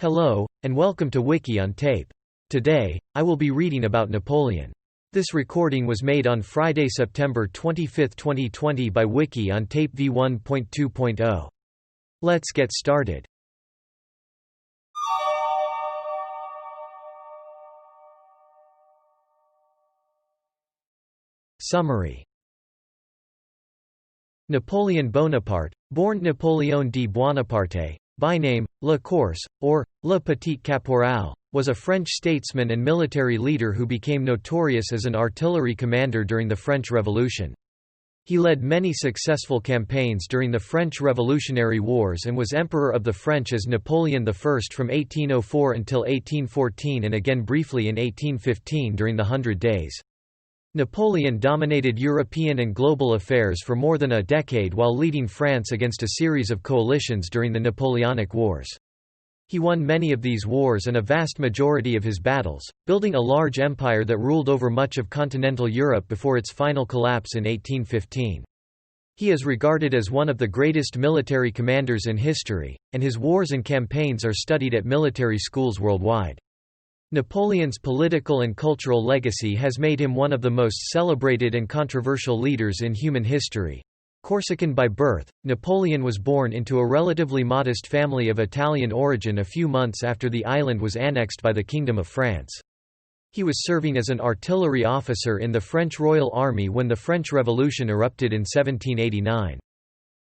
Hello, and welcome to Wiki-On-Tape. Today, I will be reading about Napoleon. This recording was made on Friday, September 25, 2020 by Wiki-On-Tape v1.2.0. Let's get started. Summary. Napoleon Bonaparte, born Napoléon de Buonaparte, by name, Le Corse, or, Le Petit Caporal, was a French statesman and military leader who became notorious as an artillery commander during the French Revolution. He led many successful campaigns during the French Revolutionary Wars and was Emperor of the French as Napoleon I from 1804 until 1814 and again briefly in 1815 during the Hundred Days. Napoleon dominated European and global affairs for more than a decade while leading France against a series of coalitions during the Napoleonic Wars. He won many of these wars and a vast majority of his battles, building a large empire that ruled over much of continental Europe before its final collapse in 1815. He is regarded as one of the greatest military commanders in history, and his wars and campaigns are studied at military schools worldwide. Napoleon's political and cultural legacy has made him one of the most celebrated and controversial leaders in human history. Corsican by birth, Napoleon was born into a relatively modest family of Italian origin a few months after the island was annexed by the Kingdom of France. He was serving as an artillery officer in the French Royal Army when the French Revolution erupted in 1789.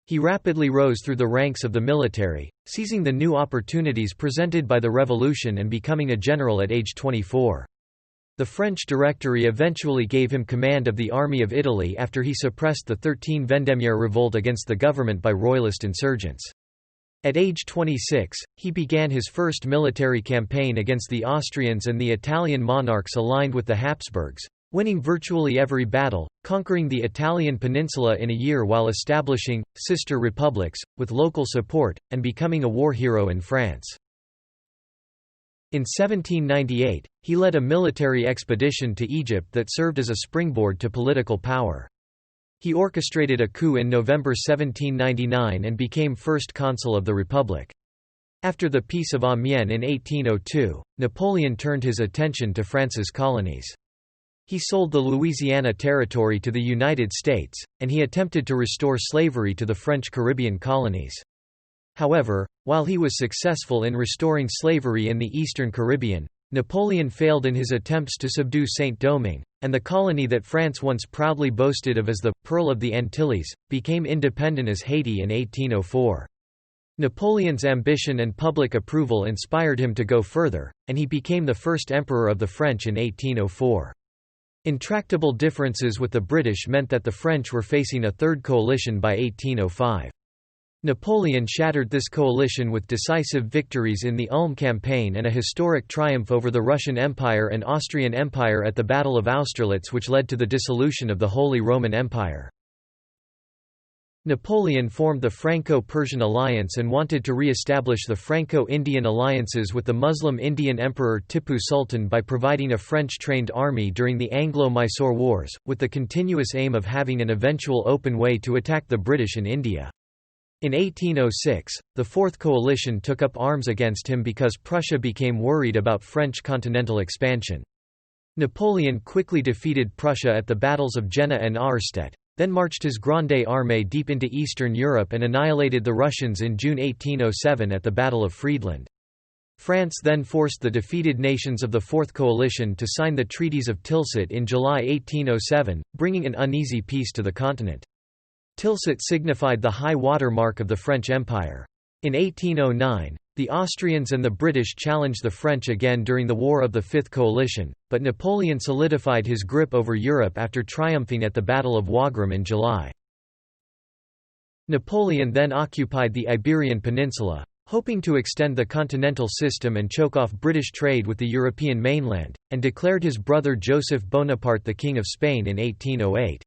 He rapidly rose through the ranks of the military, seizing the new opportunities presented by the revolution and becoming a general at age 24. The French Directory eventually gave him command of the Army of Italy after he suppressed the 13 Vendemiaire revolt against the government by royalist insurgents. At age 26, he began his first military campaign against the Austrians and the Italian monarchs aligned with the Habsburgs, winning virtually every battle, conquering the Italian peninsula in a year while establishing sister republics, with local support, and becoming a war hero in France. In 1798, he led a military expedition to Egypt that served as a springboard to political power. He orchestrated a coup in November 1799 and became first consul of the Republic. After the Peace of Amiens in 1802, Napoleon turned his attention to France's colonies. He sold the Louisiana Territory to the United States, and he attempted to restore slavery to the French Caribbean colonies. However, while he was successful in restoring slavery in the Eastern Caribbean, Napoleon failed in his attempts to subdue Saint-Domingue, and the colony that France once proudly boasted of as the «Pearl of the Antilles», became independent as Haiti in 1804. Napoleon's ambition and public approval inspired him to go further, and he became the first emperor of the French in 1804. Intractable differences with the British meant that the French were facing a third coalition by 1805. Napoleon shattered this coalition with decisive victories in the Ulm campaign and a historic triumph over the Russian Empire and Austrian Empire at the Battle of Austerlitz, which led to the dissolution of the Holy Roman Empire. Napoleon formed the Franco-Persian alliance and wanted to re-establish the Franco-Indian alliances with the Muslim Indian Emperor Tipu Sultan by providing a French-trained army during the Anglo-Mysore Wars, with the continuous aim of having an eventual open way to attack the British in India. In 1806, the Fourth Coalition took up arms against him because Prussia became worried about French continental expansion. Napoleon quickly defeated Prussia at the battles of Jena and Auerstedt, then marched his Grande Armée deep into Eastern Europe and annihilated the Russians in June 1807 at the Battle of Friedland. France then forced the defeated nations of the Fourth Coalition to sign the treaties of Tilsit in July 1807, bringing an uneasy peace to the continent. Tilsit signified the high water mark of the French Empire. In 1809, the Austrians and the British challenged the French again during the War of the Fifth Coalition, but Napoleon solidified his grip over Europe after triumphing at the Battle of Wagram in July. Napoleon then occupied the Iberian Peninsula, hoping to extend the continental system and choke off British trade with the European mainland, and declared his brother Joseph Bonaparte the King of Spain in 1808.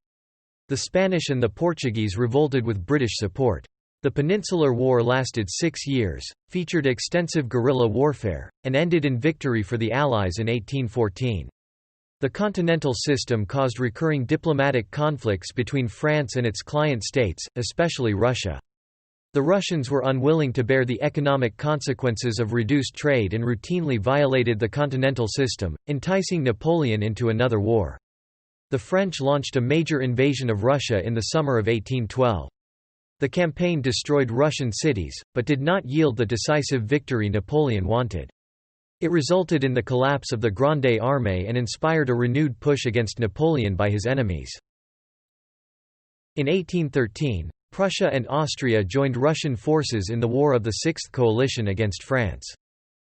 The Spanish and the Portuguese revolted with British support. The Peninsular War lasted 6 years, featured extensive guerrilla warfare, and ended in victory for the Allies in 1814. The continental system caused recurring diplomatic conflicts between France and its client states, especially Russia. The Russians were unwilling to bear the economic consequences of reduced trade and routinely violated the continental system, enticing Napoleon into another war. The French launched a major invasion of Russia in the summer of 1812. The campaign destroyed Russian cities, but did not yield the decisive victory Napoleon wanted. It resulted in the collapse of the Grande Armée and inspired a renewed push against Napoleon by his enemies. In 1813, Prussia and Austria joined Russian forces in the War of the Sixth Coalition against France.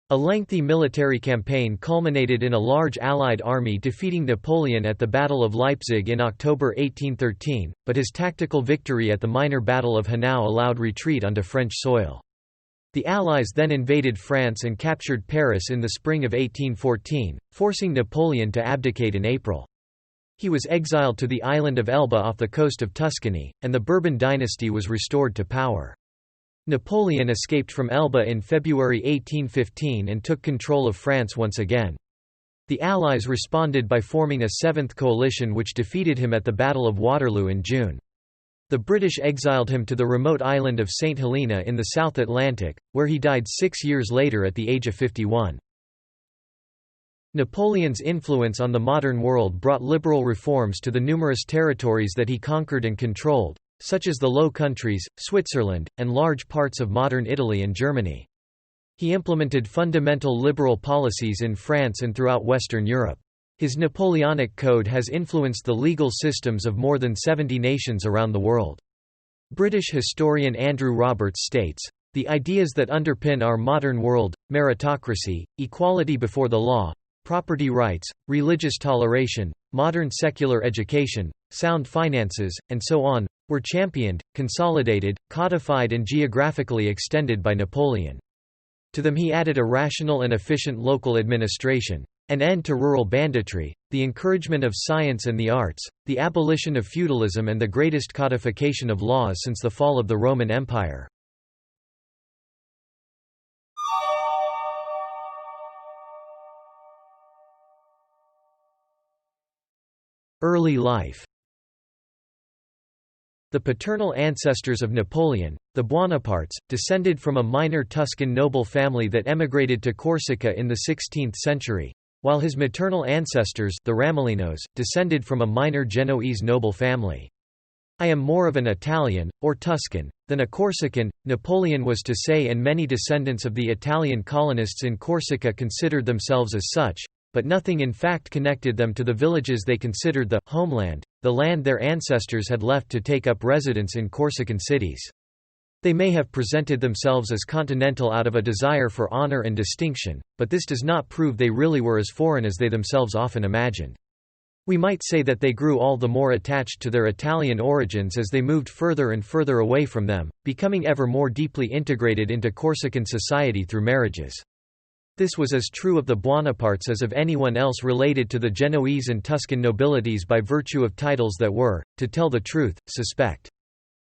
A lengthy military campaign culminated in a large Allied army defeating Napoleon at the Battle of Leipzig in October 1813, but his tactical victory at the minor Battle of Hanau allowed retreat onto French soil. The Allies then invaded France and captured Paris in the spring of 1814, forcing Napoleon to abdicate in April. He was exiled to the island of Elba off the coast of Tuscany, and the Bourbon dynasty was restored to power. Napoleon escaped from Elba in February 1815 and took control of France once again. The Allies responded by forming a seventh coalition which defeated him at the Battle of Waterloo in June. The British exiled him to the remote island of St. Helena in the South Atlantic, where he died 6 years later at the age of 51. Napoleon's influence on the modern world brought liberal reforms to the numerous territories that he conquered and controlled, such as the Low Countries, Switzerland, and large parts of modern Italy and Germany. He implemented fundamental liberal policies in France and throughout Western Europe. His Napoleonic Code has influenced the legal systems of more than 70 nations around the world. British historian Andrew Roberts states, "The ideas that underpin our modern world, meritocracy, equality before the law, property rights, religious toleration, modern secular education, sound finances, and so on, were championed, consolidated, codified and geographically extended by Napoleon. To them he added a rational and efficient local administration, an end to rural banditry, the encouragement of science and the arts, the abolition of feudalism and the greatest codification of laws since the fall of the Roman Empire." Early life. The paternal ancestors of Napoleon, the Buonapartes, descended from a minor Tuscan noble family that emigrated to Corsica in the 16th century, while his maternal ancestors, the Ramolinos, descended from a minor Genoese noble family. "I am more of an Italian, or Tuscan, than a Corsican," Napoleon was to say, and many descendants of the Italian colonists in Corsica considered themselves as such, but nothing in fact connected them to the villages they considered the homeland, the land their ancestors had left to take up residence in Corsican cities. They may have presented themselves as continental out of a desire for honor and distinction, but this does not prove they really were as foreign as they themselves often imagined. We might say that they grew all the more attached to their Italian origins as they moved further and further away from them, becoming ever more deeply integrated into Corsican society through marriages. This was as true of the Buonapartes as of anyone else related to the Genoese and Tuscan nobilities by virtue of titles that were, to tell the truth, suspect.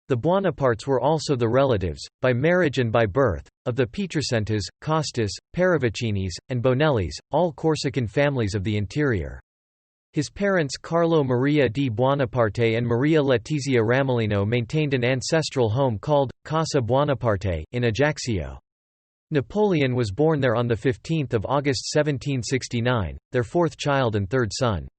The Buonapartes were also the relatives, by marriage and by birth, of the Pietrasentas, Costas, Paravicinis, and Bonellis, all Corsican families of the interior. His parents Carlo Maria di Buonaparte and Maria Letizia Ramolino maintained an ancestral home called Casa Buonaparte in Ajaccio. Napoleon was born there on 15 August 1769, their fourth child and third son.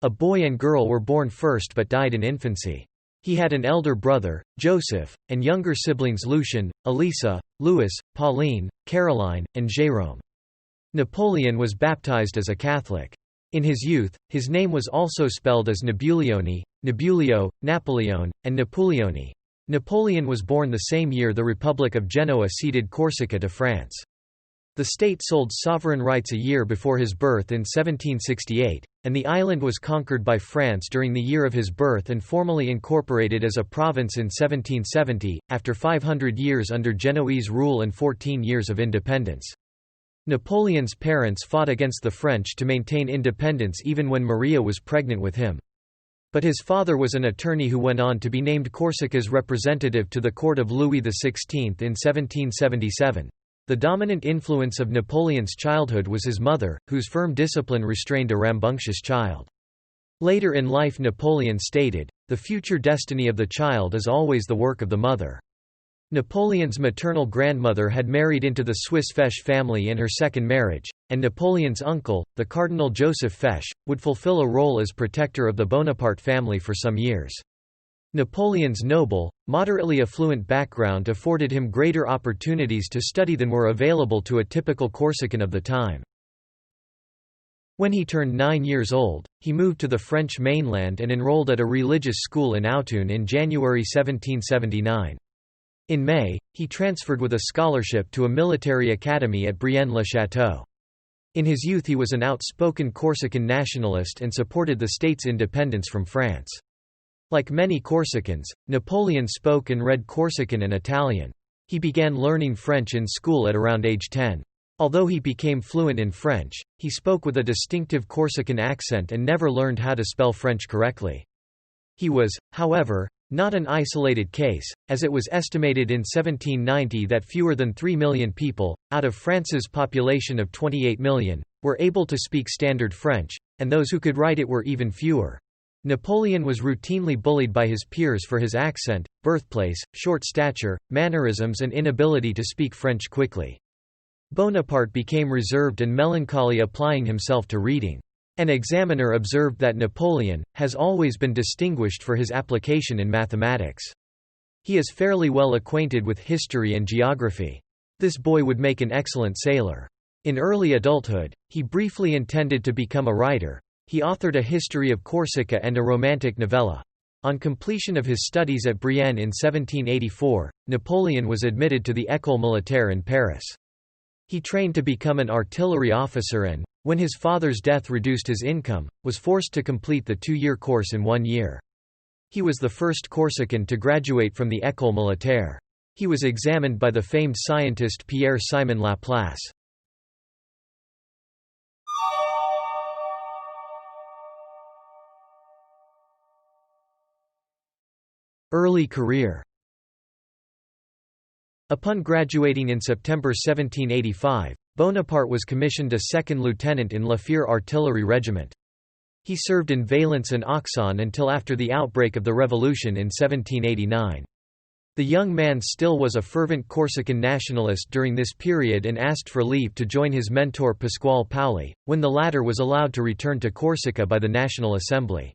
A boy and girl were born first but died in infancy. He had an elder brother, Joseph, and younger siblings Lucien, Elisa, Louis, Pauline, Caroline, and Jérôme. Napoleon was baptized as a Catholic. In his youth, his name was also spelled as Nabulioni, Nabulio, Napoleon, and Napoleoni. Napoleon was born the same year the Republic of Genoa ceded Corsica to France. The state sold sovereign rights a year before his birth in 1768, and the island was conquered by France during the year of his birth and formally incorporated as a province in 1770, after 500 years under Genoese rule and 14 years of independence. Napoleon's parents fought against the French to maintain independence even when Maria was pregnant with him. But his father was an attorney who went on to be named Corsica's representative to the court of Louis XVI in 1777. The dominant influence of Napoleon's childhood was his mother, whose firm discipline restrained a rambunctious child. Later in life Napoleon stated, "The future destiny of the child is always the work of the mother." Napoleon's maternal grandmother had married into the Swiss Fesch family in her second marriage, and Napoleon's uncle, the Cardinal Joseph Fesch, would fulfill a role as protector of the Bonaparte family for some years. Napoleon's noble, moderately affluent background afforded him greater opportunities to study than were available to a typical Corsican of the time. When he turned 9 years old, he moved to the French mainland and enrolled at a religious school in Autun in January 1779. In May, he transferred with a scholarship to a military academy at Brienne-le-Château. In his youth he was an outspoken Corsican nationalist and supported the state's independence from France. Like many Corsicans, Napoleon spoke and read Corsican and Italian. He began learning French in school at around age 10. Although he became fluent in French, he spoke with a distinctive Corsican accent and never learned how to spell French correctly. He was, however, not an isolated case, as it was estimated in 1790 that fewer than 3 million people, out of France's population of 28 million, were able to speak Standard French, and those who could write it were even fewer. Napoleon was routinely bullied by his peers for his accent, birthplace, short stature, mannerisms and inability to speak French quickly. Bonaparte became reserved and melancholy applying himself to reading. An examiner observed that Napoleon has always been distinguished for his application in mathematics. He is fairly well acquainted with history and geography. This boy would make an excellent sailor. In early adulthood, he briefly intended to become a writer. He authored a history of Corsica and a romantic novella. On completion of his studies at Brienne in 1784, Napoleon was admitted to the École Militaire in Paris. He trained to become an artillery officer and, when his father's death reduced his income, was forced to complete the 2-year course in 1 year. He was the first Corsican to graduate from the École Militaire. He was examined by the famed scientist Pierre-Simon Laplace. Early career. Upon graduating in September 1785, Bonaparte was commissioned a second lieutenant in Lafire Artillery Regiment. He served in Valence and Auxonne until after the outbreak of the Revolution in 1789. The young man still was a fervent Corsican nationalist during this period and asked for leave to join his mentor Pasquale Paoli, when the latter was allowed to return to Corsica by the National Assembly.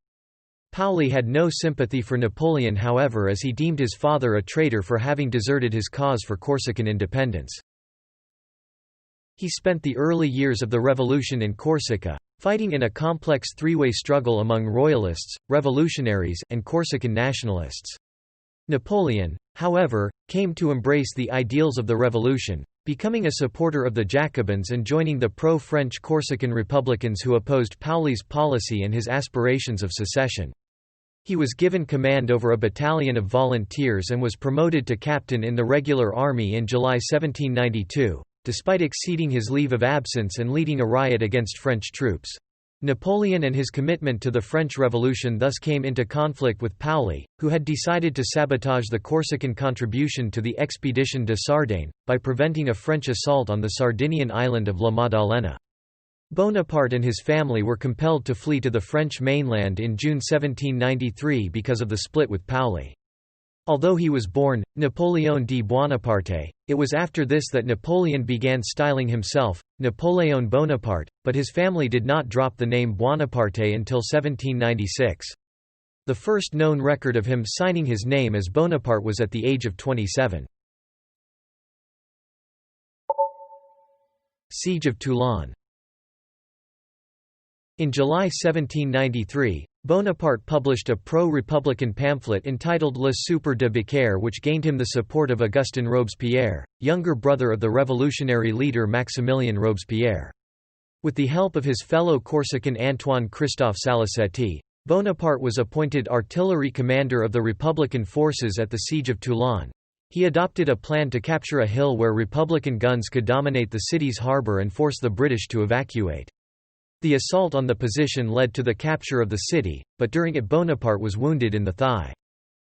Paoli had no sympathy for Napoleon however, as he deemed his father a traitor for having deserted his cause for Corsican independence. He spent the early years of the revolution in Corsica, fighting in a complex three-way struggle among royalists, revolutionaries, and Corsican nationalists. Napoleon, however, came to embrace the ideals of the revolution, becoming a supporter of the Jacobins and joining the pro-French Corsican Republicans who opposed Paoli's policy and his aspirations of secession. He was given command over a battalion of volunteers and was promoted to captain in the regular army in July 1792, despite exceeding his leave of absence and leading a riot against French troops. Napoleon and his commitment to the French Revolution thus came into conflict with Paoli, who had decided to sabotage the Corsican contribution to the Expedition de Sardaigne, by preventing a French assault on the Sardinian island of La Maddalena. Bonaparte and his family were compelled to flee to the French mainland in June 1793 because of the split with Paoli. Although he was born Napoléon di Buonaparte, it was after this that Napoleon began styling himself Napoléon Bonaparte, but his family did not drop the name Buonaparte until 1796. The first known record of him signing his name as Bonaparte was at the age of 27. Siege of Toulon. In July 1793, Bonaparte published a pro-republican pamphlet entitled Le Super de Bécaire, which gained him the support of Augustin Robespierre, younger brother of the revolutionary leader Maximilien Robespierre. With the help of his fellow Corsican Antoine Christophe Salicetti, Bonaparte was appointed artillery commander of the Republican forces at the Siege of Toulon. He adopted a plan to capture a hill where Republican guns could dominate the city's harbor and force the British to evacuate. The assault on the position led to the capture of the city, but during it Bonaparte was wounded in the thigh.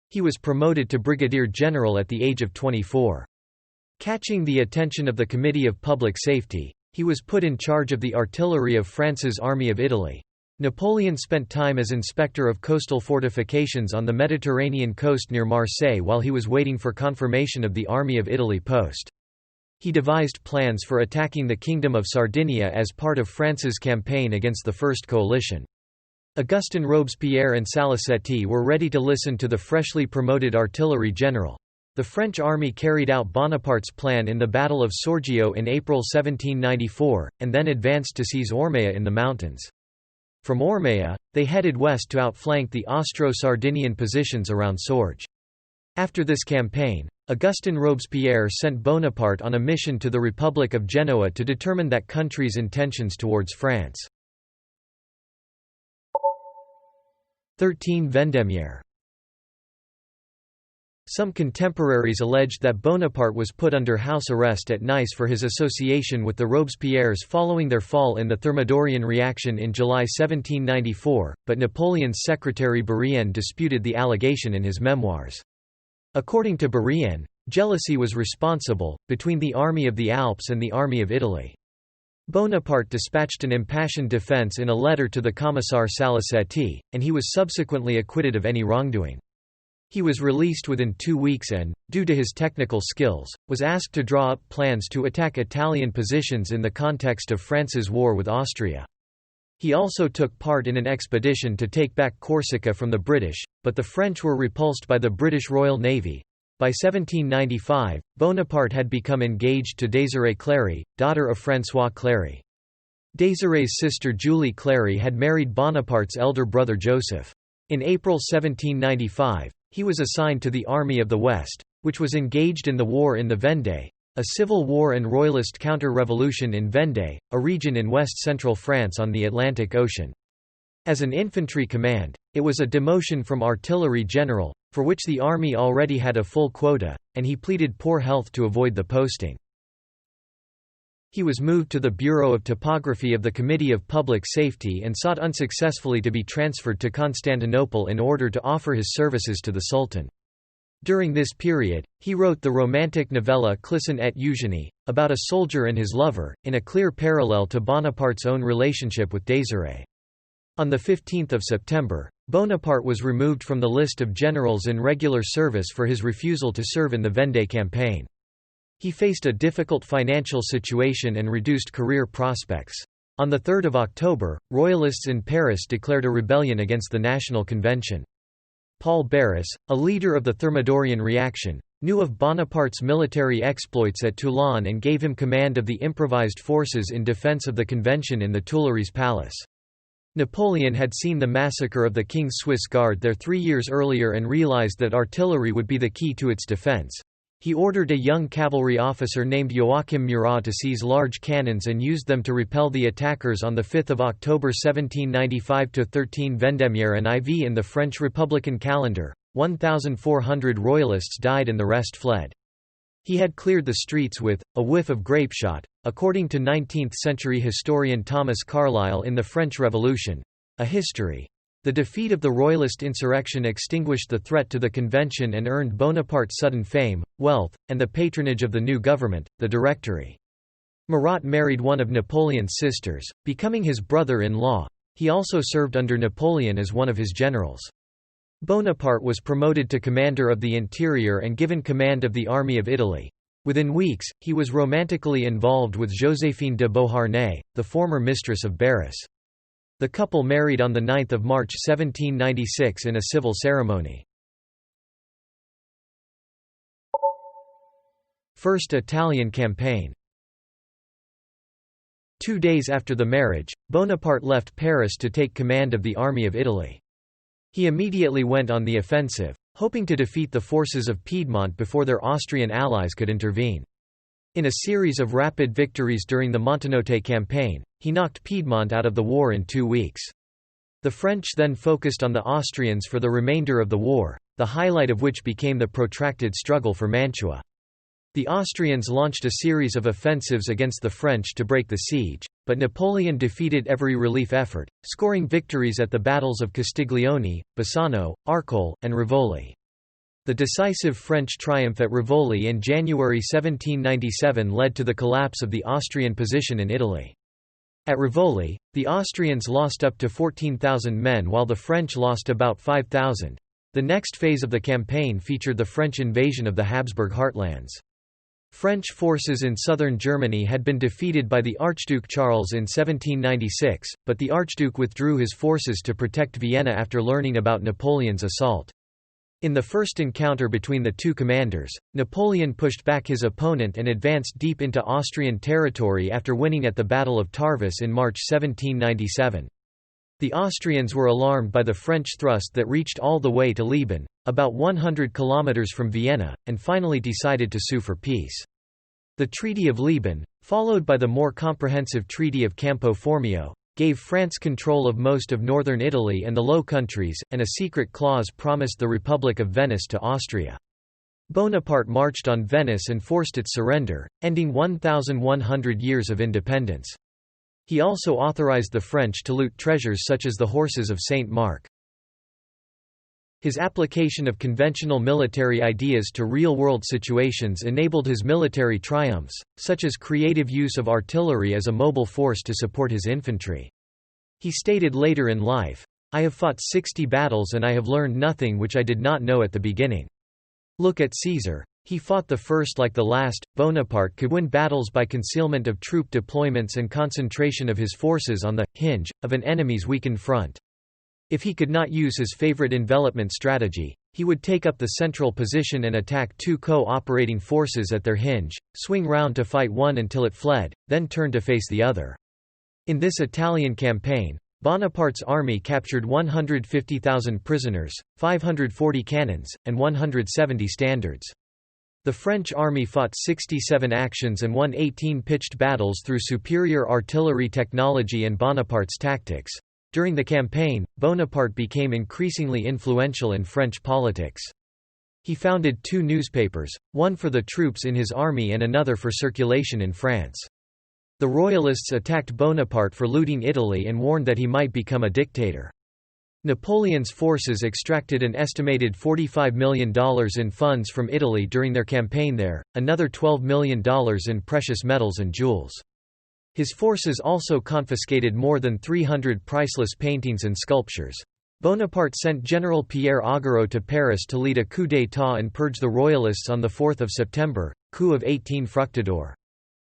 He was promoted to brigadier general at the age of 24. Catching the attention of the Committee of Public Safety, he was put in charge of the artillery of France's Army of Italy. Napoleon spent time as inspector of coastal fortifications on the Mediterranean coast near Marseille while he was waiting for confirmation of the Army of Italy post. He devised plans for attacking the Kingdom of Sardinia as part of France's campaign against the First Coalition. Augustin Robespierre and Salicetti were ready to listen to the freshly promoted artillery general. The French army carried out Bonaparte's plan in the Battle of Sorgio in April 1794, and then advanced to seize Ormea in the mountains. From Ormea, they headed west to outflank the Austro-Sardinian positions around Sorge. After this campaign, Augustin Robespierre sent Bonaparte on a mission to the Republic of Genoa to determine that country's intentions towards France. 13 Vendémiaire. Some contemporaries alleged that Bonaparte was put under house arrest at Nice for his association with the Robespierres following their fall in the Thermidorian reaction in July 1794, but Napoleon's secretary Bourrienne disputed the allegation in his memoirs. According to Bourrienne, jealousy was responsible, between the Army of the Alps and the Army of Italy. Bonaparte dispatched an impassioned defense in a letter to the Commissar Salicetti, and he was subsequently acquitted of any wrongdoing. He was released within 2 weeks and, due to his technical skills, was asked to draw up plans to attack Italian positions in the context of France's war with Austria. He also took part in an expedition to take back Corsica from the British, but the French were repulsed by the British Royal Navy. By 1795, Bonaparte had become engaged to Désirée Clary, daughter of François Clary. Désirée's sister Julie Clary had married Bonaparte's elder brother Joseph. In April 1795, he was assigned to the Army of the West, which was engaged in the war in the Vendée, a civil war and royalist counter-revolution in Vendée, a region in west-central France on the Atlantic Ocean. As an infantry command, it was a demotion from artillery general, for which the army already had a full quota, and he pleaded poor health to avoid the posting. He was moved to the Bureau of Topography of the Committee of Public Safety and sought unsuccessfully to be transferred to Constantinople in order to offer his services to the Sultan. During this period, he wrote the romantic novella Clisson et Eugénie, about a soldier and his lover, in a clear parallel to Bonaparte's own relationship with Désirée. On 15 September, Bonaparte was removed from the list of generals in regular service for his refusal to serve in the Vendée campaign. He faced a difficult financial situation and reduced career prospects. On 3 October, royalists in Paris declared a rebellion against the National Convention. Paul Barras, a leader of the Thermidorian reaction, knew of Bonaparte's military exploits at Toulon and gave him command of the improvised forces in defense of the convention in the Tuileries Palace. Napoleon had seen the massacre of the King's Swiss Guard there 3 years earlier and realized that artillery would be the key to its defense. He ordered a young cavalry officer named Joachim Murat to seize large cannons and used them to repel the attackers on 5 October 1795. 13 Vendémiaire and IV in the French Republican calendar, 1,400 royalists died and the rest fled. He had cleared the streets with a whiff of grapeshot, according to 19th-century historian Thomas Carlyle in The French Revolution, A History. The defeat of the Royalist insurrection extinguished the threat to the convention and earned Bonaparte sudden fame, wealth, and the patronage of the new government, the Directory. Murat married one of Napoleon's sisters, becoming his brother-in-law. He also served under Napoleon as one of his generals. Bonaparte was promoted to commander of the interior and given command of the Army of Italy. Within weeks, he was romantically involved with Joséphine de Beauharnais, the former mistress of Barras. The couple married on 9 March 1796 in a civil ceremony. First Italian campaign. 2 days after the marriage, Bonaparte left Paris to take command of the Army of Italy. He immediately went on the offensive, hoping to defeat the forces of Piedmont before their Austrian allies could intervene. In a series of rapid victories during the Montenotte campaign, he knocked Piedmont out of the war in 2 weeks. The French then focused on the Austrians for the remainder of the war, the highlight of which became the protracted struggle for Mantua. The Austrians launched a series of offensives against the French to break the siege, but Napoleon defeated every relief effort, scoring victories at the battles of Castiglione, Bassano, Arcole, and Rivoli. The decisive French triumph at Rivoli in January 1797 led to the collapse of the Austrian position in Italy. At Rivoli, the Austrians lost up to 14,000 men while the French lost about 5,000. The next phase of the campaign featured the French invasion of the Habsburg heartlands. French forces in southern Germany had been defeated by the Archduke Charles in 1796, but the Archduke withdrew his forces to protect Vienna after learning about Napoleon's assault. In the first encounter between the two commanders, Napoleon pushed back his opponent and advanced deep into Austrian territory after winning at the Battle of Tarvis in March 1797. The Austrians were alarmed by the French thrust that reached all the way to Leoben, about 100 kilometers from Vienna, and finally decided to sue for peace. The Treaty of Leoben, followed by the more comprehensive Treaty of Campo Formio, gave France control of most of northern Italy and the Low Countries, and a secret clause promised the Republic of Venice to Austria. Bonaparte marched on Venice and forced its surrender, ending 1,100 years of independence. He also authorized the French to loot treasures such as the horses of Saint Mark. His application of conventional military ideas to real-world situations enabled his military triumphs, such as creative use of artillery as a mobile force to support his infantry. He stated later in life, "I have fought 60 battles and I have learned nothing which I did not know at the beginning. Look at Caesar. He fought the first like the last. Bonaparte could win battles by concealment of troop deployments and concentration of his forces on the hinge of an enemy's weakened front. If he could not use his favorite envelopment strategy, he would take up the central position and attack two co-operating forces at their hinge, swing round to fight one until it fled, then turn to face the other." In this Italian campaign, Bonaparte's army captured 150,000 prisoners, 540 cannons, and 170 standards. The French army fought 67 actions and won 18 pitched battles through superior artillery technology and Bonaparte's tactics. During the campaign, Bonaparte became increasingly influential in French politics. He founded two newspapers, one for the troops in his army and another for circulation in France. The Royalists attacked Bonaparte for looting Italy and warned that he might become a dictator. Napoleon's forces extracted an estimated $45 million in funds from Italy during their campaign there, another $12 million in precious metals and jewels. His forces also confiscated more than 300 priceless paintings and sculptures. Bonaparte sent General Pierre Augereau to Paris to lead a coup d'état and purge the Royalists on 4 September, coup of 18 Fructidor.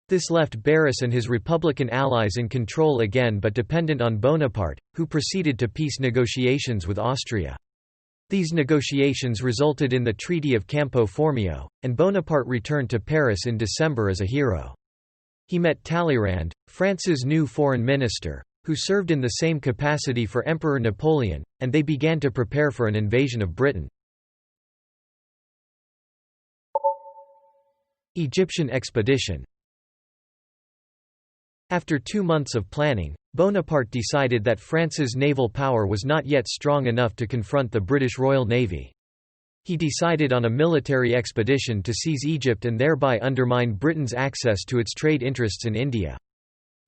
This left Barras and his Republican allies in control again but dependent on Bonaparte, who proceeded to peace negotiations with Austria. These negotiations resulted in the Treaty of Campo Formio, and Bonaparte returned to Paris in December as a hero. He met Talleyrand, France's new foreign minister, who served in the same capacity for Emperor Napoleon, and they began to prepare for an invasion of Britain. Egyptian expedition. After 2 months of planning, Bonaparte decided that France's naval power was not yet strong enough to confront the British Royal Navy. He decided on a military expedition to seize Egypt and thereby undermine Britain's access to its trade interests in India.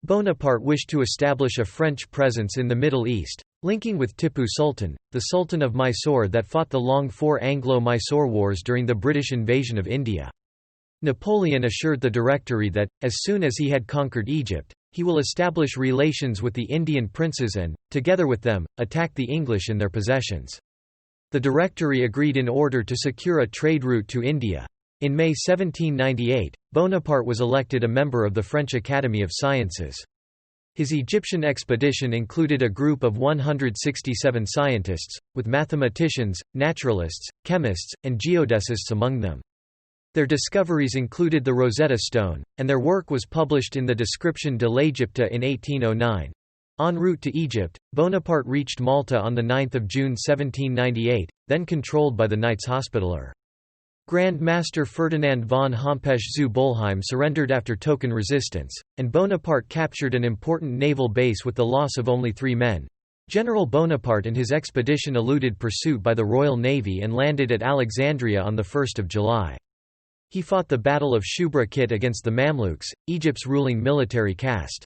Bonaparte wished to establish a French presence in the Middle East, linking with Tipu Sultan, the Sultan of Mysore that fought the long-4 Anglo-Mysore Wars during the British invasion of India. Napoleon assured the Directory that, as soon as he had conquered Egypt, he will establish relations with the Indian princes and, together with them, attack the English in their possessions. The Directory agreed in order to secure a trade route to India. In May 1798, Bonaparte was elected a member of the French Academy of Sciences. His Egyptian expedition included a group of 167 scientists, with mathematicians, naturalists, chemists, and geodesists among them. Their discoveries included the Rosetta Stone, and their work was published in the Description de l'Égypte in 1809. En route to Egypt, Bonaparte reached Malta on 9 June 1798, then controlled by the Knights Hospitaller. Grand Master Ferdinand von Hompesch zu Bolheim surrendered after token resistance, and Bonaparte captured an important naval base with the loss of only 3 men. General Bonaparte and his expedition eluded pursuit by the Royal Navy and landed at Alexandria on 1 July. He fought the Battle of Shubra Khit against the Mamluks, Egypt's ruling military caste.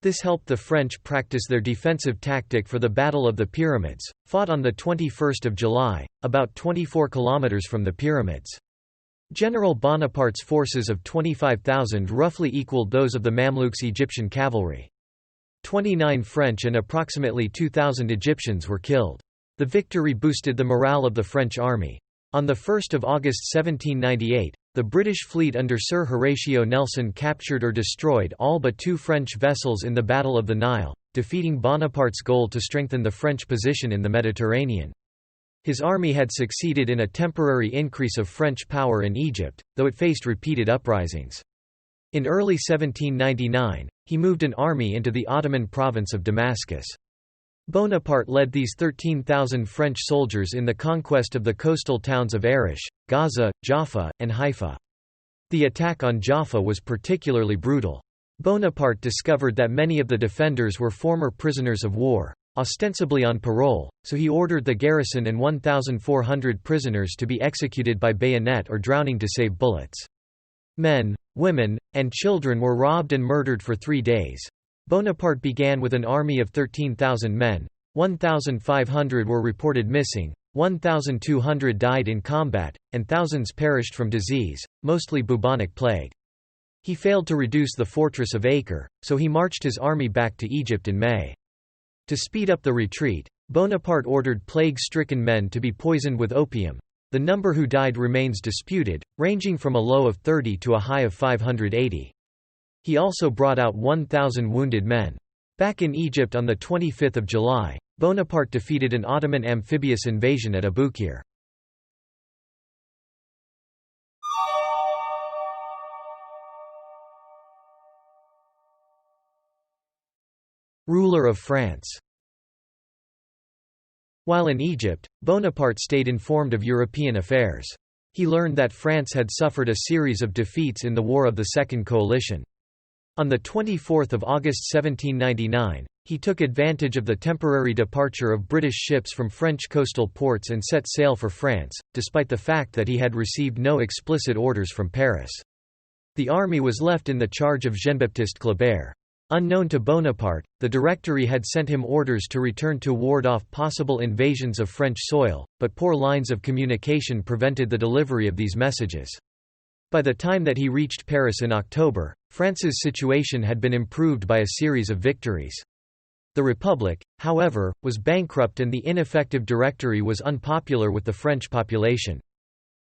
This helped the French practice their defensive tactic for the Battle of the Pyramids, fought on 21 July, about 24 kilometers from the pyramids. General Bonaparte's forces of 25,000 roughly equaled those of the Mamluks' Egyptian cavalry. 29 French and approximately 2,000 Egyptians were killed. The victory boosted the morale of the French army. On 1 August 1798, the British fleet under Sir Horatio Nelson captured or destroyed all but 2 French vessels in the Battle of the Nile, defeating Bonaparte's goal to strengthen the French position in the Mediterranean. His army had succeeded in a temporary increase of French power in Egypt, though it faced repeated uprisings. In early 1799, he moved an army into the Ottoman province of Damascus. Bonaparte led these 13,000 French soldiers in the conquest of the coastal towns of Arish, Gaza, Jaffa, and Haifa. The attack on Jaffa was particularly brutal. Bonaparte discovered that many of the defenders were former prisoners of war, ostensibly on parole, so he ordered the garrison and 1,400 prisoners to be executed by bayonet or drowning to save bullets. Men, women, and children were robbed and murdered for 3 days. Bonaparte began with an army of 13,000 men, 1,500 were reported missing, 1,200 died in combat, and thousands perished from disease, mostly bubonic plague. He failed to reduce the fortress of Acre, so he marched his army back to Egypt in May. To speed up the retreat, Bonaparte ordered plague-stricken men to be poisoned with opium. The number who died remains disputed, ranging from a low of 30 to a high of 580. He also brought out 1,000 wounded men. Back in Egypt on 25 July, Bonaparte defeated an Ottoman amphibious invasion at Abukir. Ruler of France. While in Egypt, Bonaparte stayed informed of European affairs. He learned that France had suffered a series of defeats in the War of the Second Coalition. On 24 August 1799, he took advantage of the temporary departure of British ships from French coastal ports and set sail for France, despite the fact that he had received no explicit orders from Paris. The army was left in the charge of Jean-Baptiste Kléber. Unknown to Bonaparte, the Directory had sent him orders to return to ward off possible invasions of French soil, but poor lines of communication prevented the delivery of these messages. By the time that he reached Paris in October, France's situation had been improved by a series of victories. The Republic, however, was bankrupt and the ineffective Directory was unpopular with the French population.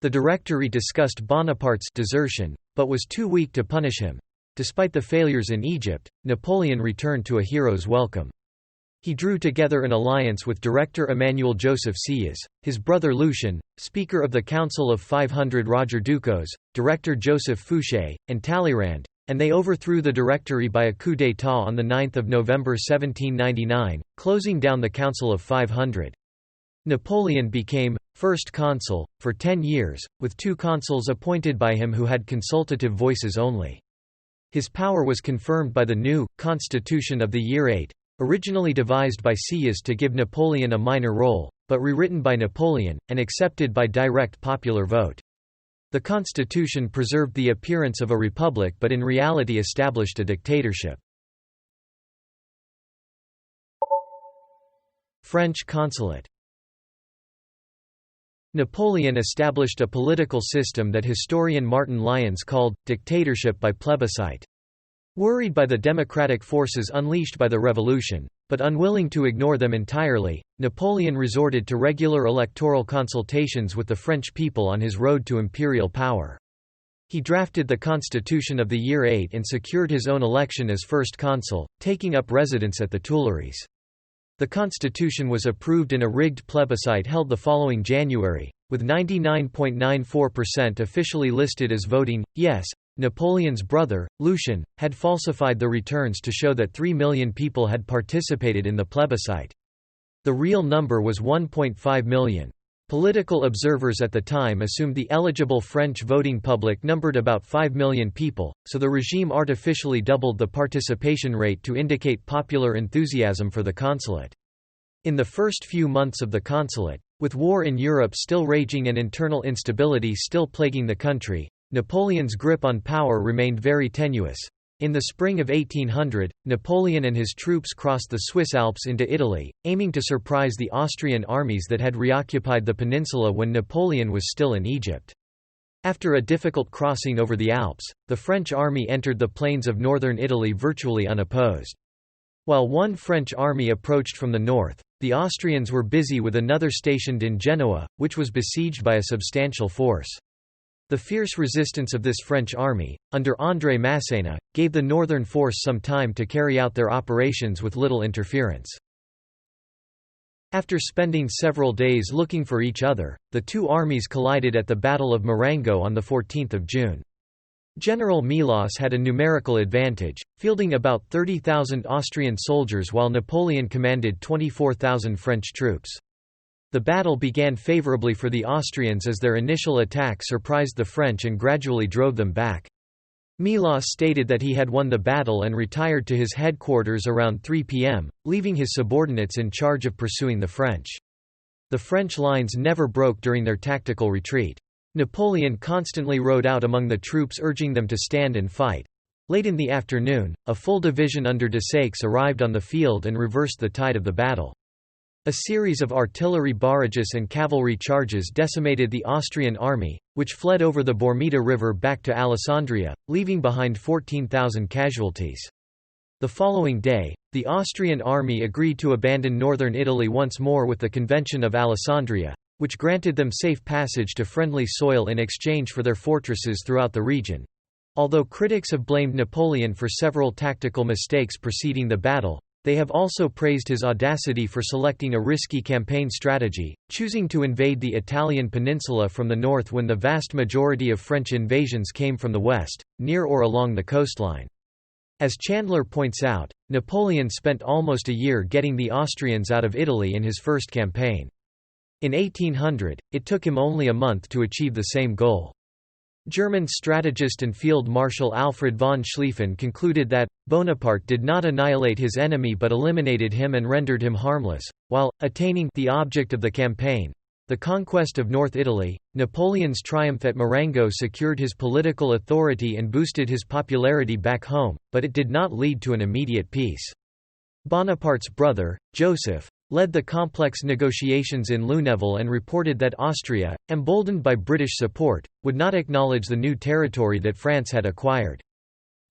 The Directory discussed Bonaparte's desertion, but was too weak to punish him. Despite the failures in Egypt, Napoleon returned to a hero's welcome. He drew together an alliance with Director Emmanuel Joseph Sieyès, his brother Lucien, Speaker of the Council of 500 Roger Ducos, Director Joseph Fouché, and Talleyrand, and they overthrew the Directory by a coup d'état on 9 November 1799, closing down the Council of 500. Napoleon became first consul for 10 years, with 2 consuls appointed by him who had consultative voices only. His power was confirmed by the new Constitution of the Year 8, originally devised by Sieyès to give Napoleon a minor role, but rewritten by Napoleon, and accepted by direct popular vote. The constitution preserved the appearance of a republic but in reality established a dictatorship. French consulate. Napoleon established a political system that historian Martin Lyons called dictatorship by plebiscite. Worried by the democratic forces unleashed by the revolution, but unwilling to ignore them entirely, Napoleon resorted to regular electoral consultations with the French people on his road to imperial power. He drafted the Constitution of the Year 8 and secured his own election as first consul, taking up residence at the Tuileries. The constitution was approved in a rigged plebiscite held the following January, with 99.94% officially listed as voting yes. Napoleon's brother, Lucien, had falsified the returns to show that 3 million people had participated in the plebiscite. The real number was 1.5 million. Political observers at the time assumed the eligible French voting public numbered about 5 million people, so the regime artificially doubled the participation rate to indicate popular enthusiasm for the consulate. In the first few months of the consulate, with war in Europe still raging and internal instability still plaguing the country, Napoleon's grip on power remained very tenuous. In the spring of 1800, Napoleon and his troops crossed the Swiss Alps into Italy, aiming to surprise the Austrian armies that had reoccupied the peninsula when Napoleon was still in Egypt. After a difficult crossing over the Alps, the French army entered the plains of northern Italy virtually unopposed. While one French army approached from the north, the Austrians were busy with another stationed in Genoa, which was besieged by a substantial force. The fierce resistance of this French army, under André Masséna, gave the northern force some time to carry out their operations with little interference. After spending several days looking for each other, the two armies collided at the Battle of Marengo on 14 June. General Melas had a numerical advantage, fielding about 30,000 Austrian soldiers while Napoleon commanded 24,000 French troops. The battle began favorably for the Austrians as their initial attack surprised the French and gradually drove them back. Melas stated that he had won the battle and retired to his headquarters around 3 p.m., leaving his subordinates in charge of pursuing the French. The French lines never broke during their tactical retreat. Napoleon constantly rode out among the troops urging them to stand and fight. Late in the afternoon, a full division under Desaix arrived on the field and reversed the tide of the battle. A series of artillery barrages and cavalry charges decimated the Austrian army, which fled over the Bormida River back to Alessandria, leaving behind 14,000 casualties. The following day, the Austrian army agreed to abandon northern Italy once more with the Convention of Alessandria, which granted them safe passage to friendly soil in exchange for their fortresses throughout the region. Although critics have blamed Napoleon for several tactical mistakes preceding the battle, they have also praised his audacity for selecting a risky campaign strategy, choosing to invade the Italian peninsula from the north when the vast majority of French invasions came from the west, near or along the coastline. As Chandler points out, Napoleon spent almost a year getting the Austrians out of Italy in his first campaign. In 1800, it took him only a month to achieve the same goal. German strategist and Field Marshal Alfred von Schlieffen concluded that Bonaparte did not annihilate his enemy but eliminated him and rendered him harmless, while attaining the object of the campaign, the conquest of North Italy. Napoleon's triumph at Marengo secured his political authority and boosted his popularity back home, but it did not lead to an immediate peace. Bonaparte's brother, Joseph, led the complex negotiations in Luneville and reported that Austria, emboldened by British support, would not acknowledge the new territory that France had acquired.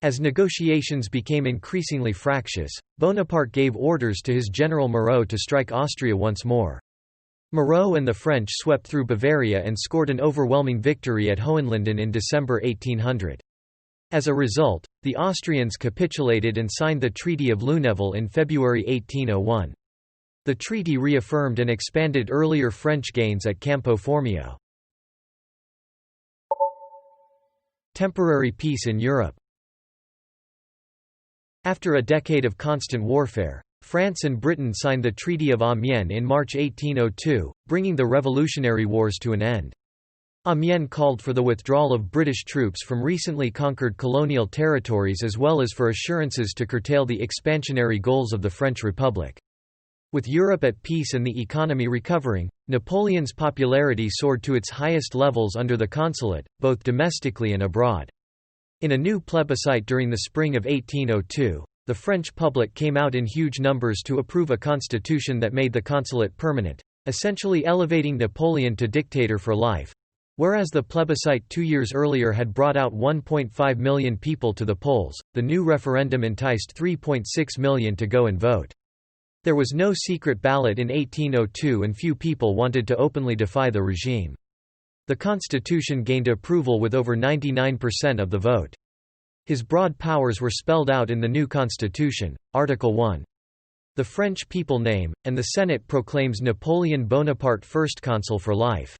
As negotiations became increasingly fractious, Bonaparte gave orders to his general Moreau to strike Austria once more. Moreau and the French swept through Bavaria and scored an overwhelming victory at Hohenlinden in December 1800. As a result, the Austrians capitulated and signed the Treaty of Luneville in February 1801. The treaty reaffirmed and expanded earlier French gains at Campo Formio. Temporary peace in Europe. After a decade of constant warfare, France and Britain signed the Treaty of Amiens in March 1802, bringing the Revolutionary Wars to an end. Amiens called for the withdrawal of British troops from recently conquered colonial territories as well as for assurances to curtail the expansionary goals of the French Republic. With Europe at peace and the economy recovering, Napoleon's popularity soared to its highest levels under the Consulate, both domestically and abroad. In a new plebiscite during the spring of 1802, the French public came out in huge numbers to approve a constitution that made the Consulate permanent, essentially elevating Napoleon to dictator for life. Whereas the plebiscite 2 years earlier had brought out 1.5 million people to the polls, the new referendum enticed 3.6 million to go and vote. There was no secret ballot in 1802 and few people wanted to openly defy the regime. The constitution gained approval with over 99% of the vote. His broad powers were spelled out in the new constitution, Article 1. The French people name, and the Senate proclaims Napoleon Bonaparte first consul for life.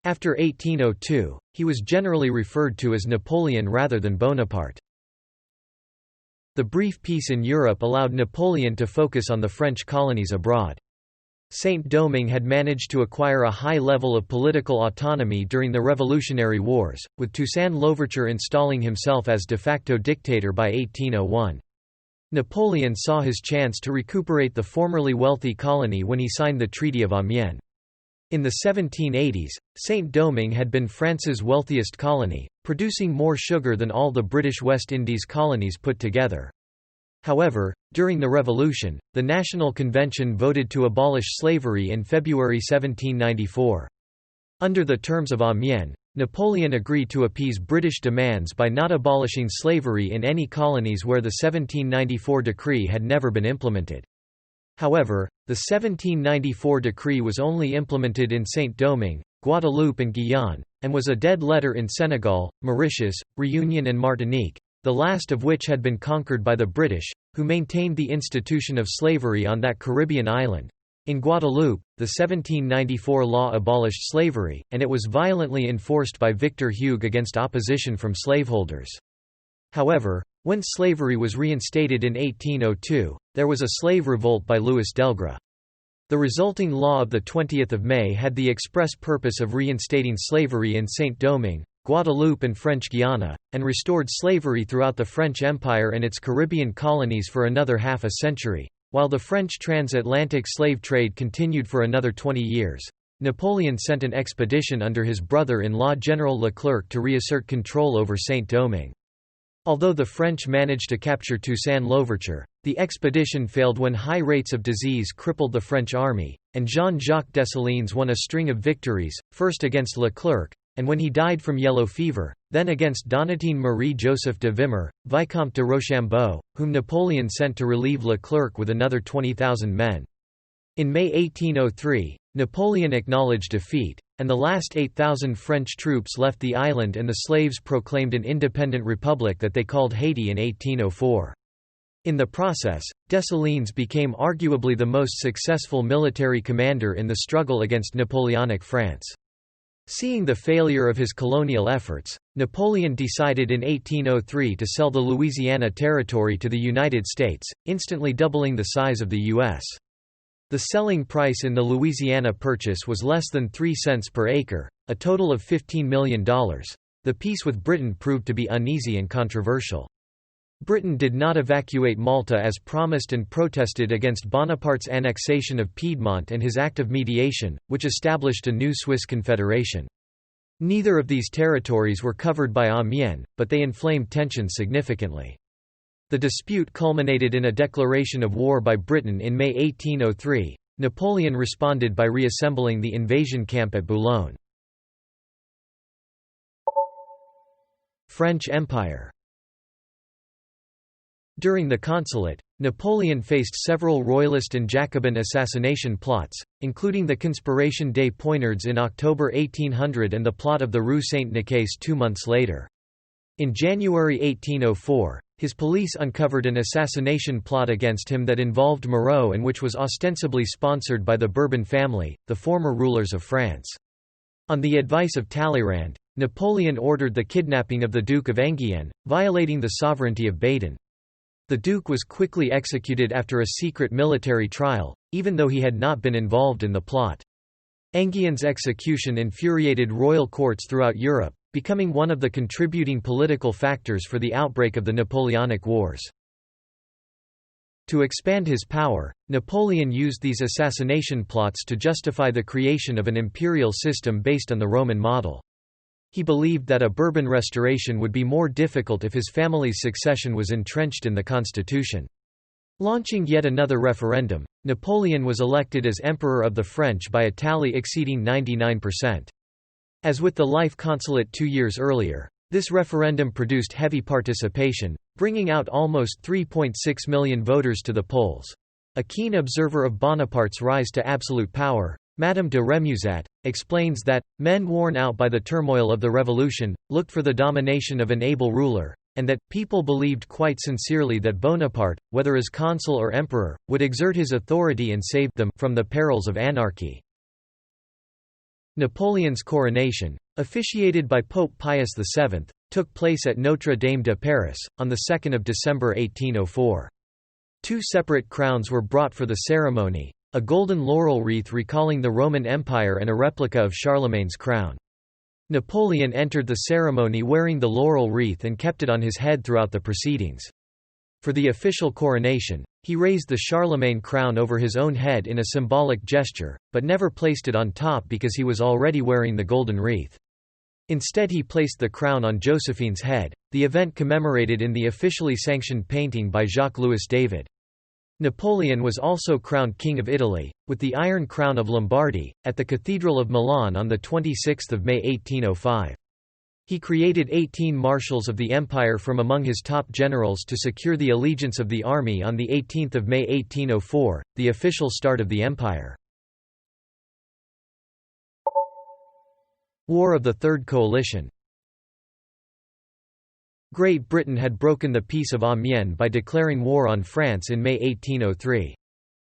After 1802, he was generally referred to as Napoleon rather than Bonaparte. The brief peace in Europe allowed Napoleon to focus on the French colonies abroad. Saint-Domingue had managed to acquire a high level of political autonomy during the Revolutionary Wars, with Toussaint Louverture installing himself as de facto dictator by 1801. Napoleon saw his chance to recuperate the formerly wealthy colony when he signed the Treaty of Amiens. In the 1780s, Saint-Domingue had been France's wealthiest colony, producing more sugar than all the British West Indies colonies put together. However, during the Revolution, the National Convention voted to abolish slavery in February 1794. Under the terms of Amiens, Napoleon agreed to appease British demands by not abolishing slavery in any colonies where the 1794 decree had never been implemented. However, the 1794 decree was only implemented in Saint-Domingue, Guadeloupe and Guyane, and was a dead letter in Senegal, Mauritius, Réunion and Martinique, the last of which had been conquered by the British, who maintained the institution of slavery on that Caribbean island. In Guadeloupe, the 1794 law abolished slavery, and it was violently enforced by Victor Hugo against opposition from slaveholders. However, when slavery was reinstated in 1802, there was a slave revolt by Louis Delgres. The resulting law of 20 May had the express purpose of reinstating slavery in Saint-Domingue, Guadeloupe and French Guiana, and restored slavery throughout the French Empire and its Caribbean colonies for another half a century. While the French transatlantic slave trade continued for another 20 years, Napoleon sent an expedition under his brother-in-law General Leclerc to reassert control over Saint-Domingue. Although the French managed to capture Toussaint Louverture, the expedition failed when high rates of disease crippled the French army, and Jean-Jacques Dessalines won a string of victories, first against Leclerc, and when he died from yellow fever, then against Donatien Marie-Joseph de Vimar, Vicomte de Rochambeau, whom Napoleon sent to relieve Leclerc with another 20,000 men. In May 1803, Napoleon acknowledged defeat, and the last 8,000 French troops left the island and the slaves proclaimed an independent republic that they called Haiti in 1804. In the process, Dessalines became arguably the most successful military commander in the struggle against Napoleonic France. Seeing the failure of his colonial efforts, Napoleon decided in 1803 to sell the Louisiana Territory to the United States, instantly doubling the size of the U.S. The selling price in the Louisiana Purchase was less than 3 cents per acre, a total of $15 million. The peace with Britain proved to be uneasy and controversial. Britain did not evacuate Malta as promised and protested against Bonaparte's annexation of Piedmont and his Act of Mediation, which established a new Swiss Confederation. Neither of these territories were covered by Amiens, but they inflamed tensions significantly. The dispute culminated in a declaration of war by Britain in May 1803. Napoleon responded by reassembling the invasion camp at Boulogne. French Empire. During the Consulate, Napoleon faced several royalist and Jacobin assassination plots, including the Conspiration des Poignards in October 1800 and the plot of the Rue Saint-Nicaise 2 months later. In January 1804, his police uncovered an assassination plot against him that involved Moreau and which was ostensibly sponsored by the Bourbon family, the former rulers of France. On the advice of Talleyrand, Napoleon ordered the kidnapping of the Duke of Enghien, violating the sovereignty of Baden. The Duke was quickly executed after a secret military trial, even though he had not been involved in the plot. Enghien's execution infuriated royal courts throughout Europe, becoming one of the contributing political factors for the outbreak of the Napoleonic Wars. To expand his power, Napoleon used these assassination plots to justify the creation of an imperial system based on the Roman model. He believed that a Bourbon restoration would be more difficult if his family's succession was entrenched in the constitution. Launching yet another referendum, Napoleon was elected as Emperor of the French by a tally exceeding 99%. As with the Life Consulate 2 years earlier, this referendum produced heavy participation, bringing out almost 3.6 million voters to the polls. A keen observer of Bonaparte's rise to absolute power, Madame de Remusat, explains that, men worn out by the turmoil of the revolution, looked for the domination of an able ruler, and that, people believed quite sincerely that Bonaparte, whether as consul or emperor, would exert his authority and save them from the perils of anarchy. Napoleon's coronation, officiated by Pope Pius VII, took place at Notre Dame de Paris, on 2 December 1804. 2 separate crowns were brought for the ceremony, a golden laurel wreath recalling the Roman Empire and a replica of Charlemagne's crown. Napoleon entered the ceremony wearing the laurel wreath and kept it on his head throughout the proceedings. For the official coronation, he raised the Charlemagne crown over his own head in a symbolic gesture, but never placed it on top because he was already wearing the golden wreath. Instead he placed the crown on Josephine's head, the event commemorated in the officially sanctioned painting by Jacques-Louis David. Napoleon was also crowned King of Italy, with the Iron Crown of Lombardy, at the Cathedral of Milan on 26 May 1805. He created 18 marshals of the empire from among his top generals to secure the allegiance of the army on 18 May 1804, the official start of the empire. War of the Third Coalition. Great Britain had broken the Peace of Amiens by declaring war on France in May 1803.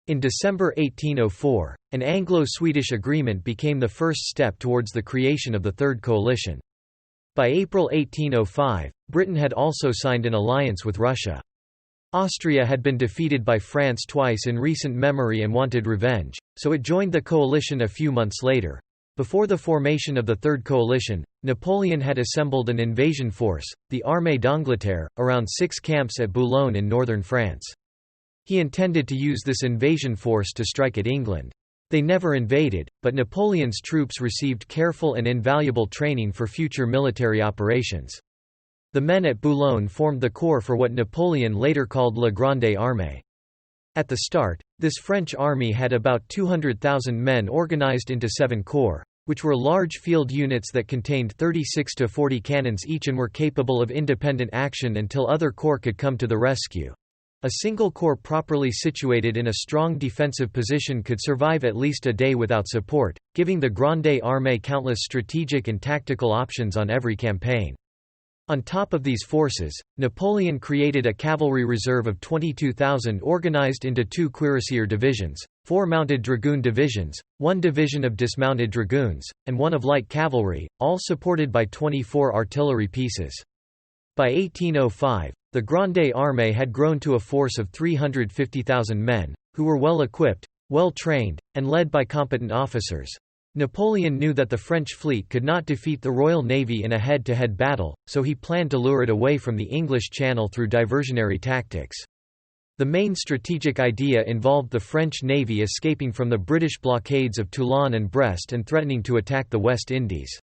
In December 1804, an Anglo-Swedish agreement became the first step towards the creation of the Third Coalition. By April 1805, Britain had also signed an alliance with Russia. Austria had been defeated by France twice in recent memory and wanted revenge, so it joined the coalition a few months later. Before the formation of the Third Coalition, Napoleon had assembled an invasion force, the Armée d'Angleterre, around 6 camps at Boulogne in northern France. He intended to use this invasion force to strike at England. They never invaded, but Napoleon's troops received careful and invaluable training for future military operations. The men at Boulogne formed the corps for what Napoleon later called La Grande Armée. At the start, this French army had about 200,000 men organized into 7 corps, which were large field units that contained 36 to 40 cannons each and were capable of independent action until other corps could come to the rescue. A single corps properly situated in a strong defensive position could survive at least a day without support, giving the Grande Armée countless strategic and tactical options on every campaign. On top of these forces, Napoleon created a cavalry reserve of 22,000 organized into 2 cuirassier divisions, 4 mounted dragoon divisions, 1 division of dismounted dragoons, and 1 of light cavalry, all supported by 24 artillery pieces. By 1805, the Grande Armée had grown to a force of 350,000 men, who were well equipped, well trained, and led by competent officers. Napoleon knew that the French fleet could not defeat the Royal Navy in a head-to-head battle, so he planned to lure it away from the English Channel through diversionary tactics. The main strategic idea involved the French Navy escaping from the British blockades of Toulon and Brest and threatening to attack the West Indies.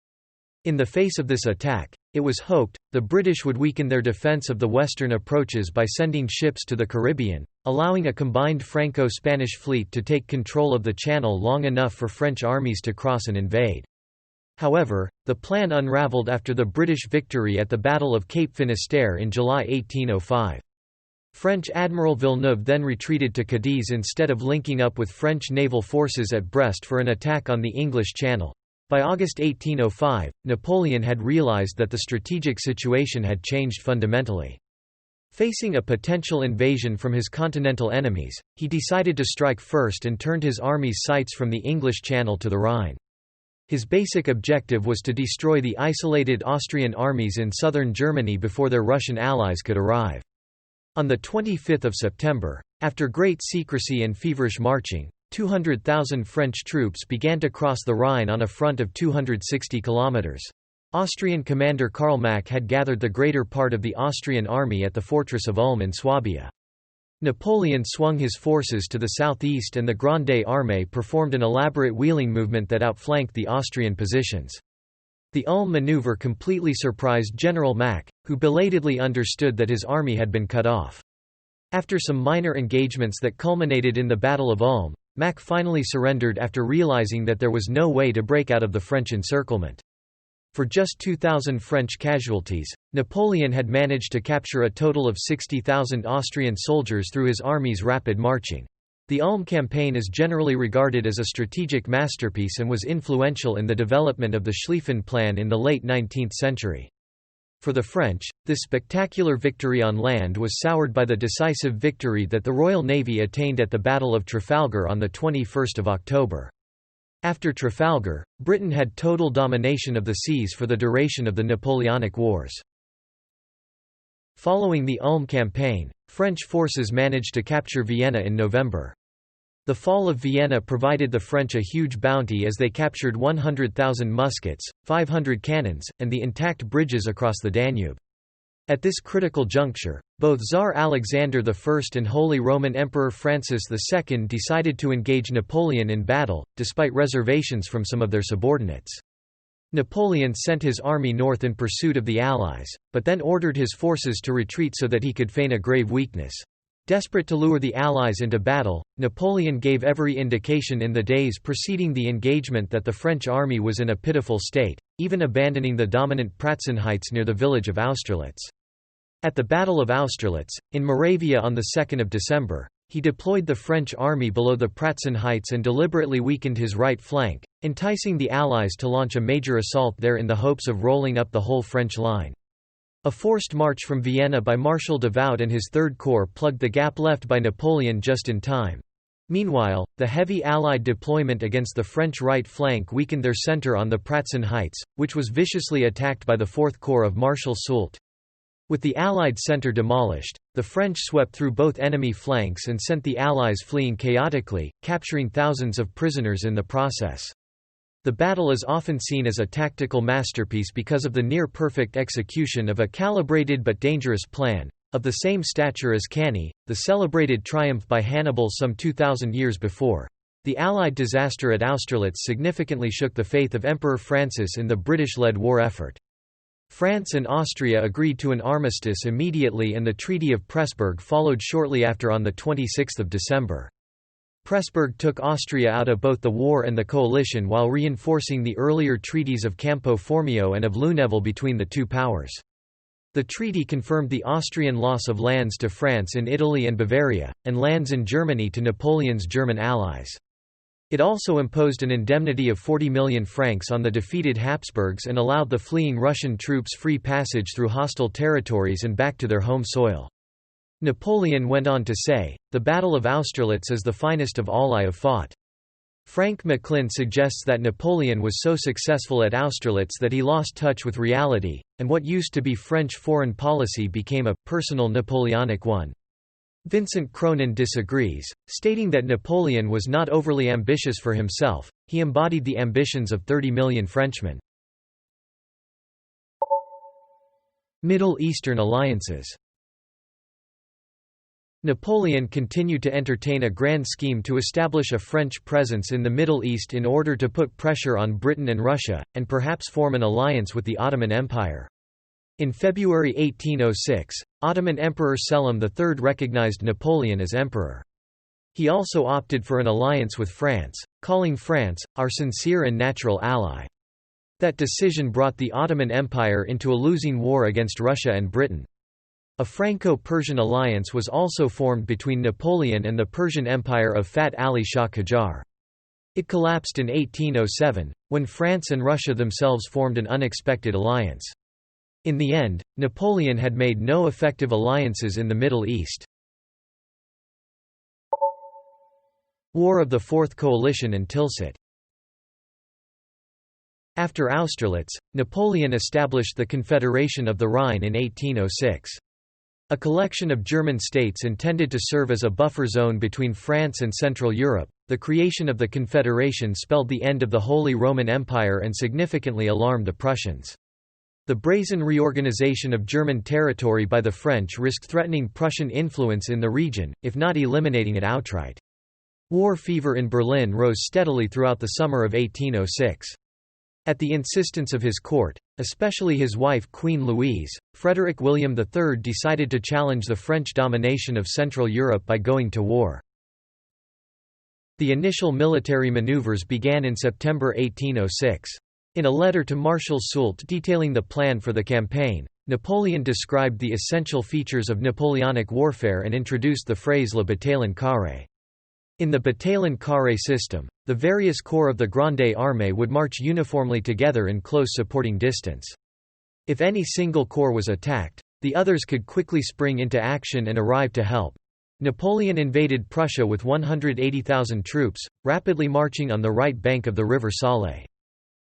In the face of this attack, it was hoped, the British would weaken their defence of the western approaches by sending ships to the Caribbean, allowing a combined Franco-Spanish fleet to take control of the Channel long enough for French armies to cross and invade. However, the plan unravelled after the British victory at the Battle of Cape Finisterre in July 1805. French Admiral Villeneuve then retreated to Cadiz instead of linking up with French naval forces at Brest for an attack on the English Channel. By August 1805, Napoleon had realized that the strategic situation had changed fundamentally. Facing a potential invasion from his continental enemies, he decided to strike first and turned his army's sights from the English Channel to the Rhine. His basic objective was to destroy the isolated Austrian armies in southern Germany before their Russian allies could arrive. On 25 September, after great secrecy and feverish marching, 200,000 French troops began to cross the Rhine on a front of 260 kilometers. Austrian commander Karl Mack had gathered the greater part of the Austrian army at the fortress of Ulm in Swabia. Napoleon swung his forces to the southeast and the Grande Armée performed an elaborate wheeling movement that outflanked the Austrian positions. The Ulm maneuver completely surprised General Mack, who belatedly understood that his army had been cut off. After some minor engagements that culminated in the Battle of Ulm, Mack finally surrendered after realizing that there was no way to break out of the French encirclement. For just 2,000 French casualties, Napoleon had managed to capture a total of 60,000 Austrian soldiers through his army's rapid marching. The Ulm campaign is generally regarded as a strategic masterpiece and was influential in the development of the Schlieffen Plan in the late 19th century. For the French, this spectacular victory on land was soured by the decisive victory that the Royal Navy attained at the Battle of Trafalgar on 21 October. After Trafalgar, Britain had total domination of the seas for the duration of the Napoleonic Wars. Following the Ulm campaign, French forces managed to capture Vienna in November. The fall of Vienna provided the French a huge bounty as they captured 100,000 muskets, 500 cannons, and the intact bridges across the Danube. At this critical juncture, both Tsar Alexander I and Holy Roman Emperor Francis II decided to engage Napoleon in battle, despite reservations from some of their subordinates. Napoleon sent his army north in pursuit of the Allies, but then ordered his forces to retreat so that he could feign a grave weakness. Desperate to lure the Allies into battle, Napoleon gave every indication in the days preceding the engagement that the French army was in a pitiful state, even abandoning the dominant Pratzen heights near the village of Austerlitz. At the Battle of Austerlitz, in Moravia on 2 December, he deployed the French army below the Pratzen heights and deliberately weakened his right flank, enticing the Allies to launch a major assault there in the hopes of rolling up the whole French line. A forced march from Vienna by Marshal Davout and his Third Corps plugged the gap left by Napoleon just in time. Meanwhile, the heavy Allied deployment against the French right flank weakened their centre on the Pratzen heights, which was viciously attacked by the Fourth Corps of Marshal Soult. With the Allied centre demolished, the French swept through both enemy flanks and sent the Allies fleeing chaotically, capturing thousands of prisoners in the process. The battle is often seen as a tactical masterpiece because of the near-perfect execution of a calibrated but dangerous plan, of the same stature as Cannae, the celebrated triumph by Hannibal some 2,000 years before. The Allied disaster at Austerlitz significantly shook the faith of Emperor Francis in the British-led war effort. France and Austria agreed to an armistice immediately and the Treaty of Pressburg followed shortly after on 26 December. Pressburg took Austria out of both the war and the coalition while reinforcing the earlier treaties of Campo Formio and of Luneville between the two powers. The treaty confirmed the Austrian loss of lands to France in Italy and Bavaria, and lands in Germany to Napoleon's German allies. It also imposed an indemnity of 40 million francs on the defeated Habsburgs and allowed the fleeing Russian troops free passage through hostile territories and back to their home soil. Napoleon went on to say, "The Battle of Austerlitz is the finest of all I have fought." Frank McClin suggests that Napoleon was so successful at Austerlitz that he lost touch with reality, and what used to be French foreign policy became a personal Napoleonic one. Vincent Cronin disagrees, stating that Napoleon was not overly ambitious for himself, he embodied the ambitions of 30 million Frenchmen. Middle Eastern alliances. Napoleon continued to entertain a grand scheme to establish a French presence in the Middle East in order to put pressure on Britain and Russia, and perhaps form an alliance with the Ottoman Empire. In February 1806, Ottoman Emperor Selim III recognized Napoleon as emperor. He also opted for an alliance with France, calling France, "our sincere and natural ally." That decision brought the Ottoman Empire into a losing war against Russia and Britain. A Franco-Persian alliance was also formed between Napoleon and the Persian Empire of Fath Ali Shah Qajar. It collapsed in 1807, when France and Russia themselves formed an unexpected alliance. In the end, Napoleon had made no effective alliances in the Middle East. War of the Fourth Coalition and Tilsit. After Austerlitz, Napoleon established the Confederation of the Rhine in 1806. A collection of German states intended to serve as a buffer zone between France and Central Europe. The creation of the Confederation spelled the end of the Holy Roman Empire and significantly alarmed the Prussians. The brazen reorganization of German territory by the French risked threatening Prussian influence in the region, if not eliminating it outright. War fever in Berlin rose steadily throughout the summer of 1806. At the insistence of his court, especially his wife Queen Louise, Frederick William III decided to challenge the French domination of Central Europe by going to war. The initial military maneuvers began in September 1806. In a letter to Marshal Soult detailing the plan for the campaign, Napoleon described the essential features of Napoleonic warfare and introduced the phrase le bataillon carré. In the bataillon carré system, the various corps of the Grande Armée would march uniformly together in close supporting distance. If any single corps was attacked, the others could quickly spring into action and arrive to help. Napoleon invaded Prussia with 180,000 troops, rapidly marching on the right bank of the river Saale.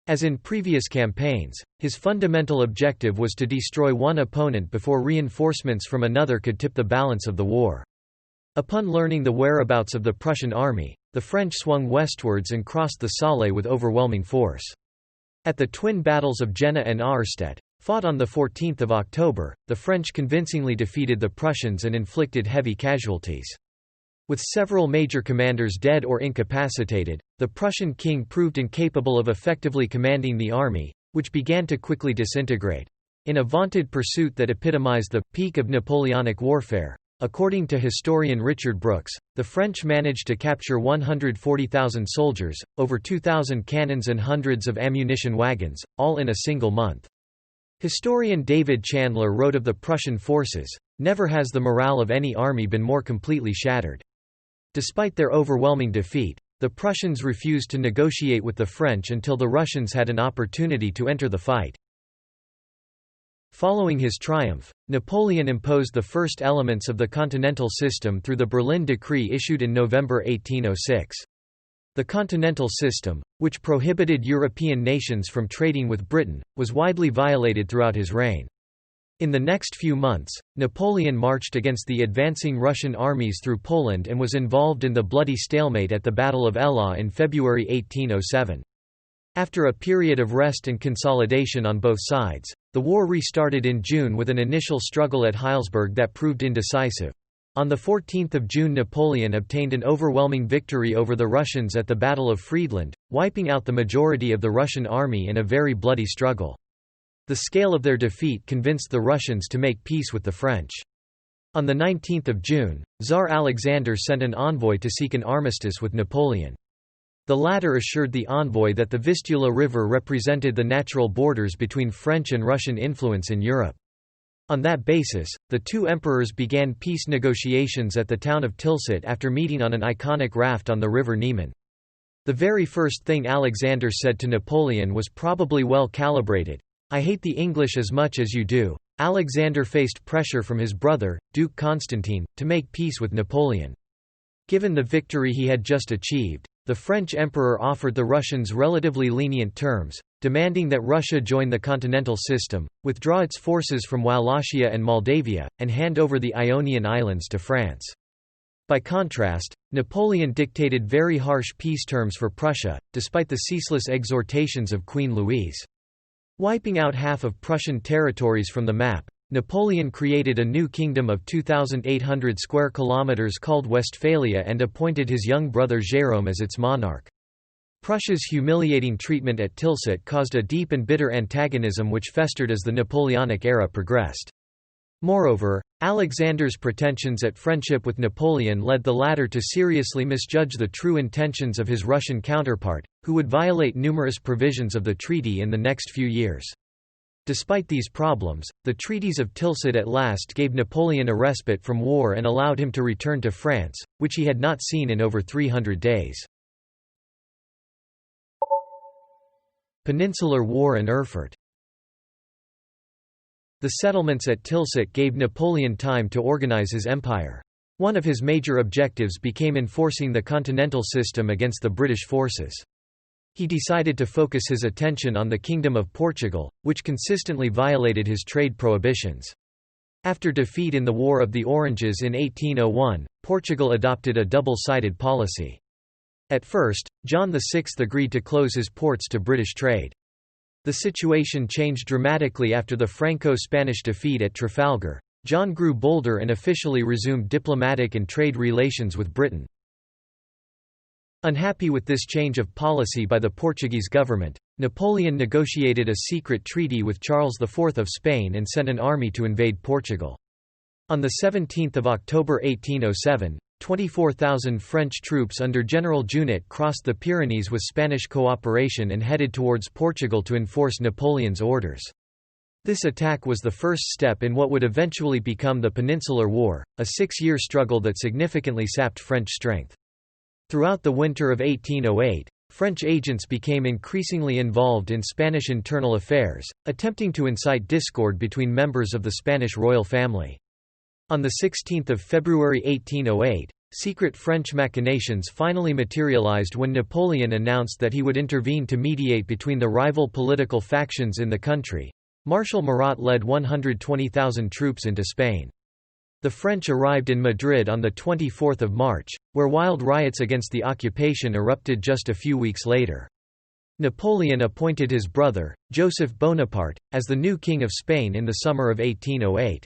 As in previous campaigns, his fundamental objective was to destroy one opponent before reinforcements from another could tip the balance of the war. Upon learning the whereabouts of the Prussian army, the French swung westwards and crossed the Saale with overwhelming force. At the twin battles of Jena and Auerstedt, fought on 14 October, the French convincingly defeated the Prussians and inflicted heavy casualties. With several major commanders dead or incapacitated, the Prussian king proved incapable of effectively commanding the army, which began to quickly disintegrate. In a vaunted pursuit that epitomized the peak of Napoleonic warfare, According to historian Richard Brooks, the French managed to capture 140,000 soldiers, over 2,000 cannons and hundreds of ammunition wagons, all in a single month. Historian David Chandler wrote of the Prussian forces, "Never has the morale of any army been more completely shattered." Despite their overwhelming defeat, the Prussians refused to negotiate with the French until the Russians had an opportunity to enter the fight. Following his triumph, Napoleon imposed the first elements of the Continental System through the Berlin Decree issued in November 1806. The Continental System, which prohibited European nations from trading with Britain, was widely violated throughout his reign. In the next few months, Napoleon marched against the advancing Russian armies through Poland and was involved in the bloody stalemate at the Battle of Elba in February 1807. After a period of rest and consolidation on both sides, the war restarted in June with an initial struggle at Heilsberg that proved indecisive. On 14 June Napoleon obtained an overwhelming victory over the Russians at the Battle of Friedland, wiping out the majority of the Russian army in a very bloody struggle. The scale of their defeat convinced the Russians to make peace with the French. On 19 June, Tsar Alexander sent an envoy to seek an armistice with Napoleon. The latter assured the envoy that the Vistula River represented the natural borders between French and Russian influence in Europe. On that basis, the two emperors began peace negotiations at the town of Tilsit after meeting on an iconic raft on the river Niemen. The very first thing Alexander said to Napoleon was probably well calibrated. "I hate the English as much as you do." Alexander faced pressure from his brother, Duke Constantine, to make peace with Napoleon. Given the victory he had just achieved, the French emperor offered the Russians relatively lenient terms, demanding that Russia join the Continental System, withdraw its forces from Wallachia and Moldavia, and hand over the Ionian Islands to France. By contrast, Napoleon dictated very harsh peace terms for Prussia, despite the ceaseless exhortations of Queen Louise. Wiping out half of Prussian territories from the map, Napoleon created a new kingdom of 2,800 square kilometers called Westphalia and appointed his young brother Jérôme as its monarch. Prussia's humiliating treatment at Tilsit caused a deep and bitter antagonism which festered as the Napoleonic era progressed. Moreover, Alexander's pretensions at friendship with Napoleon led the latter to seriously misjudge the true intentions of his Russian counterpart, who would violate numerous provisions of the treaty in the next few years. Despite these problems, the treaties of Tilsit at last gave Napoleon a respite from war and allowed him to return to France, which he had not seen in over 300 days. Peninsular War and Erfurt. The settlements at Tilsit gave Napoleon time to organize his empire. One of his major objectives became enforcing the Continental System against the British forces. He decided to focus his attention on the Kingdom of Portugal, which consistently violated his trade prohibitions. After defeat in the War of the Oranges in 1801, Portugal adopted a double-sided policy. At first, John VI agreed to close his ports to British trade. The situation changed dramatically after the Franco-Spanish defeat at Trafalgar. John grew bolder and officially resumed diplomatic and trade relations with Britain. Unhappy with this change of policy by the Portuguese government, Napoleon negotiated a secret treaty with Charles IV of Spain and sent an army to invade Portugal. On 17 October 1807, 24,000 French troops under General Junot crossed the Pyrenees with Spanish cooperation and headed towards Portugal to enforce Napoleon's orders. This attack was the first step in what would eventually become the Peninsular War, a 6-year struggle that significantly sapped French strength. Throughout the winter of 1808, French agents became increasingly involved in Spanish internal affairs, attempting to incite discord between members of the Spanish royal family. On 16 February 1808, secret French machinations finally materialized when Napoleon announced that he would intervene to mediate between the rival political factions in the country. Marshal Murat led 120,000 troops into Spain. The French arrived in Madrid on 24 March, where wild riots against the occupation erupted just a few weeks later. Napoleon appointed his brother, Joseph Bonaparte, as the new King of Spain in the summer of 1808.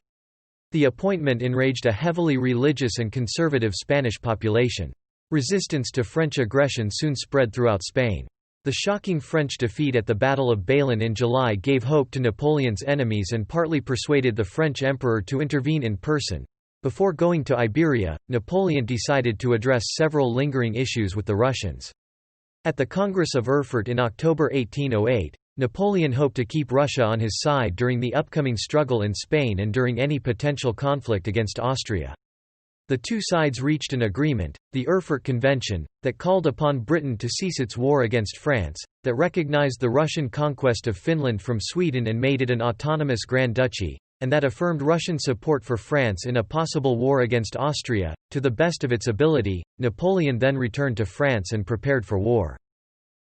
The appointment enraged a heavily religious and conservative Spanish population. Resistance to French aggression soon spread throughout Spain. The shocking French defeat at the Battle of Bailén in July gave hope to Napoleon's enemies and partly persuaded the French emperor to intervene in person. Before going to Iberia, Napoleon decided to address several lingering issues with the Russians. At the Congress of Erfurt in October 1808, Napoleon hoped to keep Russia on his side during the upcoming struggle in Spain and during any potential conflict against Austria. The two sides reached an agreement, the Erfurt Convention, that called upon Britain to cease its war against France, that recognized the Russian conquest of Finland from Sweden and made it an autonomous Grand Duchy, and that affirmed Russian support for France in a possible war against Austria. To the best of its ability, Napoleon then returned to France and prepared for war.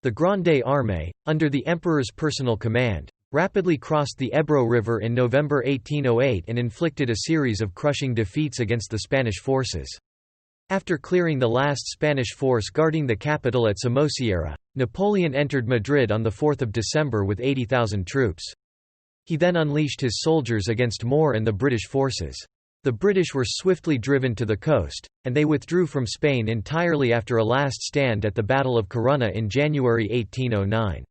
The Grande Armée, under the Emperor's personal command, rapidly crossed the Ebro River in November 1808 and inflicted a series of crushing defeats against the Spanish forces. After clearing the last Spanish force guarding the capital at Somosierra, Napoleon entered Madrid on 4 December with 80,000 troops. He then unleashed his soldiers against Moore and the British forces. The British were swiftly driven to the coast, and they withdrew from Spain entirely after a last stand at the Battle of Corunna in January 1809.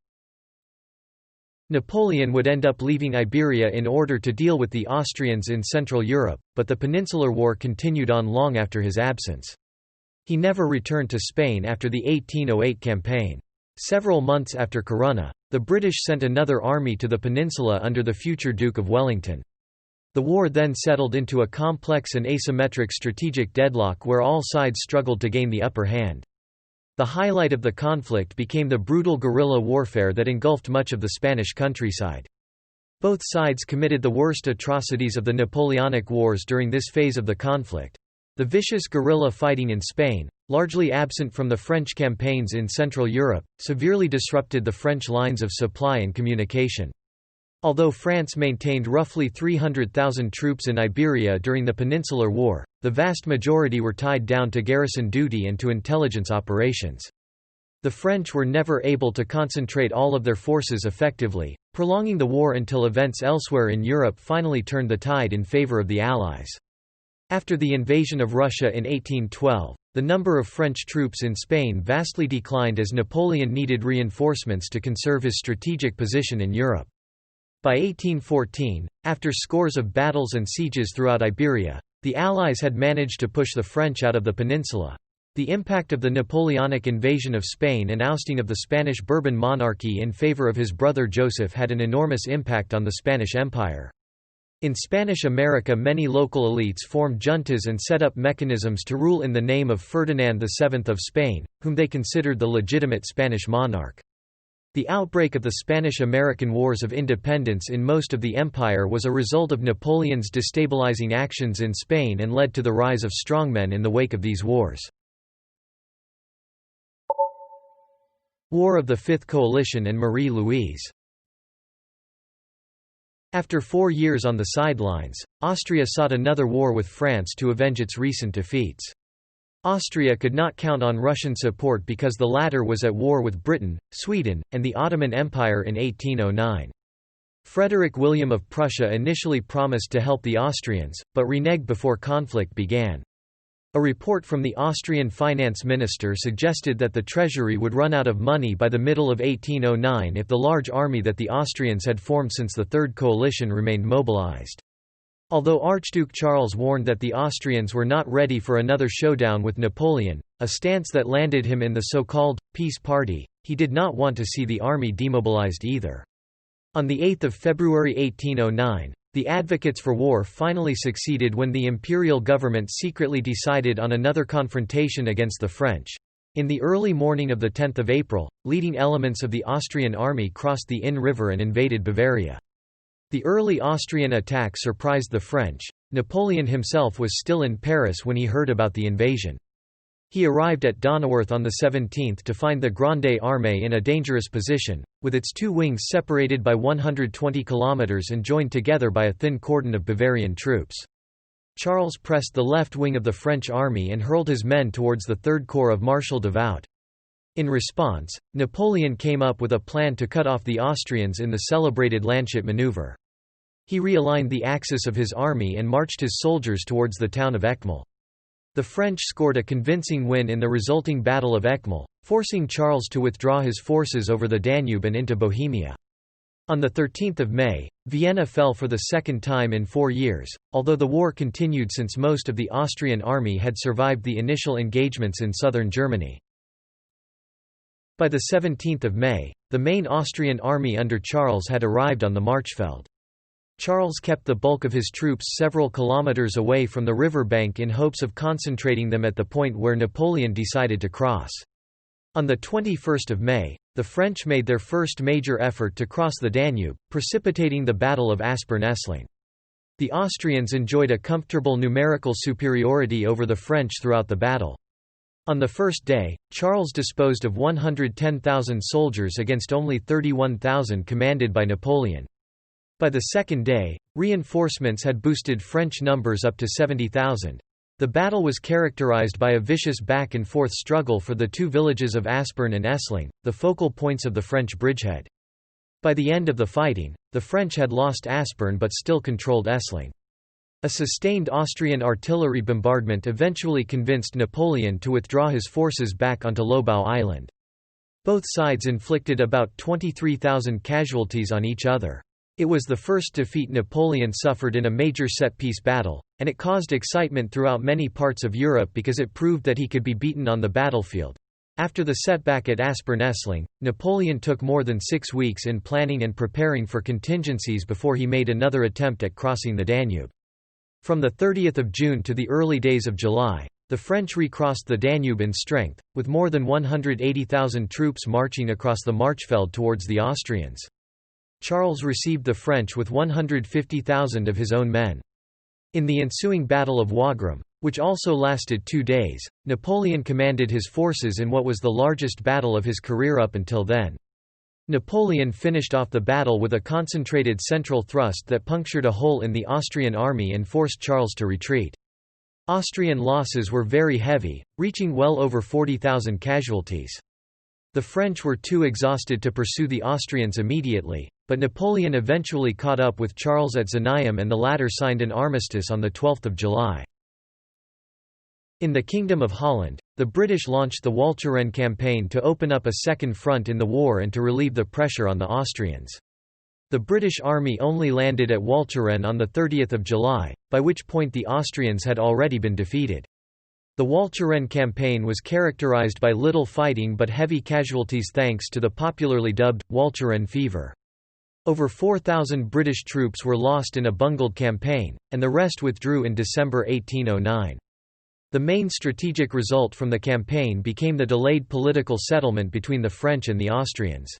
Napoleon would end up leaving Iberia in order to deal with the Austrians in Central Europe, but the Peninsular War continued on long after his absence. He never returned to Spain after the 1808 campaign. Several months after Corunna, the British sent another army to the peninsula under the future Duke of Wellington. The war then settled into a complex and asymmetric strategic deadlock where all sides struggled to gain the upper hand. The highlight of the conflict became the brutal guerrilla warfare that engulfed much of the Spanish countryside. Both sides committed the worst atrocities of the Napoleonic Wars during this phase of the conflict. The vicious guerrilla fighting in Spain, largely absent from the French campaigns in Central Europe, severely disrupted the French lines of supply and communication. Although France maintained roughly 300,000 troops in Iberia during the Peninsular War, the vast majority were tied down to garrison duty and to intelligence operations. The French were never able to concentrate all of their forces effectively, prolonging the war until events elsewhere in Europe finally turned the tide in favor of the Allies. After the invasion of Russia in 1812, the number of French troops in Spain vastly declined as Napoleon needed reinforcements to conserve his strategic position in Europe. By 1814, after scores of battles and sieges throughout Iberia, the Allies had managed to push the French out of the peninsula. The impact of the Napoleonic invasion of Spain and ousting of the Spanish Bourbon monarchy in favor of his brother Joseph had an enormous impact on the Spanish Empire. In Spanish America, many local elites formed juntas and set up mechanisms to rule in the name of Ferdinand VII of Spain, whom they considered the legitimate Spanish monarch. The outbreak of the Spanish-American Wars of Independence in most of the empire was a result of Napoleon's destabilizing actions in Spain and led to the rise of strongmen in the wake of these wars. War of the Fifth Coalition and Marie-Louise. After 4 years on the sidelines, Austria sought another war with France to avenge its recent defeats. Austria could not count on Russian support because the latter was at war with Britain, Sweden, and the Ottoman Empire in 1809. Frederick William of Prussia initially promised to help the Austrians, but reneged before conflict began. A report from the Austrian finance minister suggested that the treasury would run out of money by the middle of 1809 if the large army that the Austrians had formed since the Third Coalition remained mobilized. Although Archduke Charles warned that the Austrians were not ready for another showdown with Napoleon, a stance that landed him in the so-called peace party, he did not want to see the army demobilized either. On 8 February 1809, the advocates for war finally succeeded when the imperial government secretly decided on another confrontation against the French. In the early morning of 10 April, leading elements of the Austrian army crossed the Inn River and invaded Bavaria. The early Austrian attack surprised the French. Napoleon himself was still in Paris when he heard about the invasion. He arrived at Donauwörth on the 17th to find the Grande Armée in a dangerous position, with its two wings separated by 120 kilometers and joined together by a thin cordon of Bavarian troops. Charles pressed the left wing of the French army and hurled his men towards the Third Corps of Marshal Davout. In response, Napoleon came up with a plan to cut off the Austrians in the celebrated Lanchet maneuver. He realigned the axis of his army and marched his soldiers towards the town of Eckmühl. The French scored a convincing win in the resulting Battle of Eckmühl, forcing Charles to withdraw his forces over the Danube and into Bohemia. On 13 May, Vienna fell for the second time in 4 years, although the war continued since most of the Austrian army had survived the initial engagements in southern Germany. By 17 May, the main Austrian army under Charles had arrived on the Marchfeld. Charles kept the bulk of his troops several kilometers away from the river bank in hopes of concentrating them at the point where Napoleon decided to cross. On 21 May, the French made their first major effort to cross the Danube, precipitating the Battle of Aspern-Essling. The Austrians enjoyed a comfortable numerical superiority over the French throughout the battle. On the first day, Charles disposed of 110,000 soldiers against only 31,000 commanded by Napoleon. By the second day, reinforcements had boosted French numbers up to 70,000. The battle was characterized by a vicious back-and-forth struggle for the two villages of Aspern and Essling, the focal points of the French bridgehead. By the end of the fighting, the French had lost Aspern but still controlled Essling. A sustained Austrian artillery bombardment eventually convinced Napoleon to withdraw his forces back onto Lobau Island. Both sides inflicted about 23,000 casualties on each other. It was the first defeat Napoleon suffered in a major set-piece battle, and it caused excitement throughout many parts of Europe because it proved that he could be beaten on the battlefield. After the setback at Aspern-Essling, Napoleon took more than 6 weeks in planning and preparing for contingencies before he made another attempt at crossing the Danube. From 30 June to the early days of July, the French recrossed the Danube in strength, with more than 180,000 troops marching across the Marchfeld towards the Austrians. Charles received the French with 150,000 of his own men. In the ensuing Battle of Wagram, which also lasted 2 days, Napoleon commanded his forces in what was the largest battle of his career up until then. Napoleon finished off the battle with a concentrated central thrust that punctured a hole in the Austrian army and forced Charles to retreat. Austrian losses were very heavy, reaching well over 40,000 casualties. The French were too exhausted to pursue the Austrians immediately, but Napoleon eventually caught up with Charles at Znaim and the latter signed an armistice on 12 July. In the Kingdom of Holland, the British launched the Walcheren campaign to open up a second front in the war and to relieve the pressure on the Austrians. The British army only landed at Walcheren on 30 July, by which point the Austrians had already been defeated. The Walcheren campaign was characterized by little fighting but heavy casualties thanks to the popularly dubbed Walcheren fever. Over 4,000 British troops were lost in a bungled campaign, and the rest withdrew in December 1809. The main strategic result from the campaign became the delayed political settlement between the French and the Austrians.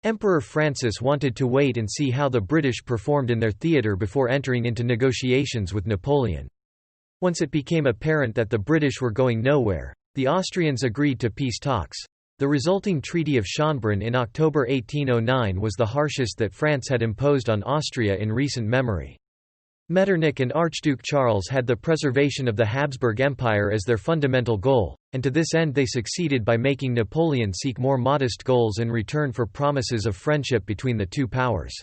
Emperor Francis wanted to wait and see how the British performed in their theatre before entering into negotiations with Napoleon. Once it became apparent that the British were going nowhere, the Austrians agreed to peace talks. The resulting Treaty of Schönbrunn in October 1809 was the harshest that France had imposed on Austria in recent memory. Metternich and Archduke Charles had the preservation of the Habsburg Empire as their fundamental goal, and to this end they succeeded by making Napoleon seek more modest goals in return for promises of friendship between the two powers.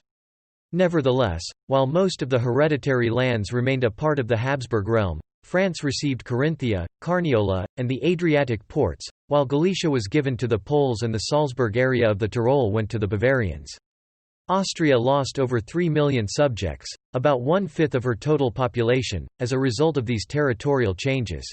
Nevertheless, while most of the hereditary lands remained a part of the Habsburg realm, France received Carinthia, Carniola, and the Adriatic ports, while Galicia was given to the Poles and the Salzburg area of the Tyrol went to the Bavarians. Austria lost over 3 million subjects, about 1/5 of her total population, as a result of these territorial changes.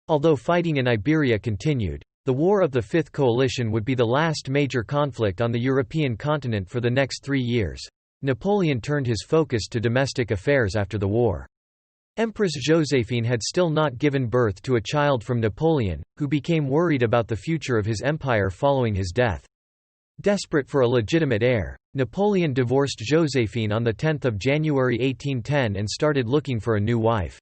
Although fighting in Iberia continued, the War of the Fifth Coalition would be the last major conflict on the European continent for the next 3 years. Napoleon turned his focus to domestic affairs after the war. Empress Joséphine had still not given birth to a child from Napoleon, who became worried about the future of his empire following his death. Desperate for a legitimate heir, Napoleon divorced Joséphine on 10 January 1810 and started looking for a new wife.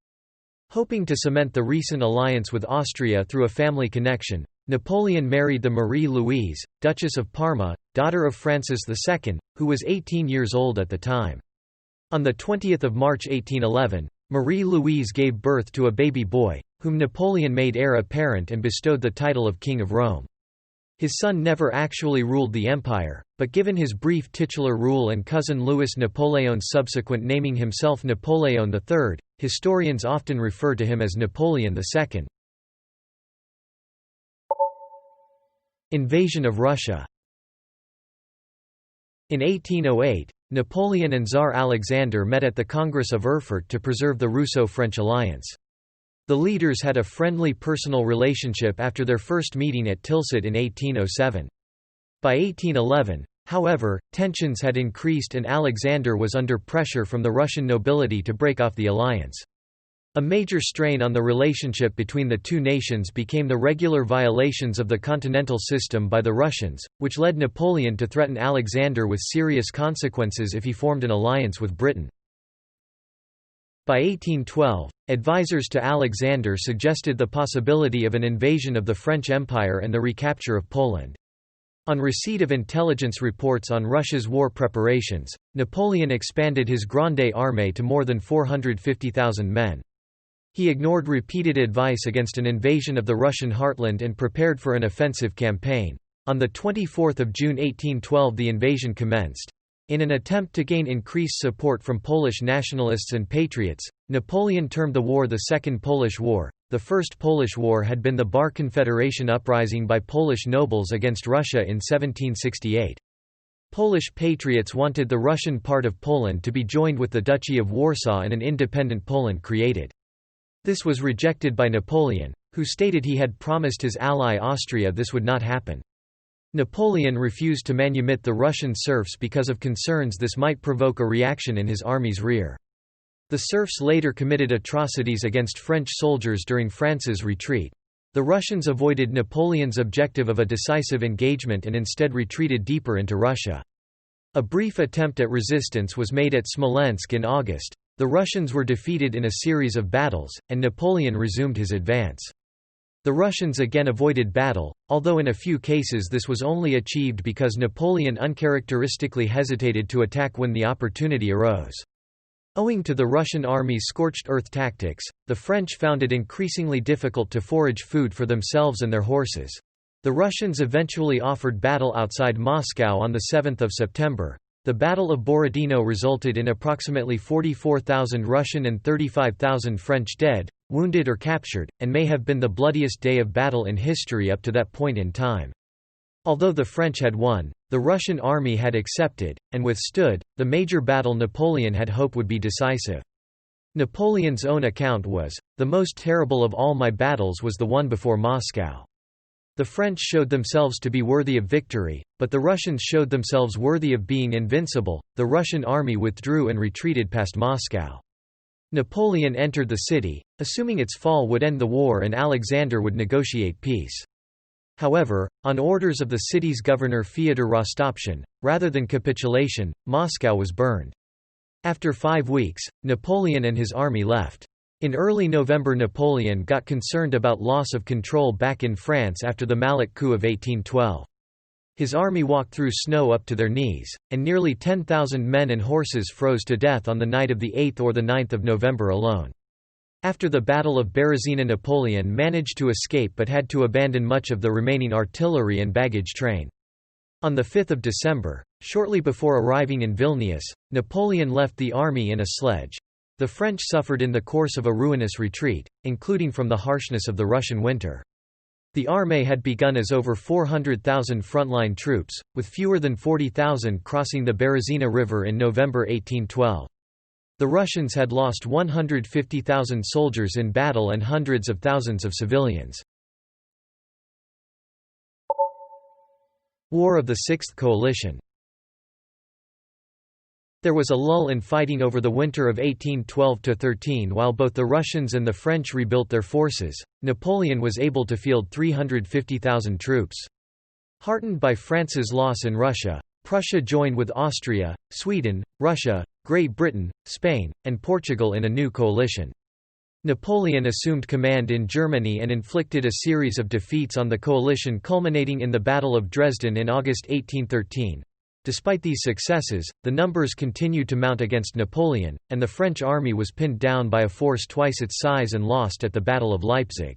Hoping to cement the recent alliance with Austria through a family connection, Napoleon married the Marie-Louise, Duchess of Parma, daughter of Francis II, who was 18 years old at the time. On 20 March 1811, Marie-Louise gave birth to a baby boy, whom Napoleon made heir apparent and bestowed the title of King of Rome. His son never actually ruled the empire, but given his brief titular rule and cousin Louis Napoleon's subsequent naming himself Napoleon III, historians often refer to him as Napoleon II. Invasion of Russia. In 1808, Napoleon and Tsar Alexander met at the Congress of Erfurt to preserve the Russo-French alliance. The leaders had a friendly personal relationship after their first meeting at Tilsit in 1807. By 1811, however, tensions had increased and Alexander was under pressure from the Russian nobility to break off the alliance. A major strain on the relationship between the two nations became the regular violations of the continental system by the Russians, which led Napoleon to threaten Alexander with serious consequences if he formed an alliance with Britain. By 1812, advisors to Alexander suggested the possibility of an invasion of the French Empire and the recapture of Poland. On receipt of intelligence reports on Russia's war preparations, Napoleon expanded his Grande Armée to more than 450,000 men. He ignored repeated advice against an invasion of the Russian heartland and prepared for an offensive campaign. On 24 June 1812 the invasion commenced. In an attempt to gain increased support from Polish nationalists and patriots, Napoleon termed the war the Second Polish War. The First Polish War had been the Bar Confederation uprising by Polish nobles against Russia in 1768. Polish patriots wanted the Russian part of Poland to be joined with the Duchy of Warsaw and an independent Poland created. This was rejected by Napoleon, who stated he had promised his ally Austria this would not happen. Napoleon refused to manumit the Russian serfs because of concerns this might provoke a reaction in his army's rear. The serfs later committed atrocities against French soldiers during France's retreat. The Russians avoided Napoleon's objective of a decisive engagement and instead retreated deeper into Russia. A brief attempt at resistance was made at Smolensk in August. The Russians were defeated in a series of battles, and Napoleon resumed his advance. The Russians again avoided battle, although in a few cases this was only achieved because Napoleon uncharacteristically hesitated to attack when the opportunity arose. Owing to the Russian army's scorched earth tactics, the French found it increasingly difficult to forage food for themselves and their horses. The Russians eventually offered battle outside Moscow on 7 September. The Battle of Borodino resulted in approximately 44,000 Russian and 35,000 French dead, wounded or captured, and may have been the bloodiest day of battle in history up to that point in time. Although the French had won, the Russian army had accepted, and withstood, the major battle Napoleon had hoped would be decisive. Napoleon's own account was, "The most terrible of all my battles was the one before Moscow." The French showed themselves to be worthy of victory, but the Russians showed themselves worthy of being invincible. The Russian army withdrew and retreated past Moscow. Napoleon entered the city, assuming its fall would end the war and Alexander would negotiate peace. However, on orders of the city's governor Fyodor Rostopchin, rather than capitulation, Moscow was burned. After 5 weeks, Napoleon and his army left. In early November Napoleon got concerned about loss of control back in France after the Mallet coup of 1812. His army walked through snow up to their knees, and nearly 10,000 men and horses froze to death on the night of the 8th or the 9th of November alone. After the Battle of Berezina Napoleon managed to escape but had to abandon much of the remaining artillery and baggage train. On 5 December, shortly before arriving in Vilnius, Napoleon left the army in a sledge. The French suffered in the course of a ruinous retreat, including from the harshness of the Russian winter. The armée had begun as over 400,000 frontline troops, with fewer than 40,000 crossing the Berezina River in November 1812. The Russians had lost 150,000 soldiers in battle and hundreds of thousands of civilians. War of the Sixth Coalition. There was a lull in fighting over the winter of 1812–13 while both the Russians and the French rebuilt their forces. Napoleon was able to field 350,000 troops. Heartened by France's loss in Russia, Prussia joined with Austria, Sweden, Russia, Great Britain, Spain, and Portugal in a new coalition. Napoleon assumed command in Germany and inflicted a series of defeats on the coalition culminating in the Battle of Dresden in August 1813. Despite these successes, the numbers continued to mount against Napoleon, and the French army was pinned down by a force twice its size and lost at the Battle of Leipzig.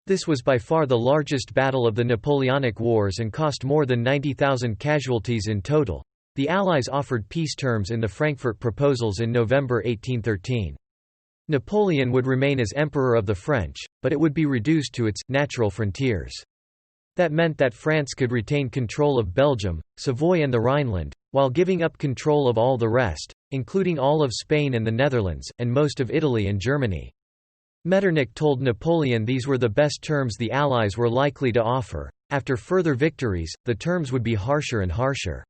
This was by far the largest battle of the Napoleonic Wars and cost more than 90,000 casualties in total. The Allies offered peace terms in the Frankfurt Proposals in November 1813. Napoleon would remain as Emperor of the French, but it would be reduced to its natural frontiers. That meant that France could retain control of Belgium, Savoy and the Rhineland, while giving up control of all the rest, including all of Spain and the Netherlands, and most of Italy and Germany. Metternich told Napoleon these were the best terms the Allies were likely to offer. After further victories, the terms would be harsher and harsher.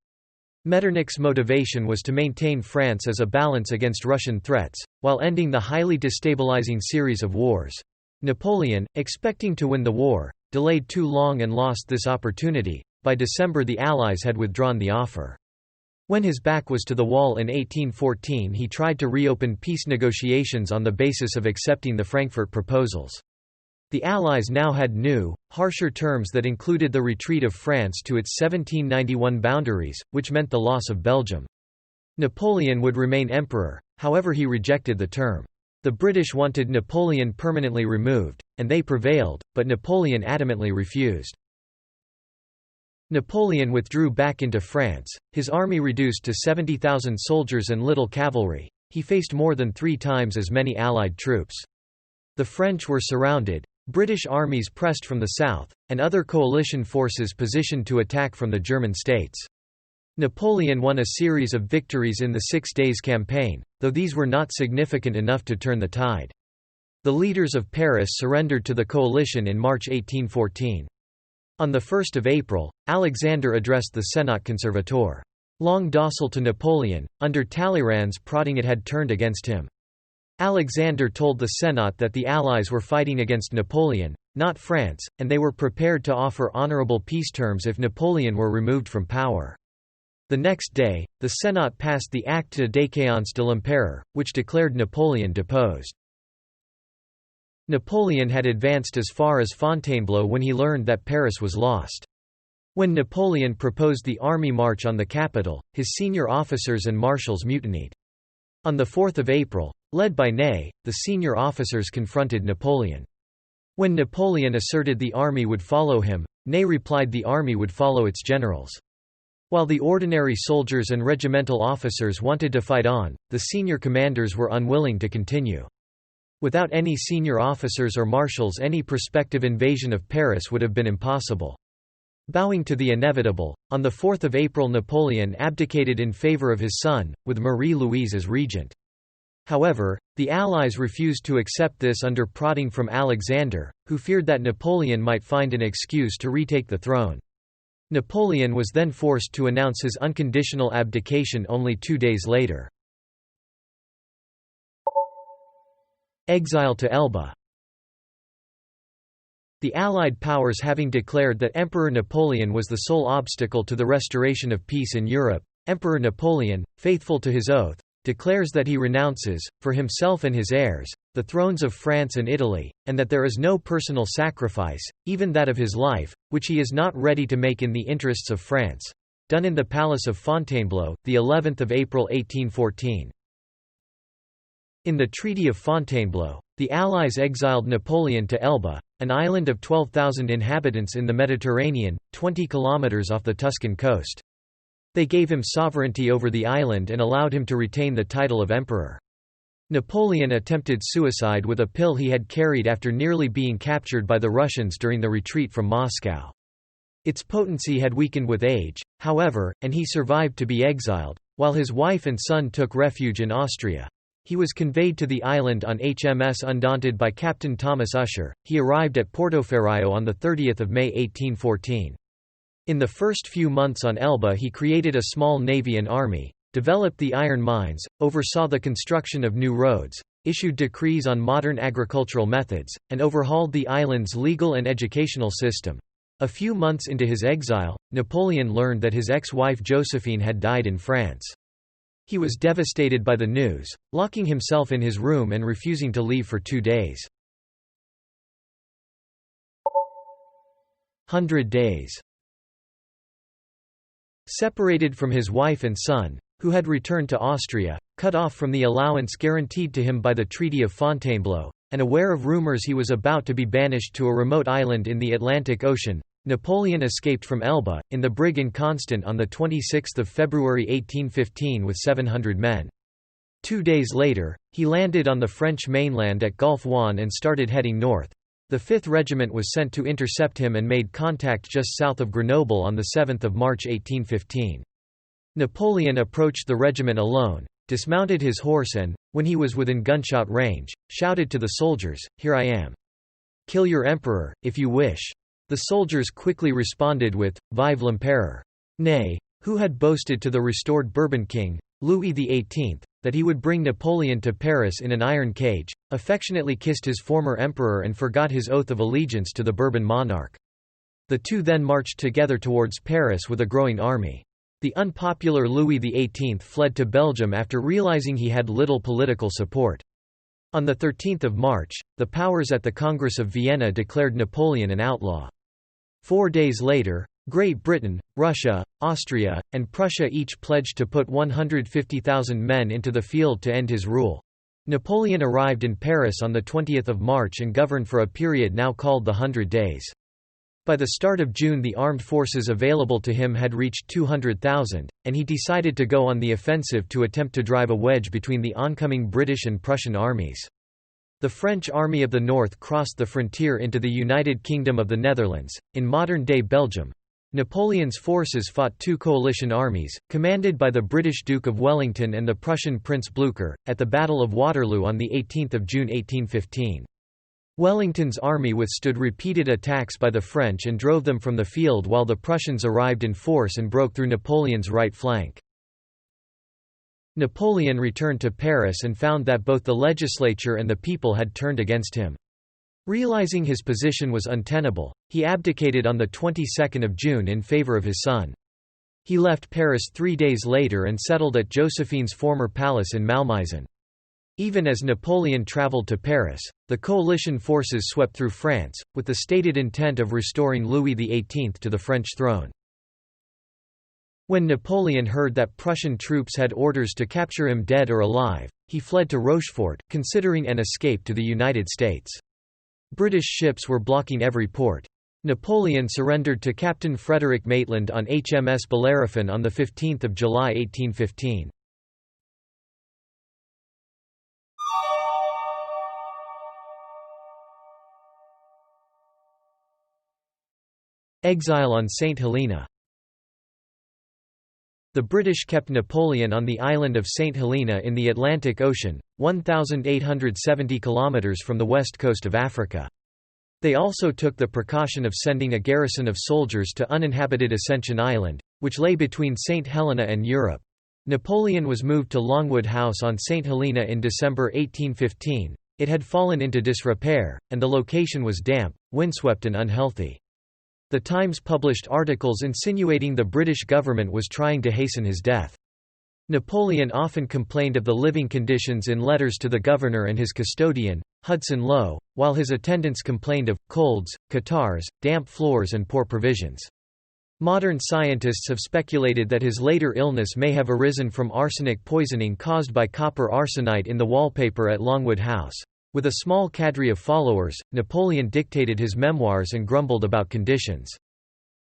Metternich's motivation was to maintain France as a balance against Russian threats, while ending the highly destabilizing series of wars. Napoleon, expecting to win the war, delayed too long and lost this opportunity. By December the Allies had withdrawn the offer. When his back was to the wall in 1814, he tried to reopen peace negotiations on the basis of accepting the Frankfurt proposals. The Allies now had new, harsher terms that included the retreat of France to its 1791 boundaries, which meant the loss of Belgium. Napoleon would remain emperor, however he rejected the term. The British wanted Napoleon permanently removed, and they prevailed, but Napoleon adamantly refused. Napoleon withdrew back into France, his army reduced to 70,000 soldiers and little cavalry. He faced more than 3 times as many Allied troops. The French were surrounded, British armies pressed from the south, and other coalition forces positioned to attack from the German states. Napoleon won a series of victories in the 6 Days Campaign, though these were not significant enough to turn the tide. The leaders of Paris surrendered to the coalition in March 1814. On 1 April, Alexander addressed the Sénat Conservateur. Long docile to Napoleon, under Talleyrand's prodding it had turned against him. Alexander told the Senate that the Allies were fighting against Napoleon, not France, and they were prepared to offer honorable peace terms if Napoleon were removed from power. The next day, the Senate passed the Acte de déchéance de l'Empereur, which declared Napoleon deposed. Napoleon had advanced as far as Fontainebleau when he learned that Paris was lost. When Napoleon proposed the army march on the capital, his senior officers and marshals mutinied. On 4 April, led by Ney, the senior officers confronted Napoleon. When Napoleon asserted the army would follow him, Ney replied the army would follow its generals. While the ordinary soldiers and regimental officers wanted to fight on, the senior commanders were unwilling to continue. Without any senior officers or marshals, any prospective invasion of Paris would have been impossible. Bowing to the inevitable, on 4 April Napoleon abdicated in favor of his son, with Marie-Louise as regent. However, the Allies refused to accept this under prodding from Alexander, who feared that Napoleon might find an excuse to retake the throne. Napoleon was then forced to announce his unconditional abdication only 2 days later. Exile to Elba. The Allied powers having declared that Emperor Napoleon was the sole obstacle to the restoration of peace in Europe, Emperor Napoleon, faithful to his oath, declares that he renounces, for himself and his heirs, the thrones of France and Italy, and that there is no personal sacrifice, even that of his life, which he is not ready to make in the interests of France. Done in the Palace of Fontainebleau, the 11th of April 1814. In the Treaty of Fontainebleau, the Allies exiled Napoleon to Elba, an island of 12,000 inhabitants in the Mediterranean, 20 kilometers off the Tuscan coast. They gave him sovereignty over the island and allowed him to retain the title of emperor. Napoleon attempted suicide with a pill he had carried after nearly being captured by the Russians during the retreat from Moscow. Its potency had weakened with age, however, and he survived to be exiled, while his wife and son took refuge in Austria. He was conveyed to the island on HMS Undaunted by Captain Thomas Usher. He arrived at Portoferraio on 30 May 1814. In the first few months on Elba he created a small navy and army, developed the iron mines, oversaw the construction of new roads, issued decrees on modern agricultural methods, and overhauled the island's legal and educational system. A few months into his exile, Napoleon learned that his ex-wife Josephine had died in France. He was devastated by the news, locking himself in his room and refusing to leave for 2 days. 100 Days. Separated from his wife and son, who had returned to Austria, cut off from the allowance guaranteed to him by the Treaty of Fontainebleau, and aware of rumors he was about to be banished to a remote island in the Atlantic Ocean, Napoleon escaped from Elba, in the brig Inconstant on 26 February 1815 with 700 men. 2 days later, he landed on the French mainland at Gulf Juan and started heading north. The 5th Regiment was sent to intercept him and made contact just south of Grenoble on 7 March 1815. Napoleon approached the regiment alone, dismounted his horse and, when he was within gunshot range, shouted to the soldiers, "Here I am. Kill your emperor, if you wish." The soldiers quickly responded with, "Vive l'empereur." Ney, who had boasted to the restored Bourbon king, Louis XVIII, that he would bring Napoleon to Paris in an iron cage, affectionately kissed his former emperor and forgot his oath of allegiance to the Bourbon monarch. The two then marched together towards Paris with a growing army. The unpopular Louis XVIII fled to Belgium after realizing he had little political support. On 13 March, the powers at the Congress of Vienna declared Napoleon an outlaw. 4 days later, Great Britain, Russia, Austria, and Prussia each pledged to put 150,000 men into the field to end his rule. Napoleon arrived in Paris on 20 March and governed for a period now called the 100 Days. By the start of June the armed forces available to him had reached 200,000, and he decided to go on the offensive to attempt to drive a wedge between the oncoming British and Prussian armies. The French Army of the North crossed the frontier into the United Kingdom of the Netherlands, in modern-day Belgium. Napoleon's forces fought two coalition armies, commanded by the British Duke of Wellington and the Prussian Prince Blücher, at the Battle of Waterloo on 18 June 1815. Wellington's army withstood repeated attacks by the French and drove them from the field while the Prussians arrived in force and broke through Napoleon's right flank. Napoleon returned to Paris and found that both the legislature and the people had turned against him. Realizing his position was untenable, he abdicated on the 22nd of June in favor of his son. He left Paris 3 days later and settled at Josephine's former palace in Malmaison. Even as Napoleon traveled to Paris, the coalition forces swept through France, with the stated intent of restoring Louis XVIII to the French throne. When Napoleon heard that Prussian troops had orders to capture him dead or alive, he fled to Rochefort, considering an escape to the United States. British ships were blocking every port. Napoleon surrendered to Captain Frederick Maitland on HMS Bellerophon on 15 July 1815. Exile on St. Helena. The British kept Napoleon on the island of St. Helena in the Atlantic Ocean, 1,870 kilometers from the west coast of Africa. They also took the precaution of sending a garrison of soldiers to uninhabited Ascension Island, which lay between St. Helena and Europe. Napoleon was moved to Longwood House on St. Helena in December 1815. It had fallen into disrepair, and the location was damp, windswept and unhealthy. The Times published articles insinuating the British government was trying to hasten his death. Napoleon often complained of the living conditions in letters to the governor and his custodian, Hudson Lowe, while his attendants complained of colds, catarrhs, damp floors and poor provisions. Modern scientists have speculated that his later illness may have arisen from arsenic poisoning caused by copper arsenite in the wallpaper at Longwood House. With a small cadre of followers, Napoleon dictated his memoirs and grumbled about conditions.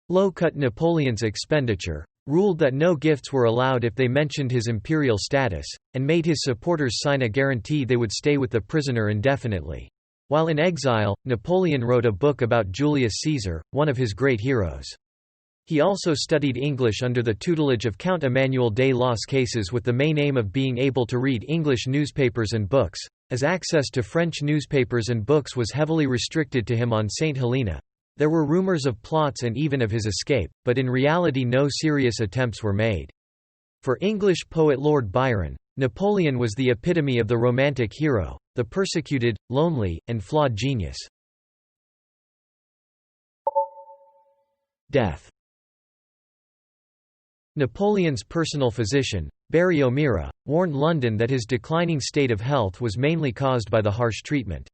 Lowe cut Napoleon's expenditure, ruled that no gifts were allowed if they mentioned his imperial status, and made his supporters sign a guarantee they would stay with the prisoner indefinitely. While in exile, Napoleon wrote a book about Julius Caesar, one of his great heroes. He also studied English under the tutelage of Count Emmanuel de las Cases with the main aim of being able to read English newspapers and books, as access to French newspapers and books was heavily restricted to him on St. Helena. There were rumors of plots and even of his escape, but in reality no serious attempts were made. For English poet Lord Byron, Napoleon was the epitome of the romantic hero, the persecuted, lonely, and flawed genius. Death. Napoleon's personal physician, Barry O'Meara, warned London that his declining state of health was mainly caused by the harsh treatment.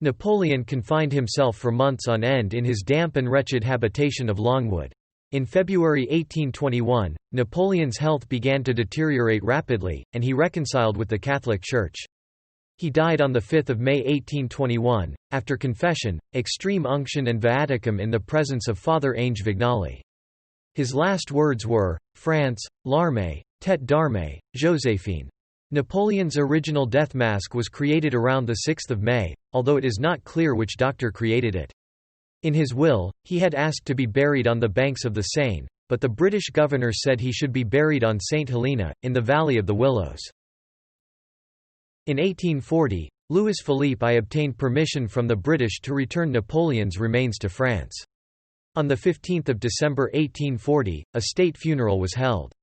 Napoleon confined himself for months on end in his damp and wretched habitation of Longwood. In February 1821, Napoleon's health began to deteriorate rapidly, and he reconciled with the Catholic Church. He died on 5 May 1821, after confession, extreme unction and viaticum in the presence of Father Ange Vignali. His last words were, France, l'armée, tête d'armée, Joséphine. Napoleon's original death mask was created around 6 May, although it is not clear which doctor created it. In his will, he had asked to be buried on the banks of the Seine, but the British governor said he should be buried on St. Helena, in the Valley of the Willows. In 1840, Louis Philippe I obtained permission from the British to return Napoleon's remains to France. On 15 December 1840, a state funeral was held.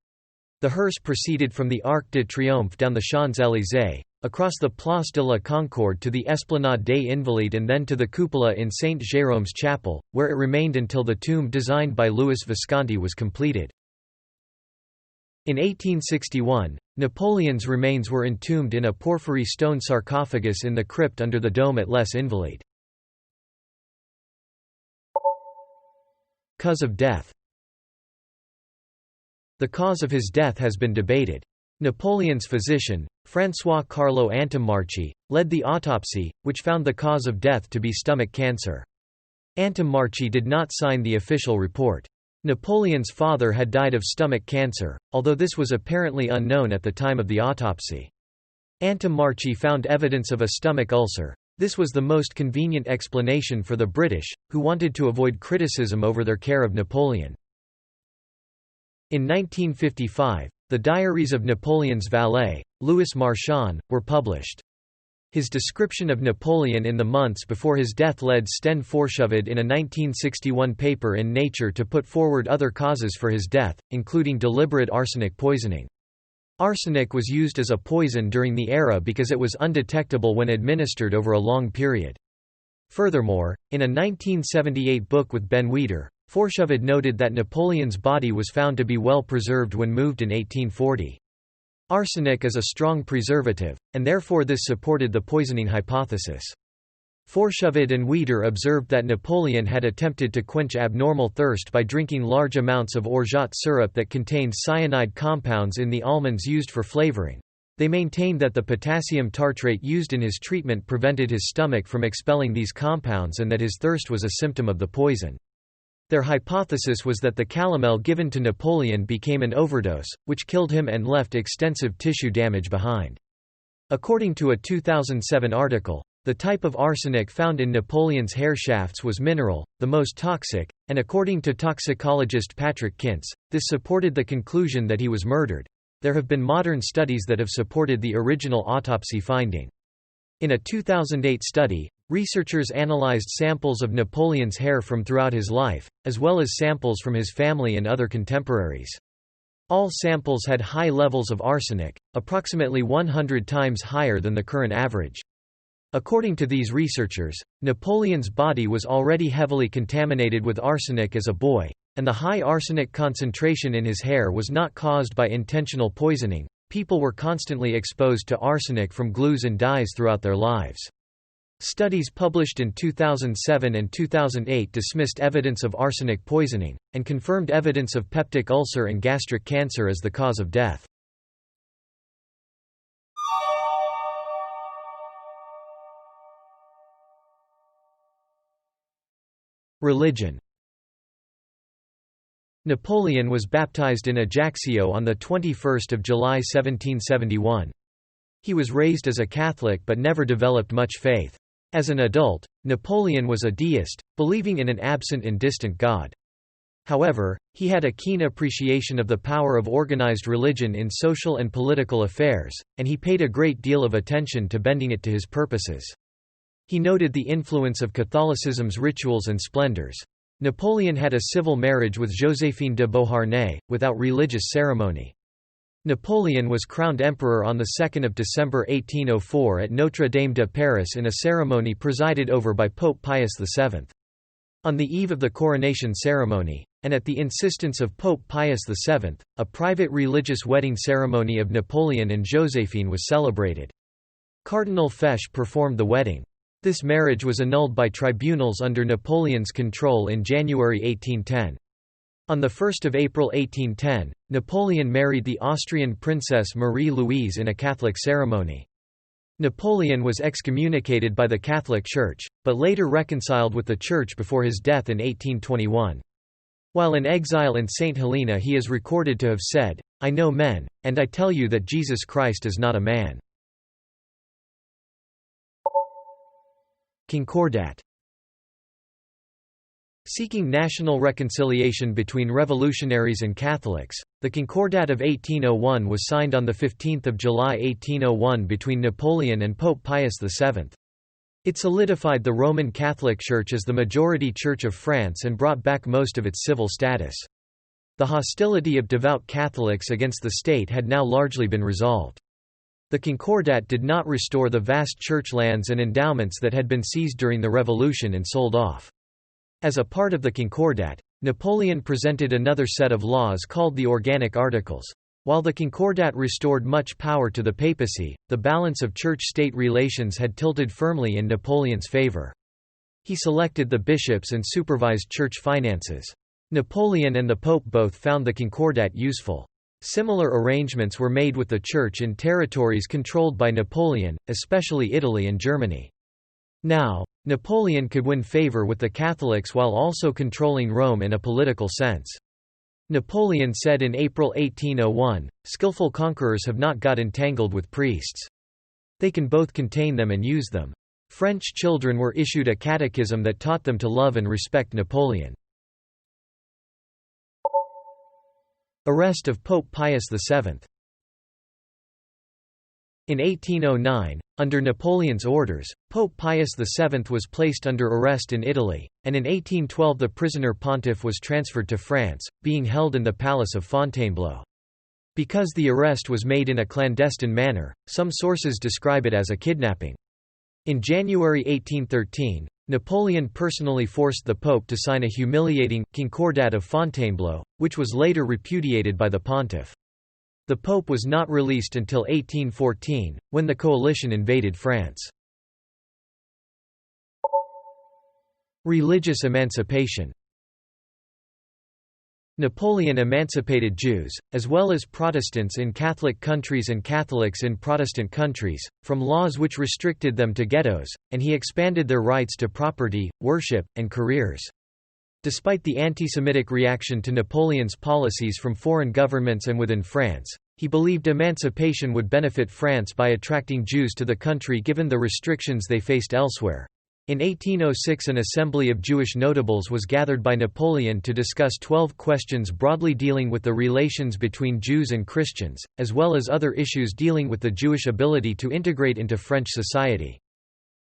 The hearse proceeded from the Arc de Triomphe down the Champs-Élysées, across the Place de la Concorde to the Esplanade des Invalides and then to the cupola in Saint Jérôme's chapel, where it remained until the tomb designed by Louis Visconti was completed. In 1861, Napoleon's remains were entombed in a porphyry stone sarcophagus in the crypt under the dome at Les Invalides. Cause of death. The cause of his death has been debated. Napoleon's physician, François Carlo Antimmarchi, led the autopsy, which found the cause of death to be stomach cancer. Antimmarchi did not sign the official report. Napoleon's father had died of stomach cancer, although this was apparently unknown at the time of the autopsy. Antimmarchi found evidence of a stomach ulcer. This was the most convenient explanation for the British, who wanted to avoid criticism over their care of Napoleon. In 1955, the diaries of Napoleon's valet, Louis Marchand, were published. His description of Napoleon in the months before his death led Sten Forshoved in a 1961 paper in Nature to put forward other causes for his death, including deliberate arsenic poisoning. Arsenic was used as a poison during the era because it was undetectable when administered over a long period. Furthermore, in a 1978 book with Ben Weider, Forshoved noted that Napoleon's body was found to be well preserved when moved in 1840. Arsenic is a strong preservative, and therefore this supported the poisoning hypothesis. Forshoved and Weider observed that Napoleon had attempted to quench abnormal thirst by drinking large amounts of orgeat syrup that contained cyanide compounds in the almonds used for flavoring. They maintained that the potassium tartrate used in his treatment prevented his stomach from expelling these compounds and that his thirst was a symptom of the poison. Their hypothesis was that the calomel given to Napoleon became an overdose, which killed him and left extensive tissue damage behind. According to a 2007 article, the type of arsenic found in Napoleon's hair shafts was mineral, the most toxic, and according to toxicologist Patrick Kintz, this supported the conclusion that he was murdered. There have been modern studies that have supported the original autopsy finding. In a 2008 study, researchers analyzed samples of Napoleon's hair from throughout his life, as well as samples from his family and other contemporaries. All samples had high levels of arsenic, approximately 100 times higher than the current average. According to these researchers, Napoleon's body was already heavily contaminated with arsenic as a boy, and the high arsenic concentration in his hair was not caused by intentional poisoning. People were constantly exposed to arsenic from glues and dyes throughout their lives. Studies published in 2007 and 2008 dismissed evidence of arsenic poisoning, and confirmed evidence of peptic ulcer and gastric cancer as the cause of death. Religion. Napoleon was baptized in Ajaccio on 21 July 1771. He was raised as a Catholic but never developed much faith. As an adult, Napoleon was a deist, believing in an absent and distant God. However, he had a keen appreciation of the power of organized religion in social and political affairs, and he paid a great deal of attention to bending it to his purposes. He noted the influence of Catholicism's rituals and splendors. Napoleon had a civil marriage with Joséphine de Beauharnais, without religious ceremony. Napoleon was crowned emperor on 2 December 1804 at Notre Dame de Paris in a ceremony presided over by Pope Pius VII. On the eve of the coronation ceremony, and at the insistence of Pope Pius VII, a private religious wedding ceremony of Napoleon and Joséphine was celebrated. Cardinal Fesch performed the wedding. This marriage was annulled by tribunals under Napoleon's control in January 1810. On 1 April 1810, Napoleon married the Austrian princess Marie-Louise in a Catholic ceremony. Napoleon was excommunicated by the Catholic Church, but later reconciled with the Church before his death in 1821. While in exile in St. Helena he is recorded to have said, "I know men, and I tell you that Jesus Christ is not a man." Concordat. Seeking national reconciliation between revolutionaries and Catholics, the Concordat of 1801 was signed on 15 July 1801 between Napoleon and Pope Pius VII. It solidified the Roman Catholic Church as the majority church of France and brought back most of its civil status. The hostility of devout Catholics against the state had now largely been resolved. The Concordat did not restore the vast church lands and endowments that had been seized during the Revolution and sold off. As a part of the Concordat, Napoleon presented another set of laws called the Organic Articles. While the Concordat restored much power to the papacy, the balance of church-state relations had tilted firmly in Napoleon's favor. He selected the bishops and supervised church finances. Napoleon and the Pope both found the Concordat useful. Similar arrangements were made with the Church in territories controlled by Napoleon, especially Italy and Germany. Now, Napoleon could win favor with the Catholics while also controlling Rome in a political sense. Napoleon said in April 1801, "Skillful conquerors have not got entangled with priests. They can both contain them and use them." French children were issued a catechism that taught them to love and respect Napoleon. Arrest of Pope Pius VII. In 1809, under Napoleon's orders, Pope Pius VII was placed under arrest in Italy, and in 1812 the prisoner pontiff was transferred to France, being held in the palace of Fontainebleau. Because the arrest was made in a clandestine manner, some sources describe it as a kidnapping. In January 1813, Napoleon personally forced the Pope to sign a humiliating Concordat of Fontainebleau, which was later repudiated by the pontiff. The Pope was not released until 1814, when the coalition invaded France. Religious emancipation. Napoleon emancipated Jews, as well as Protestants in Catholic countries and Catholics in Protestant countries, from laws which restricted them to ghettos, and he expanded their rights to property, worship, and careers. Despite the anti-Semitic reaction to Napoleon's policies from foreign governments and within France, he believed emancipation would benefit France by attracting Jews to the country given the restrictions they faced elsewhere. In 1806 an assembly of Jewish notables was gathered by Napoleon to discuss 12 questions broadly dealing with the relations between Jews and Christians, as well as other issues dealing with the Jewish ability to integrate into French society.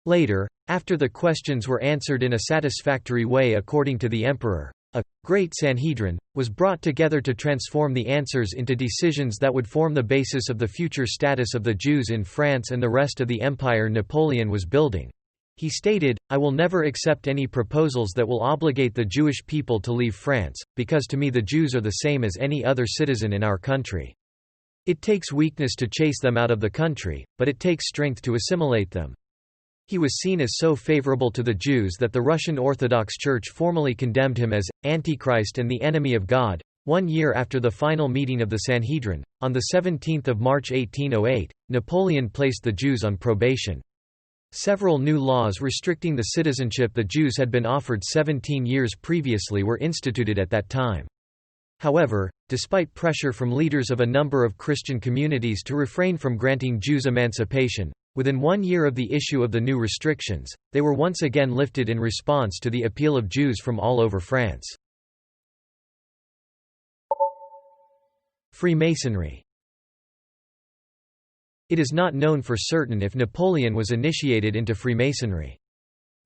Later, after the questions were answered in a satisfactory way according to the emperor, a Great Sanhedrin was brought together to transform the answers into decisions that would form the basis of the future status of the Jews in France and the rest of the empire Napoleon was building. He stated, "I will never accept any proposals that will obligate the Jewish people to leave France, because to me the Jews are the same as any other citizen in our country. It takes weakness to chase them out of the country, but it takes strength to assimilate them." He was seen as so favorable to the Jews that the Russian Orthodox Church formally condemned him as Antichrist and the enemy of God. 1 year after the final meeting of the Sanhedrin, on 17 March 1808, Napoleon placed the Jews on probation. Several new laws restricting the citizenship the Jews had been offered 17 years previously were instituted at that time. However, despite pressure from leaders of a number of Christian communities to refrain from granting Jews emancipation, within 1 year of the issue of the new restrictions, they were once again lifted in response to the appeal of Jews from all over France. Freemasonry. It is not known for certain if Napoleon was initiated into Freemasonry.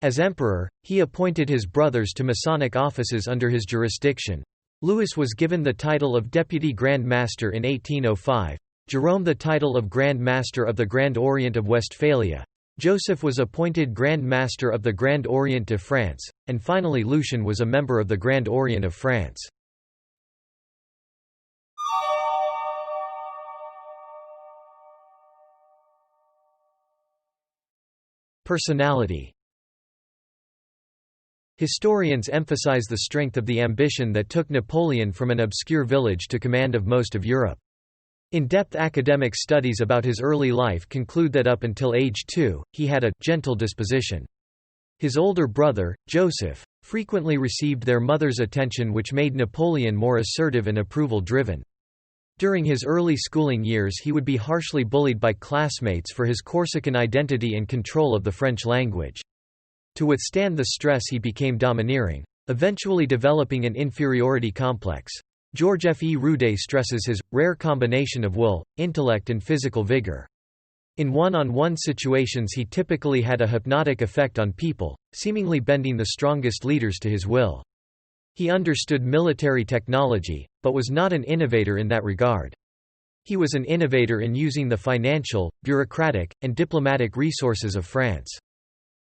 As emperor, he appointed his brothers to Masonic offices under his jurisdiction. Louis was given the title of Deputy Grand Master in 1805, Jerome the title of Grand Master of the Grand Orient of Westphalia, Joseph was appointed Grand Master of the Grand Orient de France, and finally Lucien was a member of the Grand Orient of France. Personality. Historians emphasize the strength of the ambition that took Napoleon from an obscure village to command of most of Europe. In-depth academic studies about his early life conclude that up until age 2, he had a gentle disposition. His older brother, Joseph, frequently received their mother's attention, which made Napoleon more assertive and approval-driven. During his early schooling years he would be harshly bullied by classmates for his Corsican identity and control of the French language. To withstand the stress he became domineering, eventually developing an inferiority complex. George F. E. Roudet stresses his rare combination of will, intellect and physical vigor. In one-on-one situations he typically had a hypnotic effect on people, seemingly bending the strongest leaders to his will. He understood military technology, but was not an innovator in that regard. He was an innovator in using the financial, bureaucratic, and diplomatic resources of France.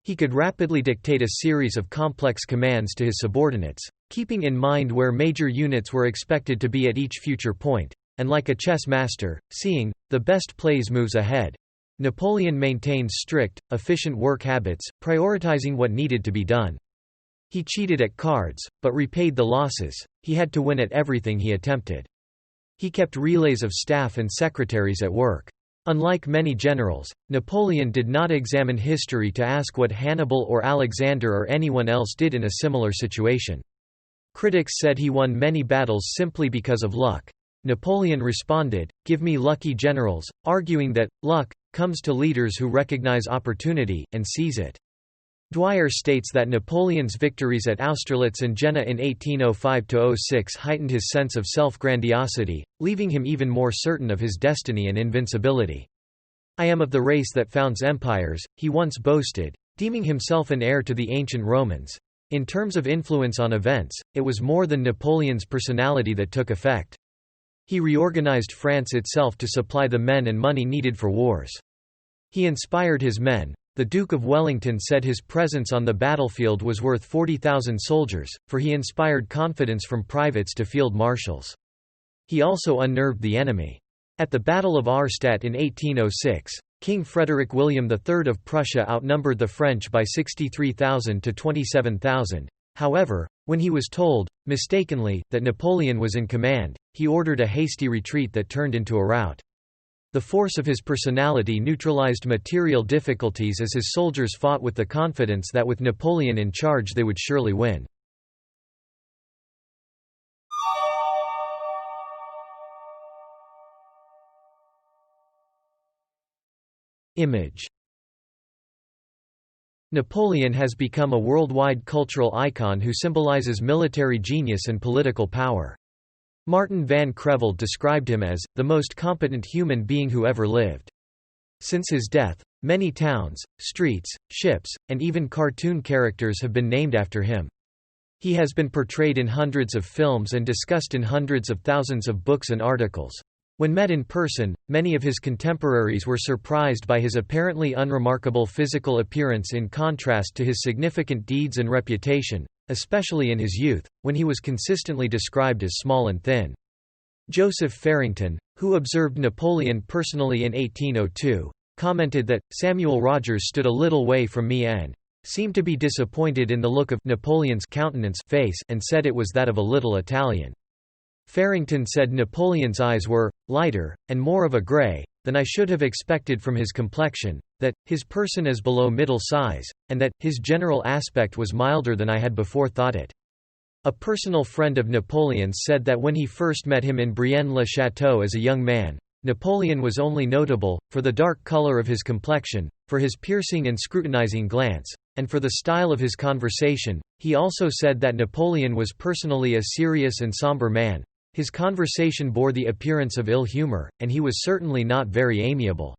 He could rapidly dictate a series of complex commands to his subordinates, keeping in mind where major units were expected to be at each future point, and like a chess master, seeing the best plays moves ahead. Napoleon maintained strict, efficient work habits, prioritizing what needed to be done. He cheated at cards, but repaid the losses. He had to win at everything he attempted. He kept relays of staff and secretaries at work. Unlike many generals, Napoleon did not examine history to ask what Hannibal or Alexander or anyone else did in a similar situation. Critics said he won many battles simply because of luck. Napoleon responded, "Give me lucky generals," arguing that luck comes to leaders who recognize opportunity and seize it. Dwyer states that Napoleon's victories at Austerlitz and Jena in 1805–06 heightened his sense of self-grandiosity, leaving him even more certain of his destiny and invincibility. "I am of the race that founds empires," he once boasted, deeming himself an heir to the ancient Romans. In terms of influence on events, it was more than Napoleon's personality that took effect. He reorganized France itself to supply the men and money needed for wars. He inspired his men. The Duke of Wellington said his presence on the battlefield was worth 40,000 soldiers, for he inspired confidence from privates to field marshals. He also unnerved the enemy. At the Battle of Auerstedt in 1806, King Frederick William III of Prussia outnumbered the French by 63,000 to 27,000. However, when he was told, mistakenly, that Napoleon was in command, he ordered a hasty retreat that turned into a rout. The force of his personality neutralized material difficulties as his soldiers fought with the confidence that with Napoleon in charge they would surely win. Image. Napoleon has become a worldwide cultural icon who symbolizes military genius and political power. Martin van Creveld described him as the most competent human being who ever lived. Since his death, many towns, streets, ships, and even cartoon characters have been named after him. He has been portrayed in hundreds of films and discussed in hundreds of thousands of books and articles. When met in person, many of his contemporaries were surprised by his apparently unremarkable physical appearance in contrast to his significant deeds and reputation, especially in his youth, when he was consistently described as small and thin. Joseph Farrington, who observed Napoleon personally in 1802, commented that, "Samuel Rogers stood a little way from me and seemed to be disappointed in the look of Napoleon's countenance face and said it was that of a little Italian." Farrington said Napoleon's eyes were lighter, and more of a grey, than I should have expected from his complexion, that his person is below middle size, and that his general aspect was milder than I had before thought it. A personal friend of Napoleon's said that when he first met him in Brienne-le-Château as a young man, Napoleon was only notable for the dark color of his complexion, for his piercing and scrutinizing glance, and for the style of his conversation. He also said that Napoleon was personally a serious and somber man. His conversation bore the appearance of ill humor, and he was certainly not very amiable.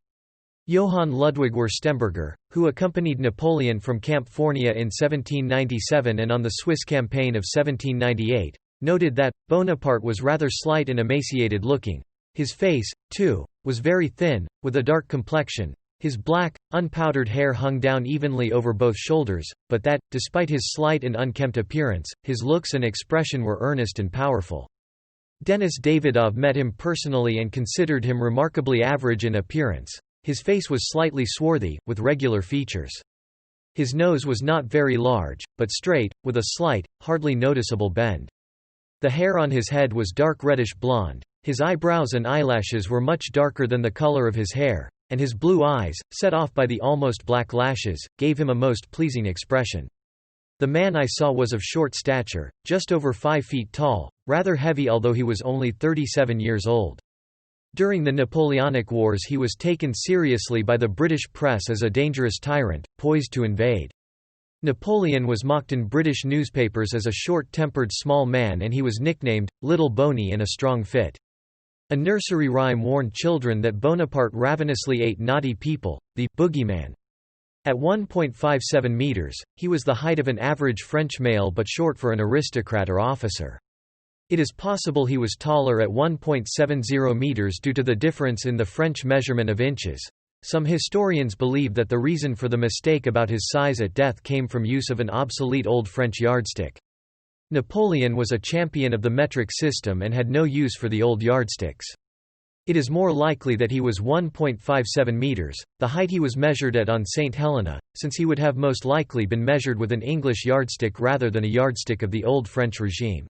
Johann Ludwig Wurtemberger, who accompanied Napoleon from Camp Fournier in 1797 and on the Swiss campaign of 1798, noted that Bonaparte was rather slight and emaciated-looking. His face, too, was very thin, with a dark complexion. His black, unpowdered hair hung down evenly over both shoulders, but that, despite his slight and unkempt appearance, his looks and expression were earnest and powerful. Denis Davidov met him personally and considered him remarkably average in appearance. His face was slightly swarthy, with regular features. His nose was not very large, but straight, with a slight, hardly noticeable bend. The hair on his head was dark reddish blonde. His eyebrows and eyelashes were much darker than the color of his hair. and his blue eyes, set off by the almost black lashes, gave him a most pleasing expression. The man I saw was of short stature, just over 5 feet tall, rather heavy although he was only 37 years old. During the Napoleonic Wars he was taken seriously by the British press as a dangerous tyrant, poised to invade. Napoleon was mocked in British newspapers as a short-tempered small man, and he was nicknamed, Little Boney in a strong fit. A nursery rhyme warned children that Bonaparte ravenously ate naughty people, the boogeyman. At 1.57 meters, he was the height of an average French male but short for an aristocrat or officer. It is possible he was taller at 1.70 meters due to the difference in the French measurement of inches. Some historians believe that the reason for the mistake about his size at death came from use of an obsolete Old French yardstick. Napoleon was a champion of the metric system and had no use for the old yardsticks. It is more likely that he was 1.57 meters, the height he was measured at on St. Helena, since he would have most likely been measured with an English yardstick rather than a yardstick of the Old French regime.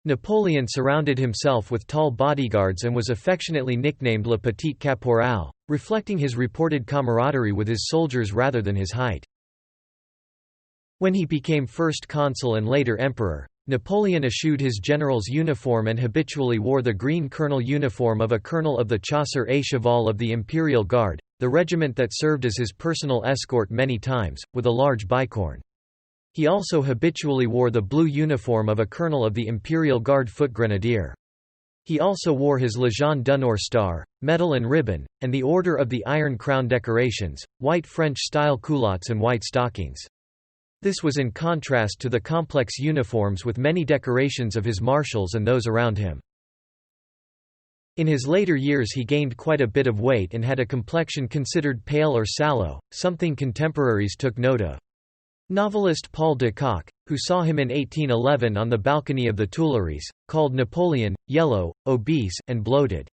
Napoleon surrounded himself with tall bodyguards and was affectionately nicknamed Le Petit Caporal, reflecting his reported camaraderie with his soldiers rather than his height. When he became first consul and later emperor, Napoleon eschewed his general's uniform and habitually wore the green colonel uniform of a colonel of the Chasseurs et Cheval of the Imperial Guard, the regiment that served as his personal escort many times, with a large bicorn. He also habitually wore the blue uniform of a colonel of the Imperial Guard Foot Grenadier. He also wore his Légion d'honneur star, medal and ribbon, and the Order of the Iron Crown decorations, white French-style culottes and white stockings. This was in contrast to the complex uniforms with many decorations of his marshals and those around him. In his later years he gained quite a bit of weight and had a complexion considered pale or sallow, something contemporaries took note of. Novelist Paul de Kock, who saw him in 1811 on the balcony of the Tuileries, called Napoleon yellow, obese, and bloated.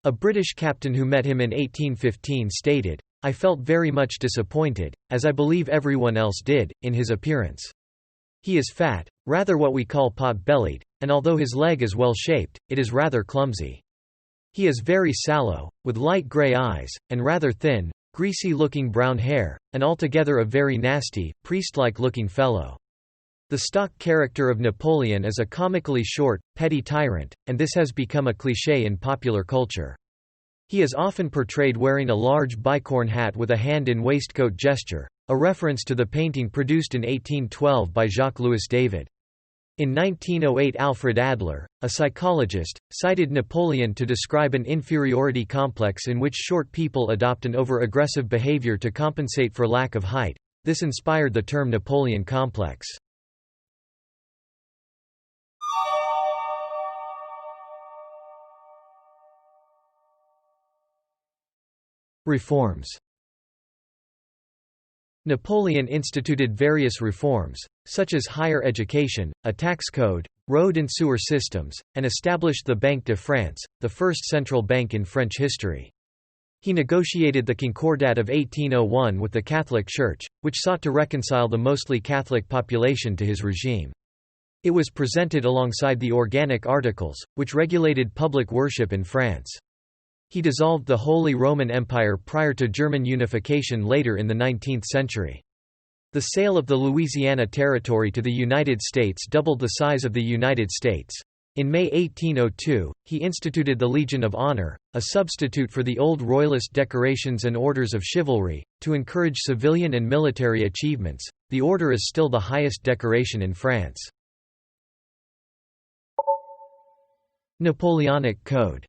A British captain who met him in 1815 stated, "I felt very much disappointed, as I believe everyone else did, in his appearance. He is fat, rather what we call pot-bellied, and although his leg is well-shaped, it is rather clumsy. He is very sallow, with light grey eyes, and rather thin, greasy-looking brown hair, and altogether a very nasty, priest-like looking fellow." The stock character of Napoleon is a comically short, petty tyrant, and this has become a cliché in popular culture. He is often portrayed wearing a large bicorn hat with a hand in waistcoat gesture, a reference to the painting produced in 1812 by Jacques-Louis David. In 1908 Alfred Adler, a psychologist, cited Napoleon to describe an inferiority complex in which short people adopt an over-aggressive behavior to compensate for lack of height. This inspired the term Napoleon complex. Reforms. Napoleon instituted various reforms, such as higher education, a tax code, road and sewer systems, and established the Banque de France, the first central bank in French history. He negotiated the Concordat of 1801 with the Catholic Church, which sought to reconcile the mostly Catholic population to his regime. It was presented alongside the Organic Articles, which regulated public worship in France. He dissolved the Holy Roman Empire prior to German unification later in the 19th century. The sale of the Louisiana Territory to the United States doubled the size of the United States. In May 1802, he instituted the Legion of Honor, a substitute for the old Royalist decorations and orders of chivalry, to encourage civilian and military achievements. The order is still the highest decoration in France. Napoleonic Code.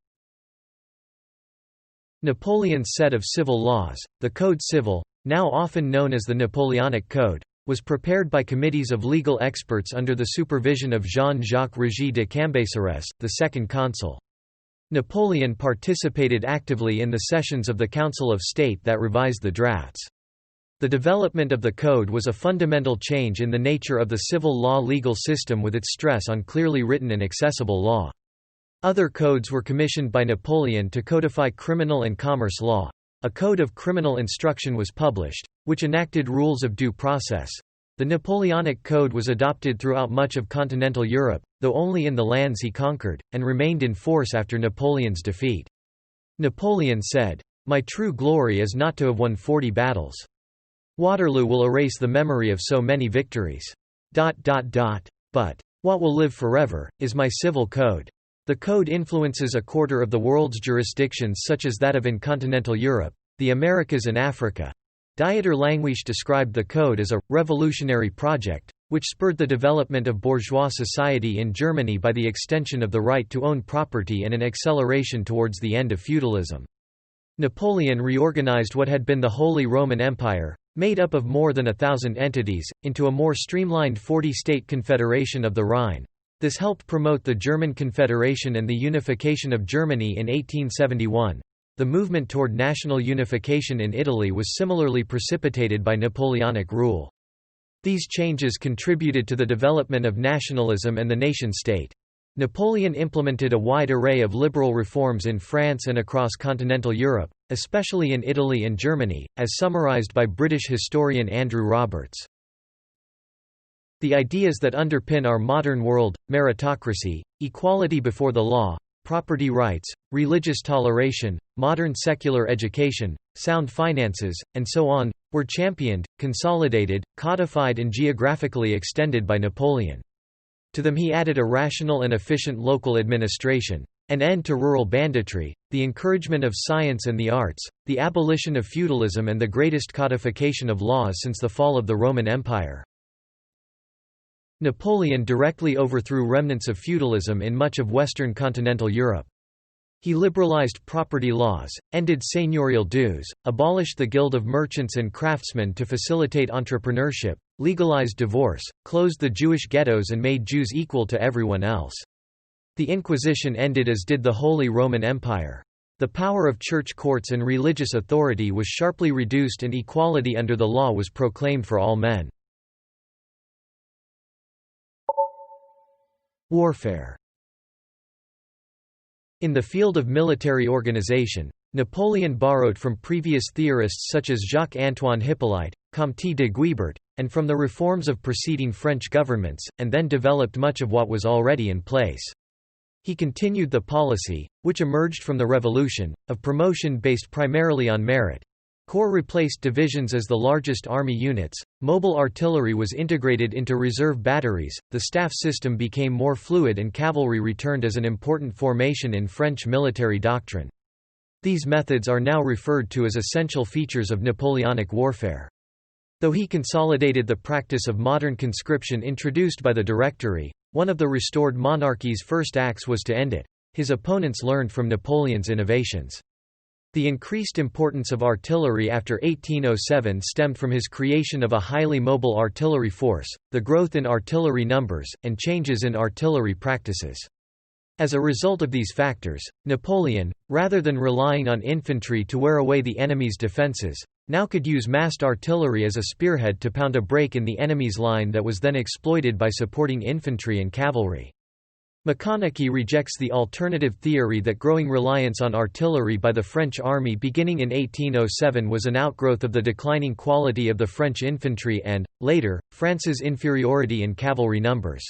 Napoleon's set of civil laws, the Code Civil, now often known as the Napoleonic Code, was prepared by committees of legal experts under the supervision of Jean-Jacques Régis de Cambacérès, the second consul. Napoleon participated actively in the sessions of the Council of State that revised the drafts. The development of the code was a fundamental change in the nature of the civil law legal system with its stress on clearly written and accessible law. Other codes were commissioned by Napoleon to codify criminal and commerce law. A code of criminal instruction was published, which enacted rules of due process. The Napoleonic Code was adopted throughout much of continental Europe, though only in the lands he conquered, and remained in force after Napoleon's defeat. Napoleon said, My true glory is not to have won 40 battles. Waterloo will erase the memory of so many victories. But what will live forever is my civil code. The code influences a quarter of the world's jurisdictions, such as that of in continental Europe, the Americas and Africa. Dieter Langewiesche described the code as a revolutionary project, which spurred the development of bourgeois society in Germany by the extension of the right to own property and an acceleration towards the end of feudalism. Napoleon reorganized what had been the Holy Roman Empire, made up of more than 1,000 entities, into a more streamlined 40-state confederation of the Rhine. This helped promote the German Confederation and the unification of Germany in 1871. The movement toward national unification in Italy was similarly precipitated by Napoleonic rule. These changes contributed to the development of nationalism and the nation-state. Napoleon implemented a wide array of liberal reforms in France and across continental Europe, especially in Italy and Germany, as summarized by British historian Andrew Roberts. The ideas that underpin our modern world, meritocracy, equality before the law, property rights, religious toleration, modern secular education, sound finances, and so on, were championed, consolidated, codified and geographically extended by Napoleon. To them he added a rational and efficient local administration, an end to rural banditry, the encouragement of science and the arts, the abolition of feudalism and the greatest codification of laws since the fall of the Roman Empire. Napoleon directly overthrew remnants of feudalism in much of Western continental Europe. He liberalized property laws, ended seigneurial dues, abolished the Guild of Merchants and Craftsmen to facilitate entrepreneurship, legalized divorce, closed the Jewish ghettos and made Jews equal to everyone else. The Inquisition ended, as did the Holy Roman Empire. The power of church courts and religious authority was sharply reduced and equality under the law was proclaimed for all men. Warfare. In the field of military organization, Napoleon borrowed from previous theorists such as Jacques-Antoine Hippolyte, Comte de Guibert, and from the reforms of preceding French governments, and then developed much of what was already in place. He continued the policy, which emerged from the Revolution, of promotion based primarily on merit. Corps replaced divisions as the largest army units, mobile artillery was integrated into reserve batteries, the staff system became more fluid and cavalry returned as an important formation in French military doctrine. These methods are now referred to as essential features of Napoleonic warfare. Though he consolidated the practice of modern conscription introduced by the Directory, one of the restored monarchy's first acts was to end it. His opponents learned from Napoleon's innovations. The increased importance of artillery after 1807 stemmed from his creation of a highly mobile artillery force, the growth in artillery numbers, and changes in artillery practices. As a result of these factors, Napoleon, rather than relying on infantry to wear away the enemy's defences, now could use massed artillery as a spearhead to pound a break in the enemy's line that was then exploited by supporting infantry and cavalry. McConnachie rejects the alternative theory that growing reliance on artillery by the French army beginning in 1807 was an outgrowth of the declining quality of the French infantry and, later, France's inferiority in cavalry numbers.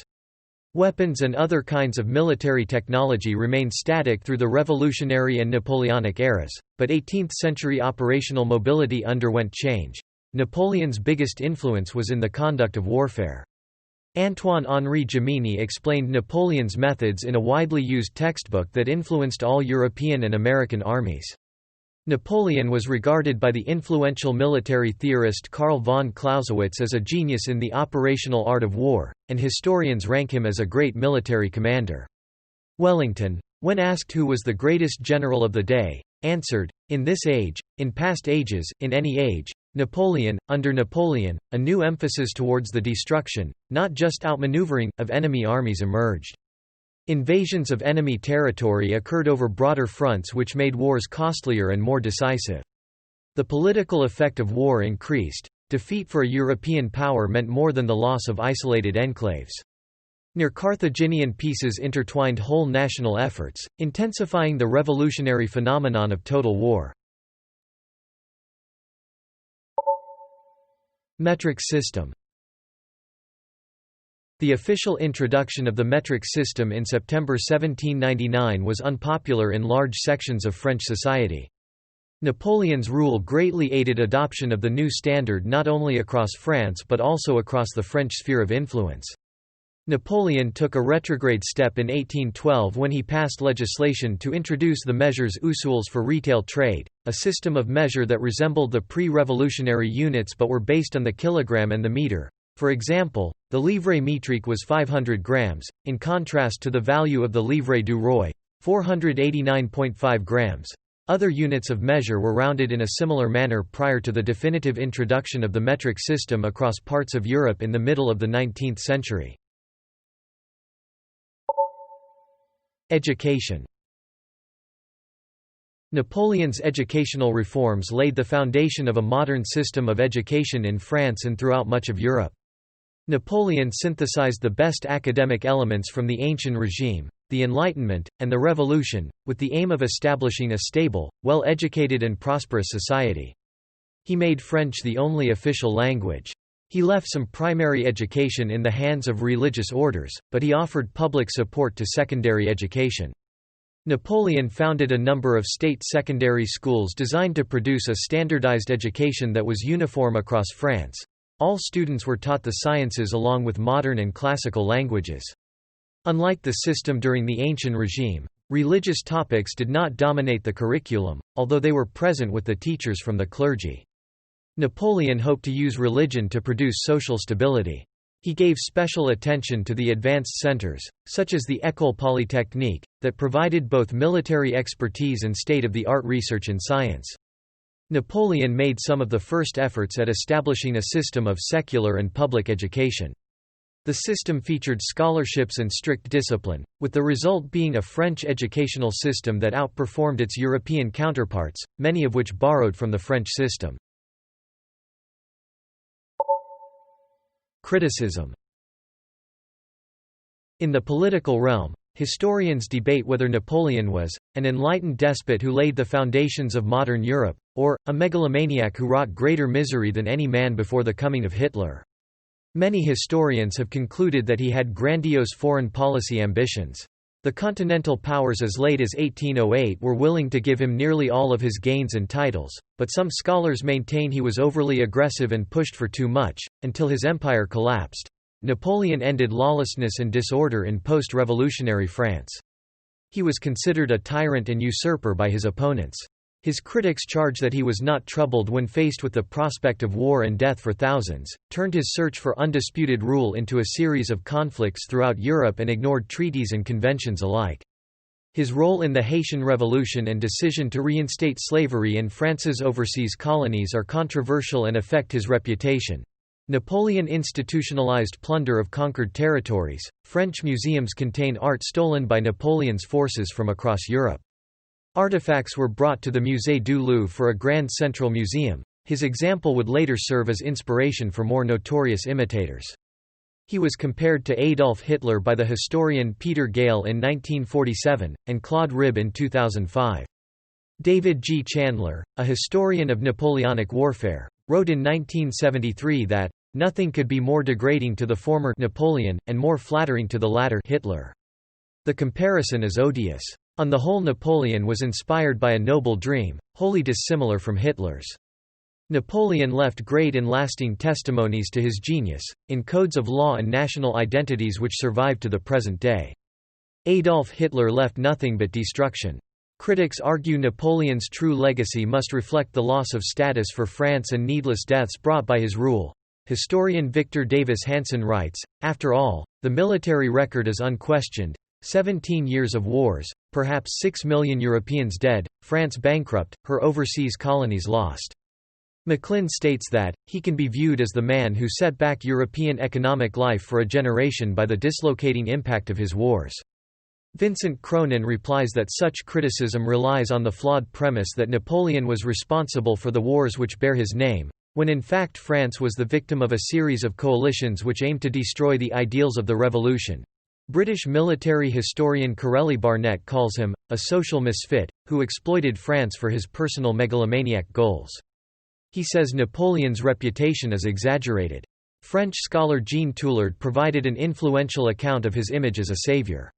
Weapons and other kinds of military technology remained static through the Revolutionary and Napoleonic eras, but 18th-century operational mobility underwent change. Napoleon's biggest influence was in the conduct of warfare. Antoine-Henri Jomini explained Napoleon's methods in a widely used textbook that influenced all European and American armies. Napoleon was regarded by the influential military theorist Karl von Clausewitz as a genius in the operational art of war, and historians rank him as a great military commander. Wellington, when asked who was the greatest general of the day, answered, "In this age, in past ages, in any age, Napoleon." Under Napoleon, a new emphasis towards the destruction, not just outmaneuvering, of enemy armies emerged. Invasions of enemy territory occurred over broader fronts which made wars costlier and more decisive. The political effect of war increased. Defeat for a European power meant more than the loss of isolated enclaves. Near Carthaginian peaces intertwined whole national efforts, intensifying the revolutionary phenomenon of total war. Metric system. The official introduction of the metric system in September 1799 was unpopular in large sections of French society. Napoleon's rule greatly aided adoption of the new standard not only across France but also across the French sphere of influence. Napoleon took a retrograde step in 1812 when he passed legislation to introduce the measures usuels for retail trade, a system of measure that resembled the pre-revolutionary units but were based on the kilogram and the meter. For example, the livre métrique was 500 grams, in contrast to the value of the livre du roi, 489.5 grams. Other units of measure were rounded in a similar manner prior to the definitive introduction of the metric system across parts of Europe in the middle of the 19th century. Education. Napoleon's educational reforms laid the foundation of a modern system of education in France and throughout much of Europe. Napoleon synthesized the best academic elements from the ancient regime, the Enlightenment, and the Revolution, with the aim of establishing a stable, well-educated and prosperous society. He made French the only official language. He left some primary education in the hands of religious orders, but he offered public support to secondary education. Napoleon founded a number of state secondary schools designed to produce a standardized education that was uniform across France. All students were taught the sciences along with modern and classical languages. Unlike the system during the ancient regime, religious topics did not dominate the curriculum, although they were present with the teachers from the clergy. Napoleon hoped to use religion to produce social stability. He gave special attention to the advanced centers, such as the École Polytechnique, that provided both military expertise and state-of-the-art research in science. Napoleon made some of the first efforts at establishing a system of secular and public education. The system featured scholarships and strict discipline, with the result being a French educational system that outperformed its European counterparts, many of which borrowed from the French system. Criticism. In the political realm, historians debate whether Napoleon was an enlightened despot who laid the foundations of modern Europe, or a megalomaniac who wrought greater misery than any man before the coming of Hitler. Many historians have concluded that he had grandiose foreign policy ambitions. The continental powers as late as 1808 were willing to give him nearly all of his gains and titles, but some scholars maintain he was overly aggressive and pushed for too much, until his empire collapsed. Napoleon ended lawlessness and disorder in post-revolutionary France. He was considered a tyrant and usurper by his opponents. His critics charge that he was not troubled when faced with the prospect of war and death for thousands, turned his search for undisputed rule into a series of conflicts throughout Europe and ignored treaties and conventions alike. His role in the Haitian Revolution and decision to reinstate slavery in France's overseas colonies are controversial and affect his reputation. Napoleon institutionalized plunder of conquered territories. French museums contain art stolen by Napoleon's forces from across Europe. Artifacts were brought to the Musée du Louvre for a Grand Central Museum. His example would later serve as inspiration for more notorious imitators. He was compared to Adolf Hitler by the historian Peter Gale in 1947, and Claude Rib in 2005. David G. Chandler, a historian of Napoleonic warfare, wrote in 1973 that, "Nothing could be more degrading to the former Napoleon, and more flattering to the latter Hitler." The comparison is odious. On the whole, Napoleon was inspired by a noble dream, wholly dissimilar from Hitler's. Napoleon left great and lasting testimonies to his genius, in codes of law and national identities which survive to the present day. Adolf Hitler left nothing but destruction. Critics argue Napoleon's true legacy must reflect the loss of status for France and needless deaths brought by his rule. Historian Victor Davis Hanson writes, "After all, the military record is unquestioned. 17 years of wars, perhaps 6 million Europeans dead, France bankrupt, her overseas colonies lost." Macklin states that, he can be viewed as the man who set back European economic life for a generation by the dislocating impact of his wars. Vincent Cronin replies that such criticism relies on the flawed premise that Napoleon was responsible for the wars which bear his name, when in fact France was the victim of a series of coalitions which aimed to destroy the ideals of the revolution. British military historian Corelli Barnett calls him a social misfit, who exploited France for his personal megalomaniac goals. He says Napoleon's reputation is exaggerated. French scholar Jean Toulard provided an influential account of his image as a savior.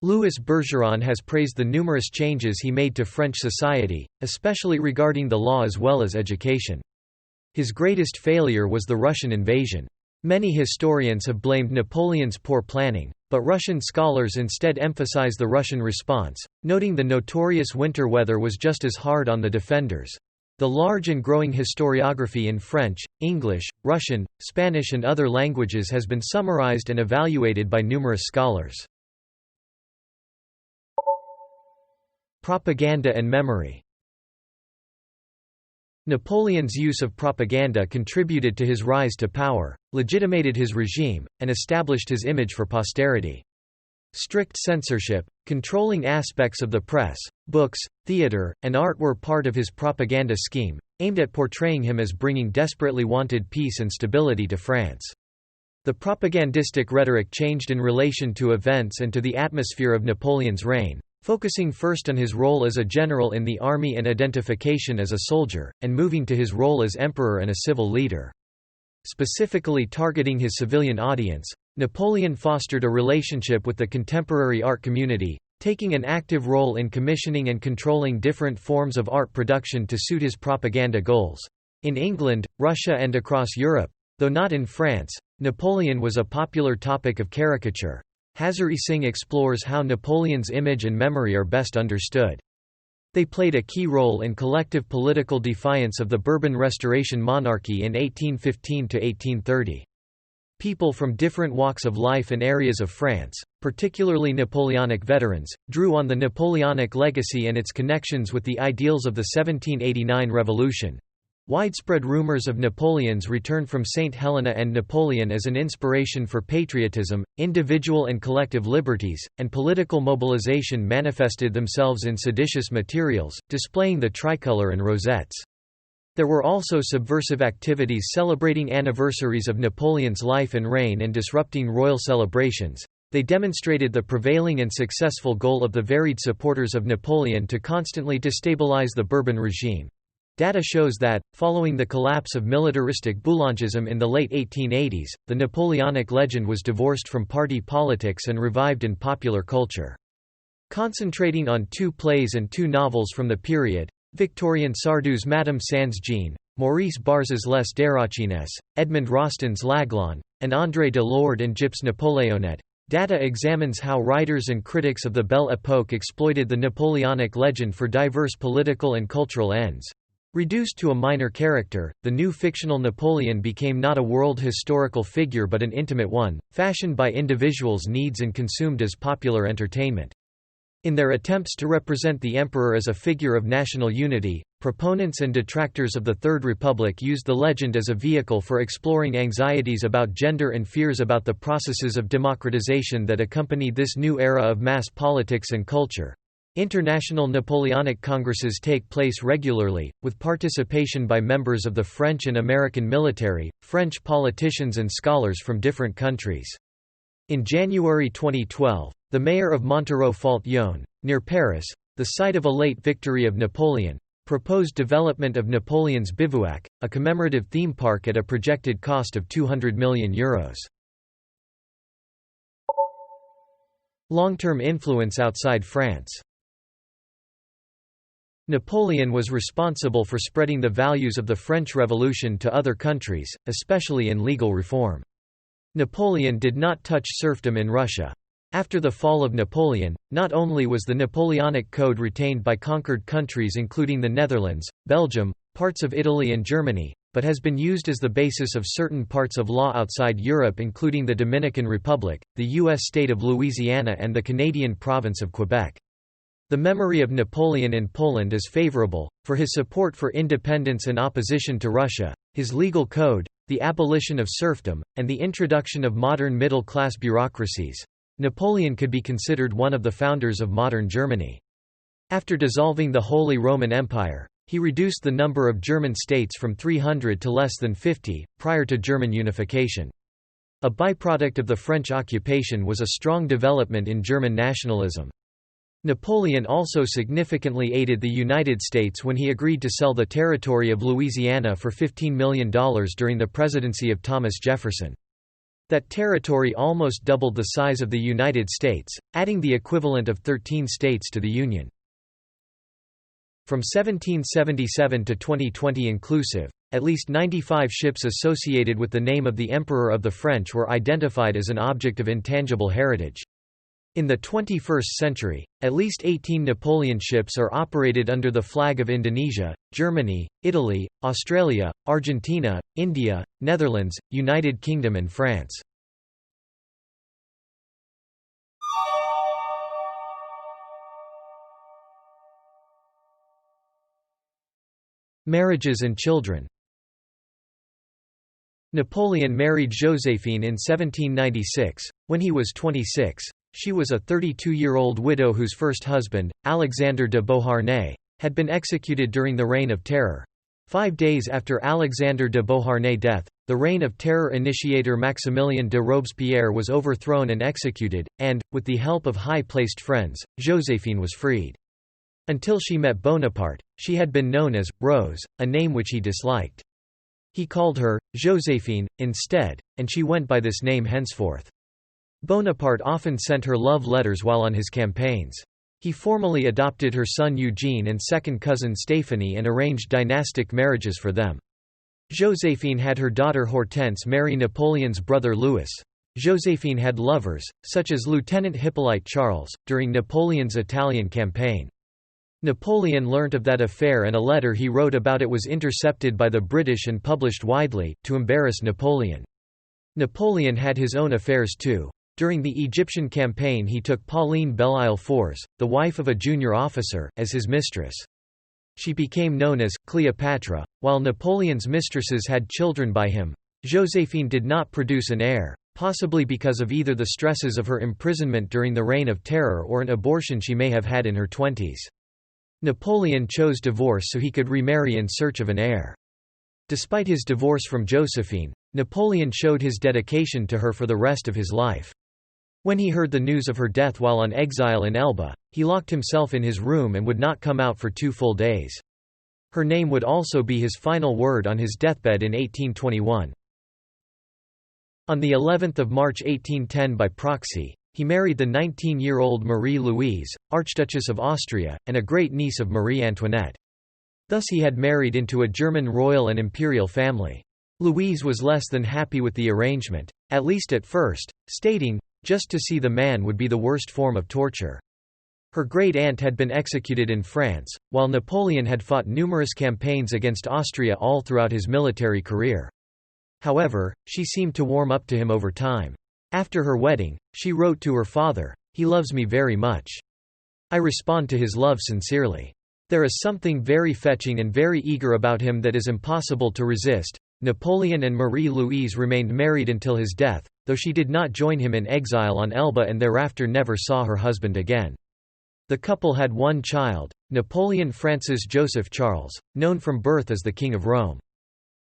Louis Bergeron has praised the numerous changes he made to French society, especially regarding the law as well as education. His greatest failure was the Russian invasion. Many historians have blamed Napoleon's poor planning, but Russian scholars instead emphasize the Russian response, noting the notorious winter weather was just as hard on the defenders. The large and growing historiography in French, English, Russian, Spanish and other languages has been summarized and evaluated by numerous scholars. Propaganda and memory. Napoleon's use of propaganda contributed to his rise to power, legitimated his regime, and established his image for posterity. Strict censorship, controlling aspects of the press, books, theatre, and art were part of his propaganda scheme, aimed at portraying him as bringing desperately wanted peace and stability to France. The propagandistic rhetoric changed in relation to events and to the atmosphere of Napoleon's reign, focusing first on his role as a general in the army and identification as a soldier, and moving to his role as emperor and a civil leader. Specifically targeting his civilian audience, Napoleon fostered a relationship with the contemporary art community, taking an active role in commissioning and controlling different forms of art production to suit his propaganda goals. In England, Russia and across Europe, though not in France, Napoleon was a popular topic of caricature. Hazari Singh explores how Napoleon's image and memory are best understood. They played a key role in collective political defiance of the Bourbon Restoration monarchy in 1815 to 1830. People from different walks of life and areas of France, particularly Napoleonic veterans, drew on the Napoleonic legacy and its connections with the ideals of the 1789 revolution. Widespread rumors of Napoleon's return from St. Helena and Napoleon as an inspiration for patriotism, individual and collective liberties, and political mobilization manifested themselves in seditious materials, displaying the tricolour and rosettes. There were also subversive activities celebrating anniversaries of Napoleon's life and reign and disrupting royal celebrations. They demonstrated the prevailing and successful goal of the varied supporters of Napoleon to constantly destabilize the Bourbon regime. Data shows that, following the collapse of militaristic Boulangism in the late 1880s, the Napoleonic legend was divorced from party politics and revived in popular culture. Concentrating on 2 plays and 2 novels from the period, Victorien Sardou's Madame Sans Jean, Maurice Barrès's Les Déracinesses, Edmond Rostand's L'Aiglon, and André de Lorde and Gyp's Napoléonette, data examines how writers and critics of the Belle Époque exploited the Napoleonic legend for diverse political and cultural ends. Reduced to a minor character, the new fictional Napoleon became not a world historical figure but an intimate one, fashioned by individuals' needs and consumed as popular entertainment. In their attempts to represent the emperor as a figure of national unity, proponents and detractors of the Third Republic used the legend as a vehicle for exploring anxieties about gender and fears about the processes of democratization that accompanied this new era of mass politics and culture. International Napoleonic Congresses take place regularly, with participation by members of the French and American military, French politicians and scholars from different countries. In January 2012, the mayor of Montereau-Fault-Yonne, near Paris, the site of a late victory of Napoleon, proposed development of Napoleon's Bivouac, a commemorative theme park at a projected cost of €200 million. Long-term influence outside France. Napoleon was responsible for spreading the values of the French Revolution to other countries, especially in legal reform. Napoleon did not touch serfdom in Russia. After the fall of Napoleon, not only was the Napoleonic Code retained by conquered countries including the Netherlands, Belgium, parts of Italy and Germany, but has been used as the basis of certain parts of law outside Europe including the Dominican Republic, the U.S. state of Louisiana and the Canadian province of Quebec. The memory of Napoleon in Poland is favorable, for his support for independence and opposition to Russia, his legal code, the abolition of serfdom, and the introduction of modern middle-class bureaucracies. Napoleon could be considered one of the founders of modern Germany. After dissolving the Holy Roman Empire, he reduced the number of German states from 300 to less than 50, prior to German unification. A byproduct of the French occupation was a strong development in German nationalism. Napoleon also significantly aided the United States when he agreed to sell the territory of Louisiana for $15 million during the presidency of Thomas Jefferson. That territory almost doubled the size of the United States, adding the equivalent of 13 states to the Union. From 1777 to 2020 inclusive, at least 95 ships associated with the name of the Emperor of the French were identified as an object of intangible heritage. In the 21st century, at least 18 Napoleon ships are operated under the flag of Indonesia, Germany, Italy, Australia, Argentina, India, Netherlands, United Kingdom and France. Marriages and children. Napoleon married Joséphine in 1796, when he was 26. She was a 32-year-old widow whose first husband, Alexander de Beauharnais, had been executed during the Reign of Terror. 5 days after Alexander de Beauharnais' death, the Reign of Terror initiator Maximilien de Robespierre was overthrown and executed, and, with the help of high-placed friends, Joséphine was freed. Until she met Bonaparte, she had been known as Rose, a name which he disliked. He called her Joséphine instead, and she went by this name henceforth. Bonaparte often sent her love letters while on his campaigns. He formally adopted her son Eugene and second cousin Stéphanie and arranged dynastic marriages for them. Joséphine had her daughter Hortense marry Napoleon's brother Louis. Joséphine had lovers, such as Lieutenant Hippolyte Charles, during Napoleon's Italian campaign. Napoleon learnt of that affair and a letter he wrote about it was intercepted by the British and published widely, to embarrass Napoleon. Napoleon had his own affairs too. During the Egyptian campaign he took Pauline Belle-Île-Fors, the wife of a junior officer, as his mistress. She became known as Cleopatra. While Napoleon's mistresses had children by him, Joséphine did not produce an heir, possibly because of either the stresses of her imprisonment during the Reign of Terror or an abortion she may have had in her 20s. Napoleon chose divorce so he could remarry in search of an heir. Despite his divorce from Joséphine, Napoleon showed his dedication to her for the rest of his life. When he heard the news of her death while on exile in Elba, he locked himself in his room and would not come out for 2 full days. Her name would also be his final word on his deathbed in 1821. On the 11th of March 1810 by proxy, he married the 19-year-old Marie-Louise, Archduchess of Austria, and a great-niece of Marie Antoinette. Thus he had married into a German royal and imperial family. Louise was less than happy with the arrangement, at least at first, stating, "Just to see the man would be the worst form of torture." Her great-aunt had been executed in France, while Napoleon had fought numerous campaigns against Austria all throughout his military career. However, she seemed to warm up to him over time. After her wedding, she wrote to her father, "He loves me very much. I respond to his love sincerely. There is something very fetching and very eager about him that is impossible to resist." Napoleon and Marie-Louise remained married until his death, though she did not join him in exile on Elba and thereafter never saw her husband again. The couple had one child, Napoleon Francis Joseph Charles, known from birth as the King of Rome.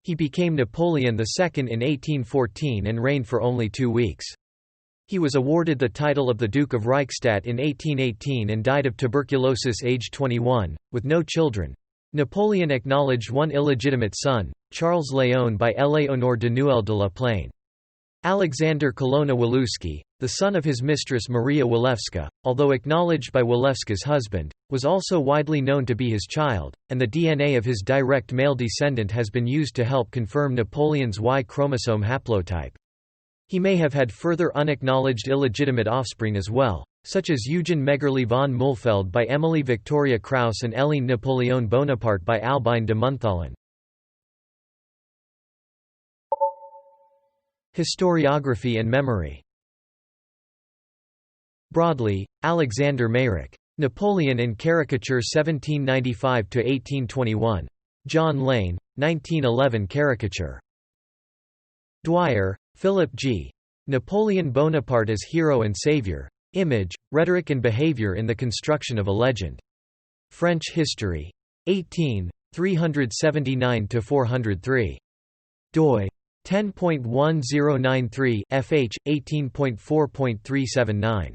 He became Napoleon II in 1814 and reigned for only 2 weeks. He was awarded the title of the Duke of Reichstadt in 1818 and died of tuberculosis aged 21, with no children. Napoleon acknowledged one illegitimate son, Charles Léon by Éléonore de Noël de la Plaine. Alexander Kolona-Walewski, the son of his mistress Maria Walewska, although acknowledged by Walewska's husband, was also widely known to be his child, and the DNA of his direct male descendant has been used to help confirm Napoleon's Y chromosome haplotype. He may have had further unacknowledged illegitimate offspring as well, such as Eugen Megerle von Mühlfeld by Emily Victoria Krauss and Hélène Napoléon Bonaparte by Albine de Montholon. Historiography and memory. Broadly, Alexander Meyrick. Napoleon in Caricature 1795–1821. John Lane, 1911 Caricature. Dwyer, Philip G. Napoleon Bonaparte as Hero and Savior. Image, Rhetoric and Behavior in the Construction of a Legend. French History. 18, 379–403. doi. 10.1093 fh 18.4.379.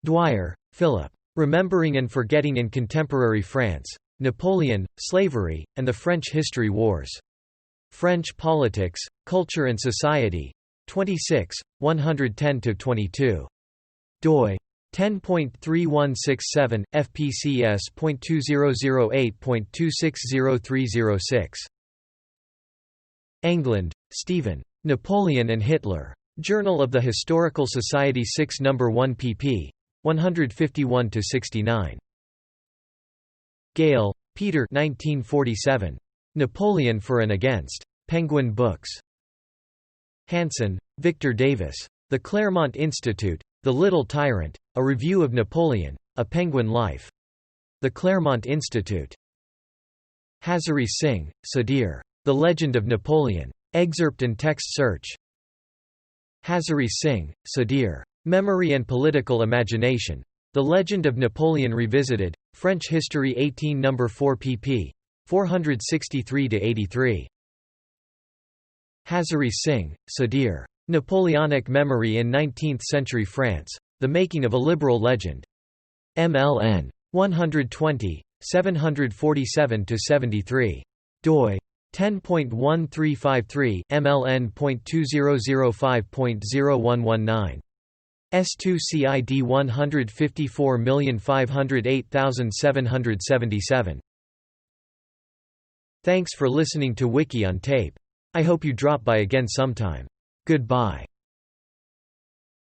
Dwyer, Philip. Remembering and Forgetting in Contemporary France, Napoleon, Slavery, and the French History Wars. French Politics, Culture and Society. 26, 110–22. doi 10.3167, fpcs.2008.260306. England, Stephen. Napoleon and Hitler. Journal of the Historical Society 6 No. 1 pp. 151–69. Gale, Peter 1947. Napoleon for and Against. Penguin Books. Hansen, Victor Davis. The Claremont Institute, The Little Tyrant, A Review of Napoleon, A Penguin Life. The Claremont Institute. Hazari Singh, Sadir. The Legend of Napoleon. Excerpt and text search. Hazari Singh, Sadir. Memory and Political Imagination. The Legend of Napoleon Revisited, French History 18 No. 4 pp. 463–83. Hazari Singh, Sadir. Napoleonic Memory in 19th-Century France, The Making of a Liberal Legend. MLN. 120, 747–73. doi 10.1353, MLN.2005.0119. S2 CID 154508777. Thanks for listening to Wiki on Tape. I hope you drop by again sometime. Goodbye.